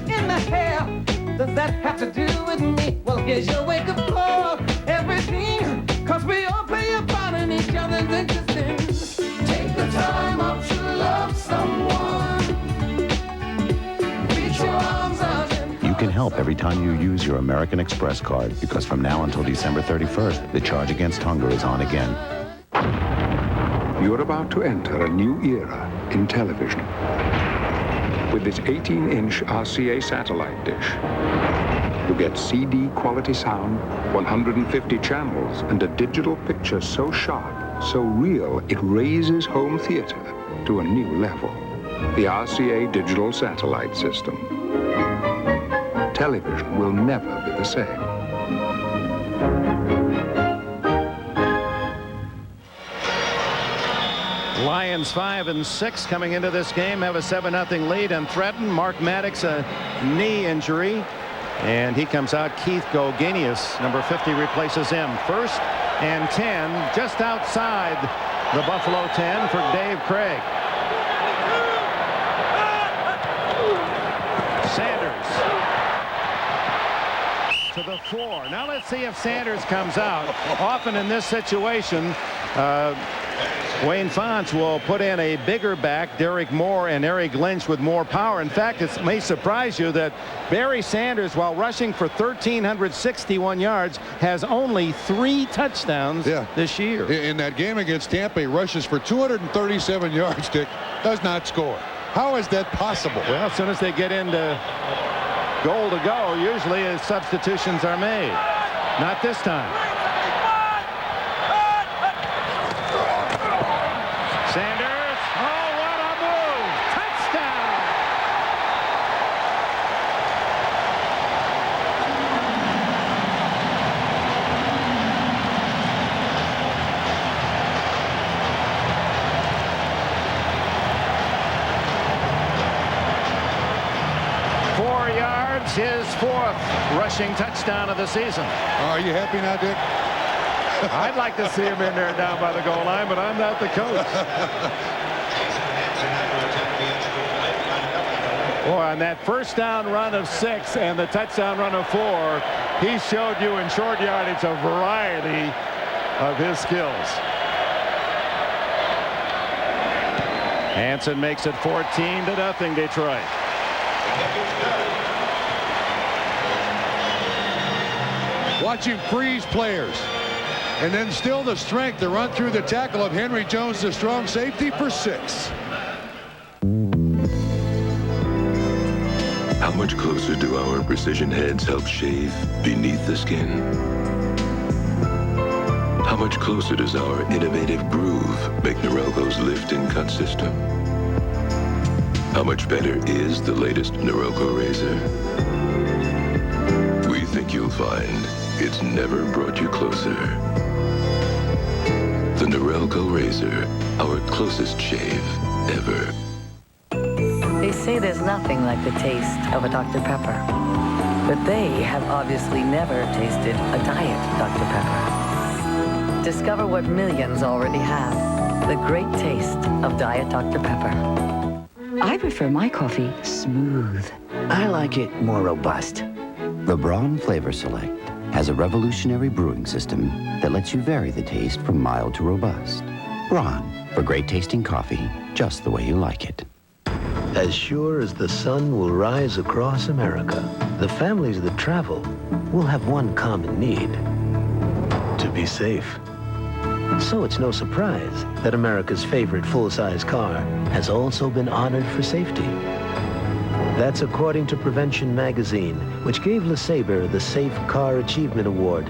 in the hell does that have to do with me? Well, here's your wake-up call, everything, cause we all play a part in each other's existence. Take the time out to love someone. Reach your arms out and You can help every time you use your American Express card, because from now until December 31st, the charge against hunger is on again. You're about to enter a new era in television. With this 18-inch RCA satellite dish, you get CD quality sound, 150 channels, and a digital picture so sharp, so real, it raises home theater to a new level. The RCA digital satellite system. Television will never be the same. Lions 5 and 6 coming into this game, have a 7-0 lead and threaten. Mark Maddox, a knee injury, and he comes out. Keith Gogenius, number 50, replaces him. 1st and 10, just outside the Buffalo 10 for Dave Craig. 4. Now let's see if Sanders comes out. Often in this situation, Wayne Fonts will put in a bigger back, Derek Moore and Eric Lynch, with more power. In fact, it may surprise you that Barry Sanders, while rushing for 1,361 yards, has only 3 touchdowns this year. In that game against Tampa, he rushes for 237 yards, Dick, does not score. How is that possible? Well, as soon as they get into goal to go, usually substitutions are made. Not this time. Sanders, oh, what a move! Touchdown! His 4th rushing touchdown of the season. Are you happy now, Dick? I'd like to see him in there down by the goal line, but I'm not the coach. Boy, on that first down run of 6 and the touchdown run of 4, he showed you in short yardage a variety of his skills. Hansen makes it 14-0, Detroit. Watch him freeze players. And then still the strength to run through the tackle of Henry Jones, the strong safety, for 6. How much closer do our precision heads help shave beneath the skin? How much closer does our innovative groove make Norelco's lift and cut system? How much better is the latest Norelco razor? We think you'll find it's never brought you closer. The Norelco razor, our closest shave ever. They say there's nothing like the taste of a Dr. Pepper. But they have obviously never tasted a Diet Dr. Pepper. Discover what millions already have. The great taste of Diet Dr. Pepper. I prefer my coffee smooth. I like it more robust. The Braun Flavor Select has a revolutionary brewing system that lets you vary the taste from mild to robust. Braun, for great tasting coffee, just the way you like it. As sure as the sun will rise across America, the families that travel will have one common need: to be safe. So it's no surprise that America's favorite full-size car has also been honored for safety. That's according to Prevention Magazine, which gave LeSabre the Safe Car Achievement Award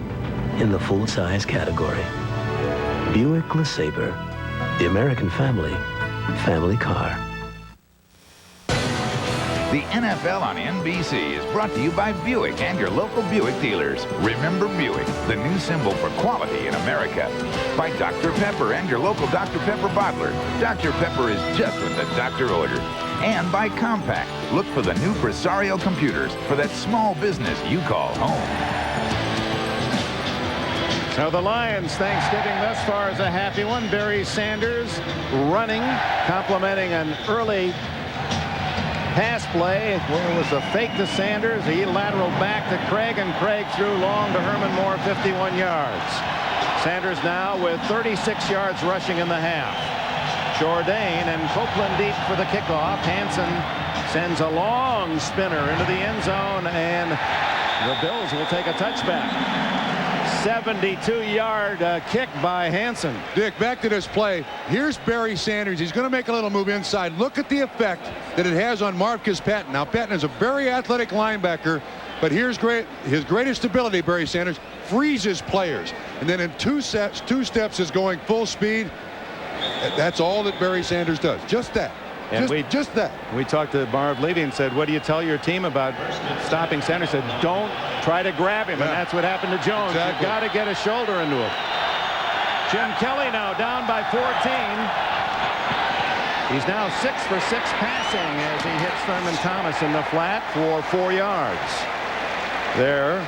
in the full-size category. Buick LeSabre, the American family car. The NFL on NBC is brought to you by Buick and your local Buick dealers. Remember Buick, the new symbol for quality in America. By Dr. Pepper and your local Dr. Pepper bottler. Dr. Pepper is just what the doctor ordered. And by Compaq. Look for the new Presario computers for that small business you call home. So the Lions' Thanksgiving thus far is a happy one. Barry Sanders running, complimenting an early pass play where it was a fake to Sanders. He lateral back to Craig, and Craig threw long to Herman Moore, 51 yards. Sanders now with 36 yards rushing in the half. Jourdain and Copeland deep for the kickoff. Hansen sends a long spinner into the end zone, and the Bills will take a touchback. 72-yard kick by Hansen. Dick, back to this play. Here's Barry Sanders. He's going to make a little move inside. Look at the effect that it has on Marcus Patton. Now, Patton is a very athletic linebacker, but here's his greatest ability, Barry Sanders, freezes players. And then in two steps is going full speed. That's all that Barry Sanders does. Just that. And just that. We talked to Marv Levy and said, what do you tell your team about stopping Sanders? Said, don't try to grab him. And that's what happened to Jones. Exactly. You've got to get a shoulder into him. Jim Kelly now down by 14. He's now 6 for 6 passing as he hits Thurman Thomas in the flat for 4 yards. There,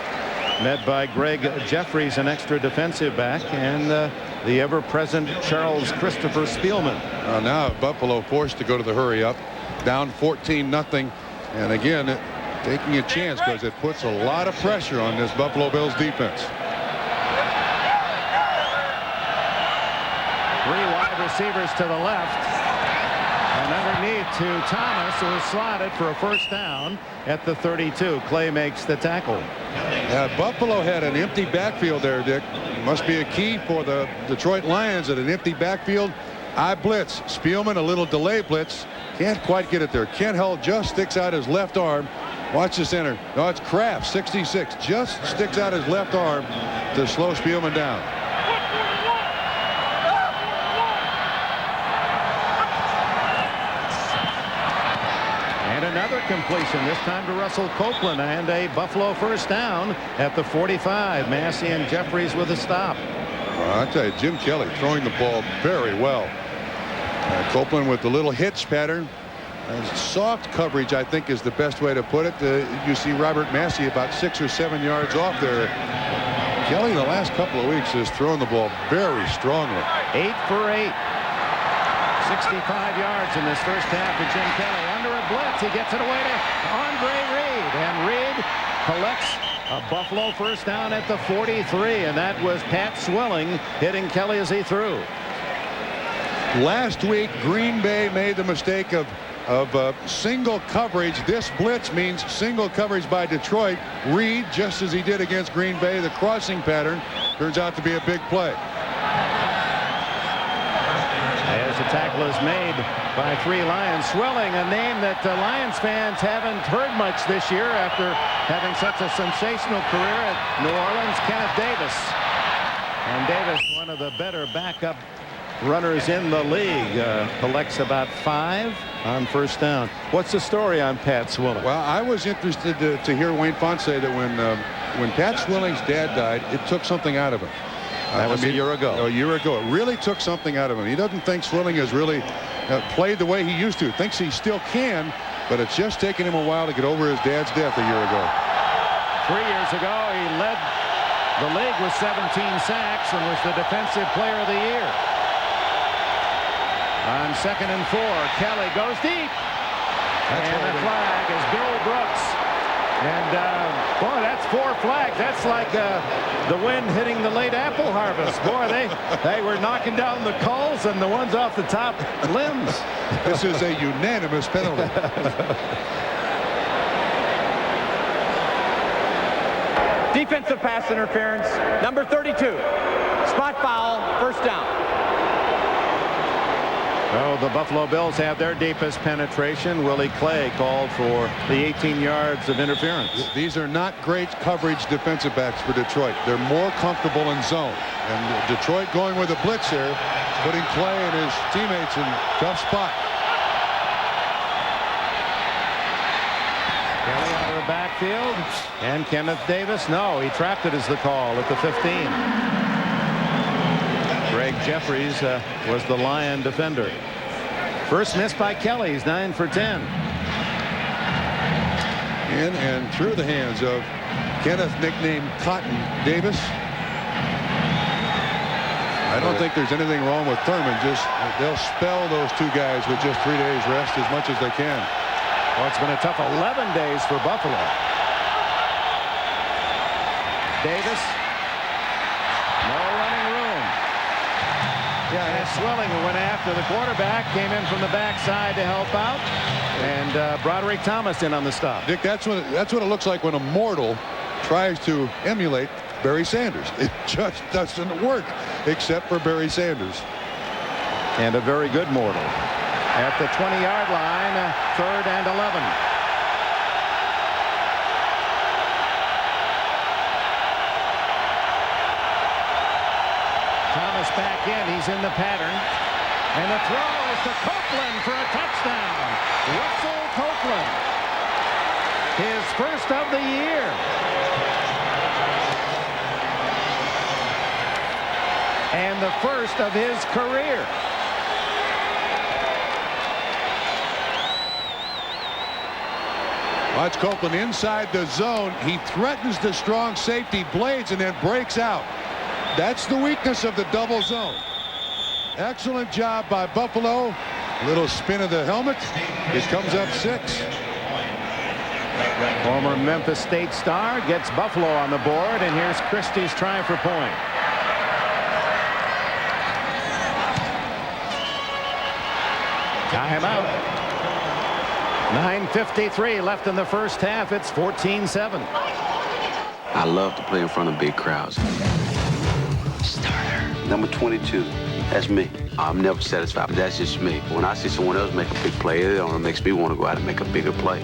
met by Greg Jeffries, an extra defensive back, and the ever-present Charles Christopher Spielman. Now Buffalo forced to go to the hurry up, down 14-0. And again, taking a chance because it puts a lot of pressure on this Buffalo Bills defense. 3 wide receivers to the left. And underneath to Thomas, who is slotted for a first down at the 32. Clay makes the tackle. Buffalo had an empty backfield there, Dick. Must be a key for the Detroit Lions at an empty backfield. I blitz. Spielman, a little delay blitz. Can't quite get it there. Kent Hull just sticks out his left arm. Watch the center. No, it's Kraft, 66. Just sticks out his left arm to slow Spielman down. And another completion, this time to Russell Copeland, and a Buffalo first down at the 45. Massey and Jeffries with a stop. Well, I tell you, Jim Kelly throwing the ball very well. Copeland with the little hitch pattern. Soft coverage, I think, is the best way to put it. You see Robert Massey about 6 or 7 yards off there. Kelly, the last couple of weeks, has thrown the ball very strongly. 8 for 8. 65 yards in this first half for Jim Kelly. Under a blitz, he gets it away to Andre Reed. And Reed collects a Buffalo first down at the 43. And that was Pat Swilling hitting Kelly as he threw. Last week, Green Bay made the mistake of single coverage. This blitz means single coverage by Detroit. Reed, just as he did against Green Bay, the crossing pattern turns out to be a big play. As the tackle is made by 3 Lions. Swilling, a name that Lions fans haven't heard much this year after having such a sensational career at New Orleans. Kenneth Davis. And Davis, one of the better backup runners in the league, collects about 5 on first down. What's the story on Pat Swilling? Well, I was interested to hear Wayne Font say that when Pat Swilling's dad died, it took something out of him. That was a year ago. A year ago. It really took something out of him. He doesn't think Swilling has really played the way he used to. Thinks he still can, but it's just taken him a while to get over his dad's death a year ago. 3 years ago, he led the league with 17 sacks and was the defensive player of the year. On 2nd and 4, Kelly goes deep. And the flag is Bill Brooks. And, boy, that's 4 flags. That's like the wind hitting the late apple harvest. Boy, they were knocking down the culls and the ones off the top limbs. This is a unanimous penalty. Defensive pass interference, number 32. Spot foul, first down. Oh, the Buffalo Bills have their deepest penetration. Willie Clay called for the 18 yards of interference. These are not great coverage defensive backs for Detroit. They're more comfortable in zone. And Detroit going with a blitz here, putting Clay and his teammates in tough spot. Kelly out of the backfield. And Kenneth Davis, no, he trapped it as the call at the 15. Greg Jeffries was the Lion defender. First miss by Kelly. He's 9 for 10. In and through the hands of Kenneth, nicknamed Cotton Davis. I don't think there's anything wrong with Thurman. Just they'll spell those 2 guys with just 3 days rest as much as they can. Well, it's been a tough 11 days for Buffalo. Davis. No running room. Yeah, and Swilling, who went after the quarterback, came in from the backside to help out, and Broderick Thomas in on the stop. Dick, that's what it looks like when a mortal tries to emulate Barry Sanders. It just doesn't work, except for Barry Sanders. And a very good mortal. At the 20-yard line, 3rd and 11. Thomas back in. He's in the pattern. And the throw is to Copeland for a touchdown. Russell Copeland. His first of the year. And the first of his career. Watch Copeland inside the zone. He threatens the strong safety Blades and then breaks out. That's the weakness of the double zone. Excellent job by Buffalo. A little spin of the helmet. It comes up 6. Former Memphis State star gets Buffalo on the board, and here's Christie's try for point. Timeout. 9:53 left in the first half. It's 14-7. I love to play in front of big crowds. Starter. Number 22. That's me. I'm never satisfied, but that's just me. When I see someone else make a big play, it only makes me want to go out and make a bigger play.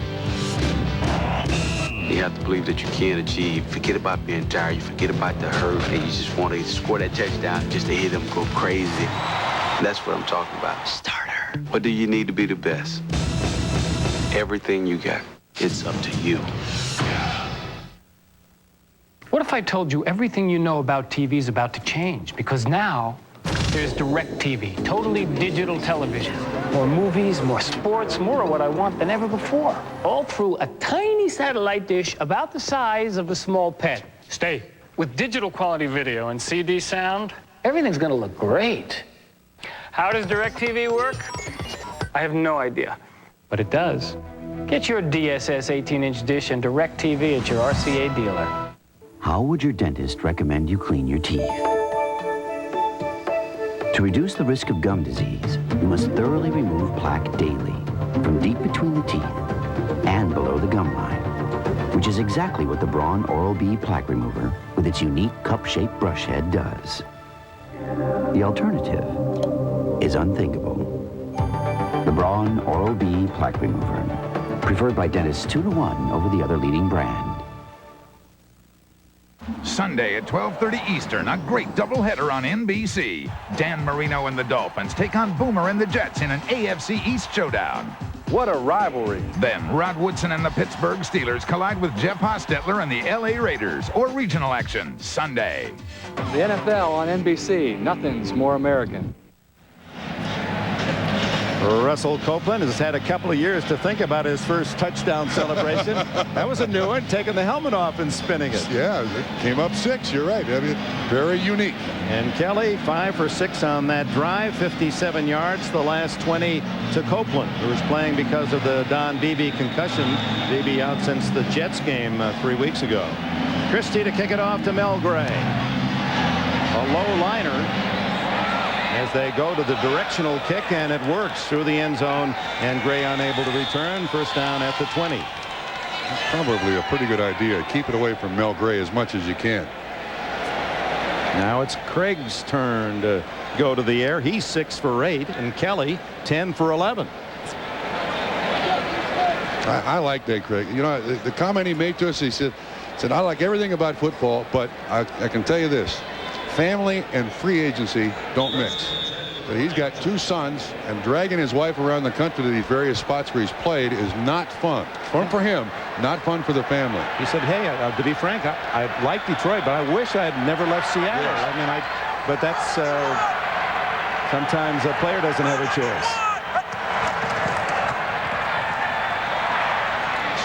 You have to believe that you can achieve. Forget about being tired. You forget about the hurt, and you just want to score that touchdown just to hear them go crazy. That's what I'm talking about. Starter. What do you need to be the best? Everything you got. It's up to you. What if I told you everything you know about TV is about to change? Because now there's DirecTV, totally digital television. More movies, more sports, more of what I want than ever before. All through a tiny satellite dish about the size of a small pen. Stay. With digital quality video and CD sound, everything's gonna look great. How does DirecTV work? I have no idea, but it does. Get your DSS 18-inch dish and DirecTV at your RCA dealer. How would your dentist recommend you clean your teeth? To reduce the risk of gum disease, you must thoroughly remove plaque daily from deep between the teeth and below the gum line, which is exactly what the Braun Oral-B plaque remover with its unique cup-shaped brush head does. The alternative is unthinkable. The Braun Oral-B plaque remover, preferred by dentists 2-to-1 over the other leading brand. Sunday at 12:30 Eastern, a great doubleheader on NBC. Dan Marino and the Dolphins take on Boomer and the Jets in an AFC East showdown. What a rivalry. Then Rod Woodson and the Pittsburgh Steelers collide with Jeff Hostetler and the LA Raiders, or regional action, Sunday. The NFL on NBC. Nothing's more American. Russell Copeland has had a couple of years to think about his first touchdown celebration. That was a new one, taking the helmet off and spinning it. Yeah, it came up 6. You're right. I mean, very unique. And Kelly, 5 for 6 on that drive, 57 yards, the last 20 to Copeland, who was playing because of the Don Beebe concussion. Beebe out since the Jets game 3 weeks ago. Christie to kick it off to Mel Gray. A low liner as they go to the directional kick, and it works through the end zone, and Gray unable to return. First down at the 20. Probably a pretty good idea. Keep it away from Mel Gray as much as you can. Now it's Craig's turn to go to the air. He's 6 for 8, and Kelly 10 for 11. I like that, Craig. You know, the comment he made to us, he said, I like everything about football, but I can tell you this. Family and free agency don't mix. But he's got 2 sons, and dragging his wife around the country to these various spots where he's played is not fun. Fun for him, not fun for the family. He said, hey, to be frank, I like Detroit, but I wish I had never left Seattle. Yes. I mean, but that's sometimes a player doesn't have a choice.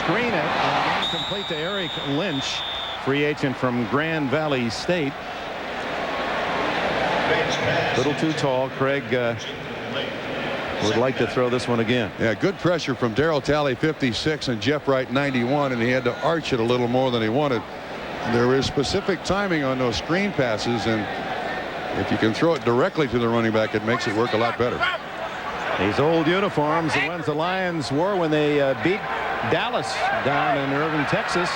Screen it, and complete to Eric Lynch, free agent from Grand Valley State. Little too tall. Craig would like to throw this one again. Yeah, good pressure from Darryl Talley, 56, and Jeff Wright, 91, and he had to arch it a little more than he wanted. There is specific timing on those screen passes, and if you can throw it directly to the running back, it makes it work a lot better. These old uniforms, the ones the Lions wore when they beat Dallas down in Irving, Texas.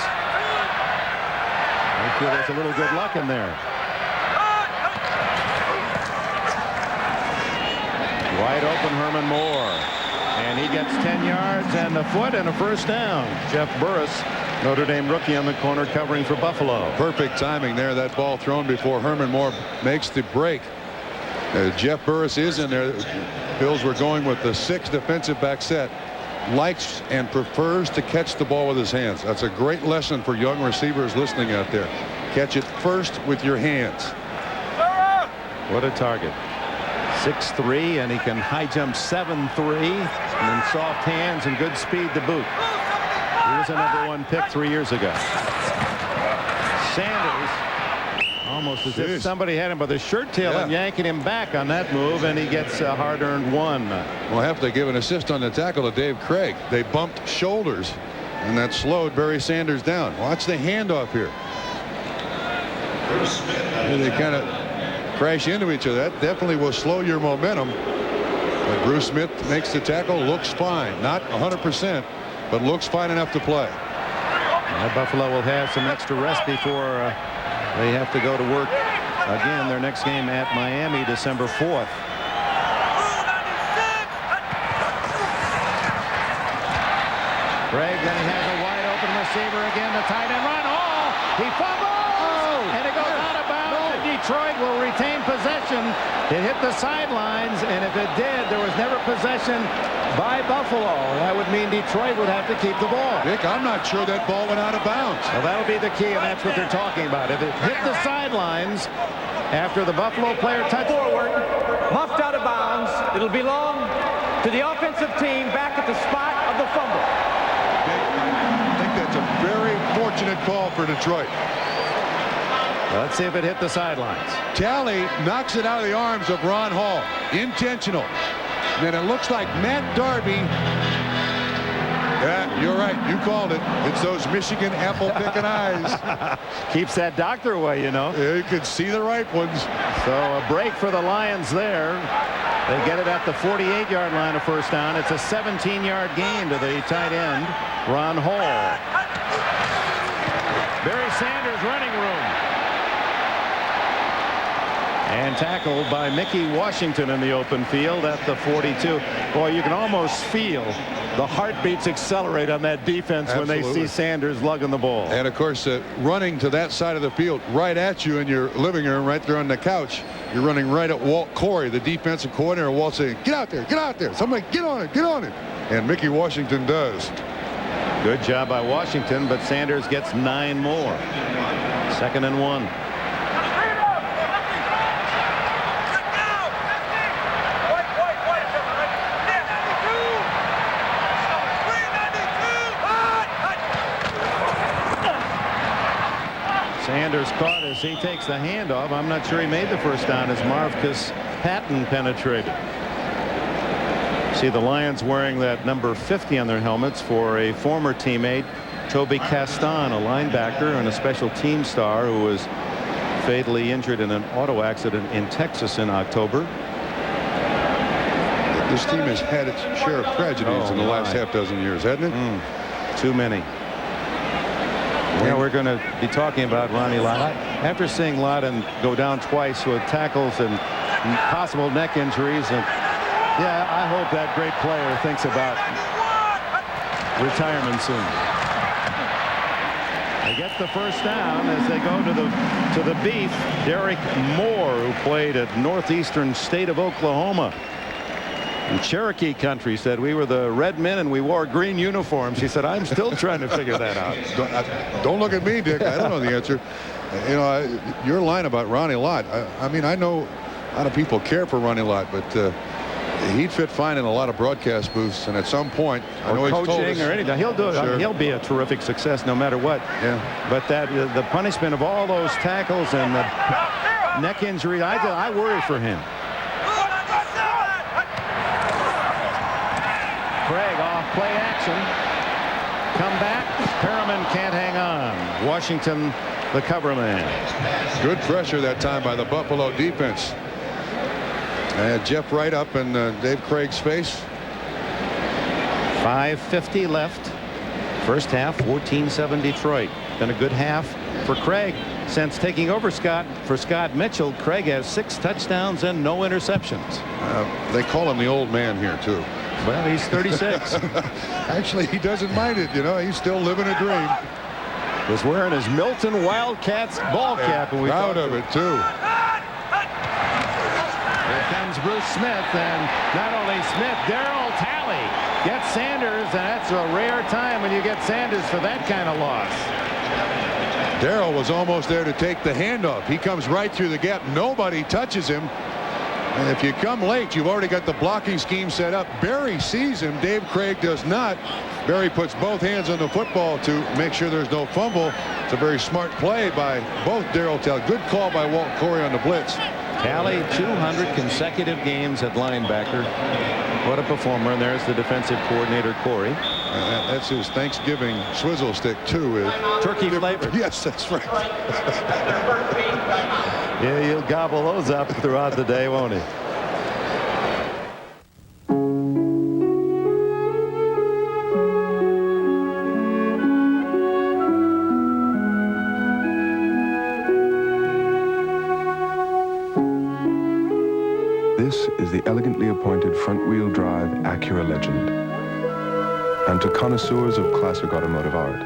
I feel there's a little good luck in there. Wide open Herman Moore, and he gets 10 yards and a foot and a first down. Jeff Burris, Notre Dame rookie, on the corner covering for Buffalo. Perfect timing there. That ball thrown before Herman Moore makes the break. Jeff Burris is in there. Bills were going with the 6 defensive back set. Likes and prefers to catch the ball with his hands. That's a great lesson for young receivers listening out there. Catch it first with your hands. What a target. 6'3", and he can high jump 7'3", and then soft hands and good speed to boot. He was a #1 pick 3 years ago. Sanders, almost as if somebody had him by the shirt tail and yanking him back on that move, and he gets a hard-earned 1. We'll have to give an assist on the tackle to Dave Craig. They bumped shoulders, And that slowed Barry Sanders down. Watch the handoff here. They kind of crash into each other. That definitely will slow your momentum. But Bruce Smith makes the tackle, looks fine. Not 100%, but looks fine enough to play. Buffalo will have some extra rest before they have to go to work again. Their next game at Miami, December 4th. Craig, then he has a wide open receiver again. The tight end run. Oh, he fumbles, and it goes out of bounds. And Detroit will retain possession. It hit the sidelines, and if it did, there was never possession by Buffalo. That would mean Detroit would have to keep the ball. Dick, I'm not sure that ball went out of bounds. Well, that'll be the key, and that's what they're talking about. If it hit the sidelines after the Buffalo player touched forward, muffed out of bounds, it'll belong to the offensive team back at the spot of the fumble. I think that's a very fortunate call for Detroit. Let's see if it hit the sidelines. Talley knocks it out of the arms of Ron Hall. Intentional. And then it looks like Matt Darby. Yeah, you're right. You called it. It's those Michigan apple-picking eyes. Keeps that doctor away, you know. Yeah, you can see the ripe ones. So a break for the Lions there. They get it at the 48-yard line of first down. It's a 17-yard gain to the tight end, Ron Hall. Barry Sanders running room. And tackled by Mickey Washington in the open field at the 42. Boy, you can almost feel the heartbeats accelerate on that defense. Absolutely. When they see Sanders lugging the ball. And of course, running to that side of the field right at you in your living room, right there on the couch. You're running right at Walt Corey, the defensive coordinator. Walt saying, get out there, get out there. Somebody get on it, get on it. And Mickey Washington does. Good job by Washington, but Sanders gets 9 more. 2nd and 1. Sanders caught as he takes the handoff. I'm not sure he made the first down as Marvcus Patton penetrated. See the Lions wearing that number 50 on their helmets for a former teammate, Toby Caston, a linebacker and a special team star who was fatally injured in an auto accident in Texas in October. This team has had its share of tragedies in the last half dozen years, hasn't it? Too many. Yeah, we're going to be talking about Ronnie Lott. After seeing Lawton go down twice with tackles and possible neck injuries, and yeah, I hope that great player thinks about retirement soon. They get the first down as they go to the beef. Derek Moore, who played at Northeastern State of Oklahoma. In Cherokee country, said we were the red men and we wore green uniforms. He said, I'm still trying to figure that out. Don't look at me, Dick. I don't know the answer. You know, your line about Ronnie Lott. I mean, I know a lot of people care for Ronnie Lott, but he'd fit fine in a lot of broadcast booths. And at some point, I know he's told us, or anything, he'll do it. Sure. I mean, he'll be a terrific success no matter what. Yeah. But that the punishment of all those tackles and the neck injury, I worry for him. Craig off play action. Come back. Perriman can't hang on. Washington, the cover man. Good pressure that time by the Buffalo defense. And Jeff Wright up in Dave Craig's face. 5:50 left. First half, 14-7 Detroit. Been a good half for Craig since taking over for Scott Mitchell. Craig has 6 touchdowns and no interceptions. They call him the old man here too. Well, he's 36. Actually, he doesn't mind it. You know, he's still living a dream. Was wearing his Milton Wildcats ball cap, and we proud of it too. Here comes Bruce Smith, and not only Smith, Darryl Talley gets Sanders, and that's a rare time when you get Sanders for that kind of loss. Darryl was almost there to take the handoff. He comes right through the gap. Nobody touches him. And if you come late, you've already got the blocking scheme set up. Barry sees him. Dave Craig does not. Barry puts both hands on the football to make sure there's no fumble. It's a very smart play by both Darryl Talley. Good call by Walt Corey on the blitz. Talley 200 consecutive games at linebacker. What a performer. And there's the defensive coordinator, Corey. That's his Thanksgiving swizzle stick, too. Turkey flavored. Yes, that's right. Yeah, he'll gobble those up throughout the day, won't he? This is the elegantly appointed front-wheel drive Acura Legend. And to connoisseurs of classic automotive art,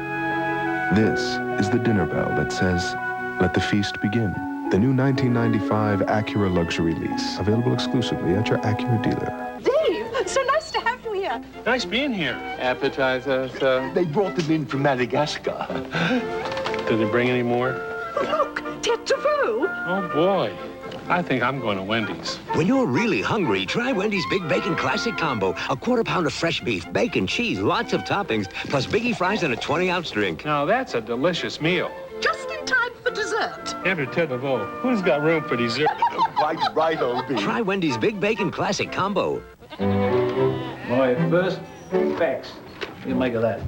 this is the dinner bell that says, let the feast begin. The new 1995 Acura Luxury Lease, available exclusively at your Acura dealer. Dave, so nice to have you here. Nice being here. Appetizer, sir. They brought them in from Madagascar. Did they bring any more? Look, tête de veau. Oh, boy. I think I'm going to Wendy's. When you're really hungry, try Wendy's Big Bacon Classic Combo. A quarter-pound of fresh beef, bacon, cheese, lots of toppings, plus biggie fries and a 20-ounce drink. Now, that's a delicious meal. Just in time for dessert. Every tête de veau. Who's got room for dessert? right, O.B. Try Wendy's Big Bacon Classic Combo. My first facts. What do you make of that?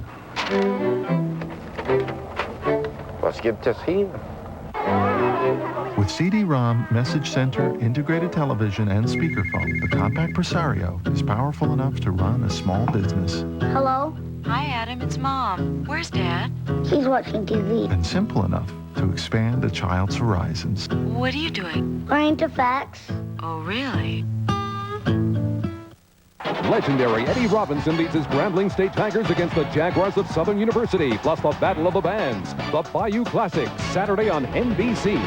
Was gibt es hier? With CD-ROM, message center, integrated television, and speakerphone, the compact Presario is powerful enough to run a small business. Hello? Hi, Adam. It's Mom. Where's Dad? He's watching TV. And simple enough to expand a child's horizons. What are you doing? Learning to fax. Oh, really? Legendary Eddie Robinson leads his Grambling State Tigers against the Jaguars of Southern University, plus the Battle of the Bands, the Bayou Classic, Saturday on NBC.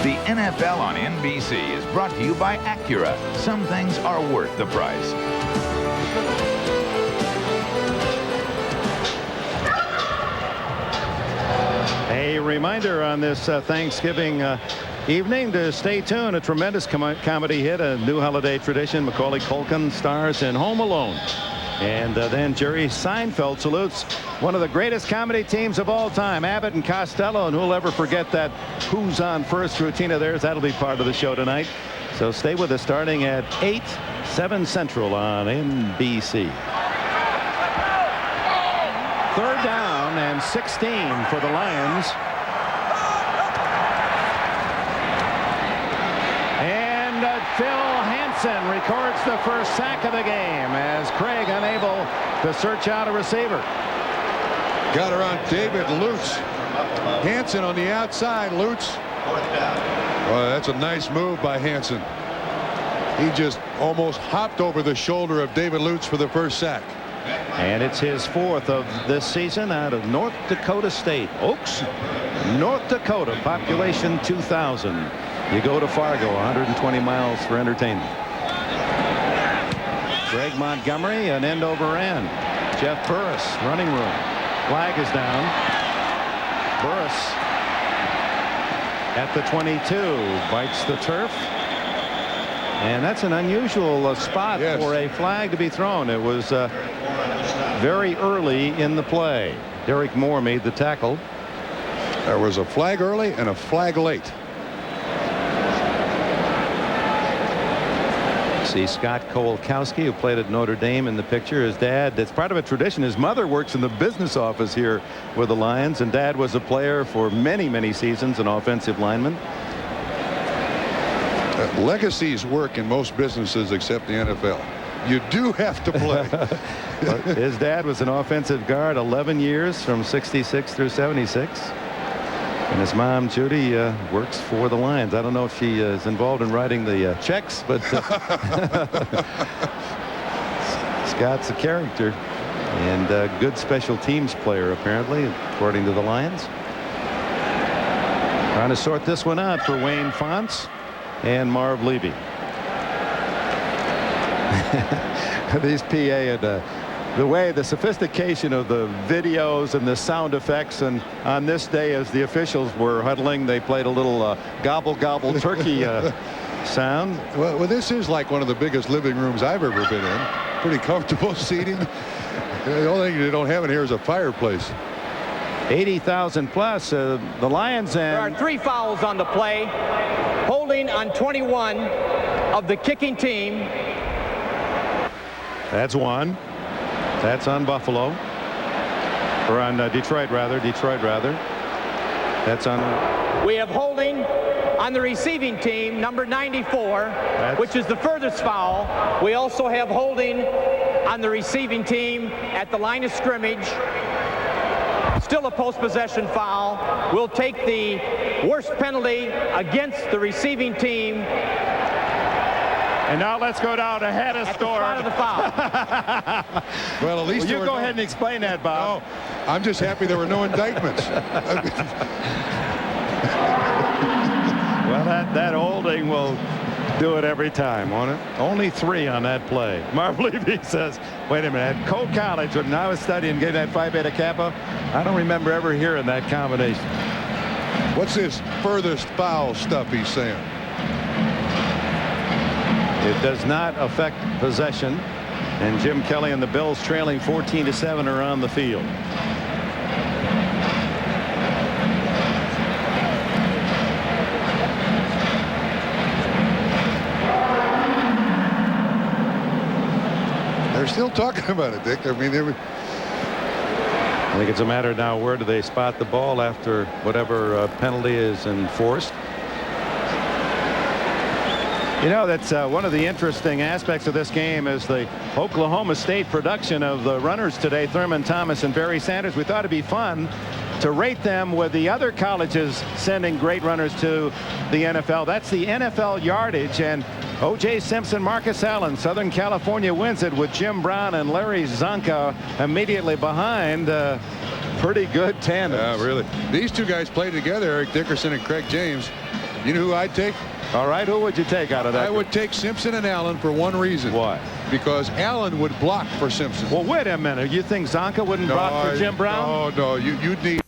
The NFL on NBC is brought to you by Acura. Some things are worth the price. A reminder on this Thanksgiving evening to stay tuned. A tremendous comedy hit, a new holiday tradition. Macaulay Culkin stars in Home Alone. And then Jerry Seinfeld salutes one of the greatest comedy teams of all time, Abbott and Costello. And who'll ever forget that Who's on First routine of theirs? That'll be part of the show tonight. So stay with us starting at 8, 7 Central on NBC. Third down and 16 for the Lions. And Phil Hansen records the first sack of the game as Craig unable to search out a receiver. Got her on David Lutz. Hansen on the outside. Lutz. Well, that's a nice move by Hansen. He just almost hopped over the shoulder of David Lutz for the first sack. And it's his fourth of this season out of North Dakota State. Oaks, North Dakota, population 2,000. You go to Fargo, 120 miles for entertainment. Greg Montgomery, an end over end. Jeff Burris, running room. Flag is down. Burris at the 22, bites the turf. And that's an unusual spot for a flag to be thrown. It was very early in the play. Derek Moore made the tackle. There was a flag early and a flag late. See Scott Kolkowski, who played at Notre Dame, in the picture. His dad, that's part of a tradition. His mother works in the business office here with the Lions, and Dad was a player for many, many seasons, an offensive lineman. Legacies work in most businesses except the NFL. You do have to play. His dad was an offensive guard 11 years from 66 through 76. And his mom, Judy, works for the Lions. I don't know if she is involved in writing the checks, but Scott's a character and a good special teams player, apparently, according to the Lions. Trying to sort this one out for Wayne Fonts and Marv Levy. These PA and the way, the sophistication of the videos and the sound effects, and on this day as the officials were huddling, they played a little gobble gobble turkey sound. Well, this is like one of the biggest living rooms I've ever been in. Pretty comfortable seating. The only thing they don't have in here is a fireplace. 80,000 plus. The Lions and... There are 3 fouls on the play. Holding on 21 of the kicking team. That's one. That's on Buffalo. Or on Detroit, rather. That's on... We have holding on the receiving team, number 94, which is the furthest foul. We also have holding on the receiving team at the line of scrimmage. Still a post-possession foul. We'll take the worst penalty against the receiving team. And now let's go down to Hattis score. At the spot of the foul. Well, at least you go ahead and explain that, Bob. No, I'm just happy there were no indictments. Well, that holding will do it every time, won't it? Only 3 on that play. Marv Levy says, wait a minute, at Cole College, when I was studying getting that Phi Beta Kappa, I don't remember ever hearing that combination. What's this furthest foul stuff he's saying? It does not affect possession. And Jim Kelly and the Bills, trailing 14-7, are on the field. They're still talking about it, Dick. I mean, I think it's a matter now, where do they spot the ball after whatever penalty is enforced? You know, that's one of the interesting aspects of this game is the Oklahoma State production of the runners today, Thurman Thomas and Barry Sanders. We thought it'd be fun to rate them with the other colleges sending great runners to the NFL. That's the NFL yardage, and O.J. Simpson, Marcus Allen, Southern California wins it with Jim Brown and Larry Zonka immediately behind. Pretty good tandem. Yeah, really. These two guys played together, Eric Dickerson and Craig James. You know who I'd take? All right, who would you take out of that? I would take Simpson and Allen for one reason. Why? Because Allen would block for Simpson. Well, wait a minute. You think Zonka wouldn't block for Jim Brown? No, you'd need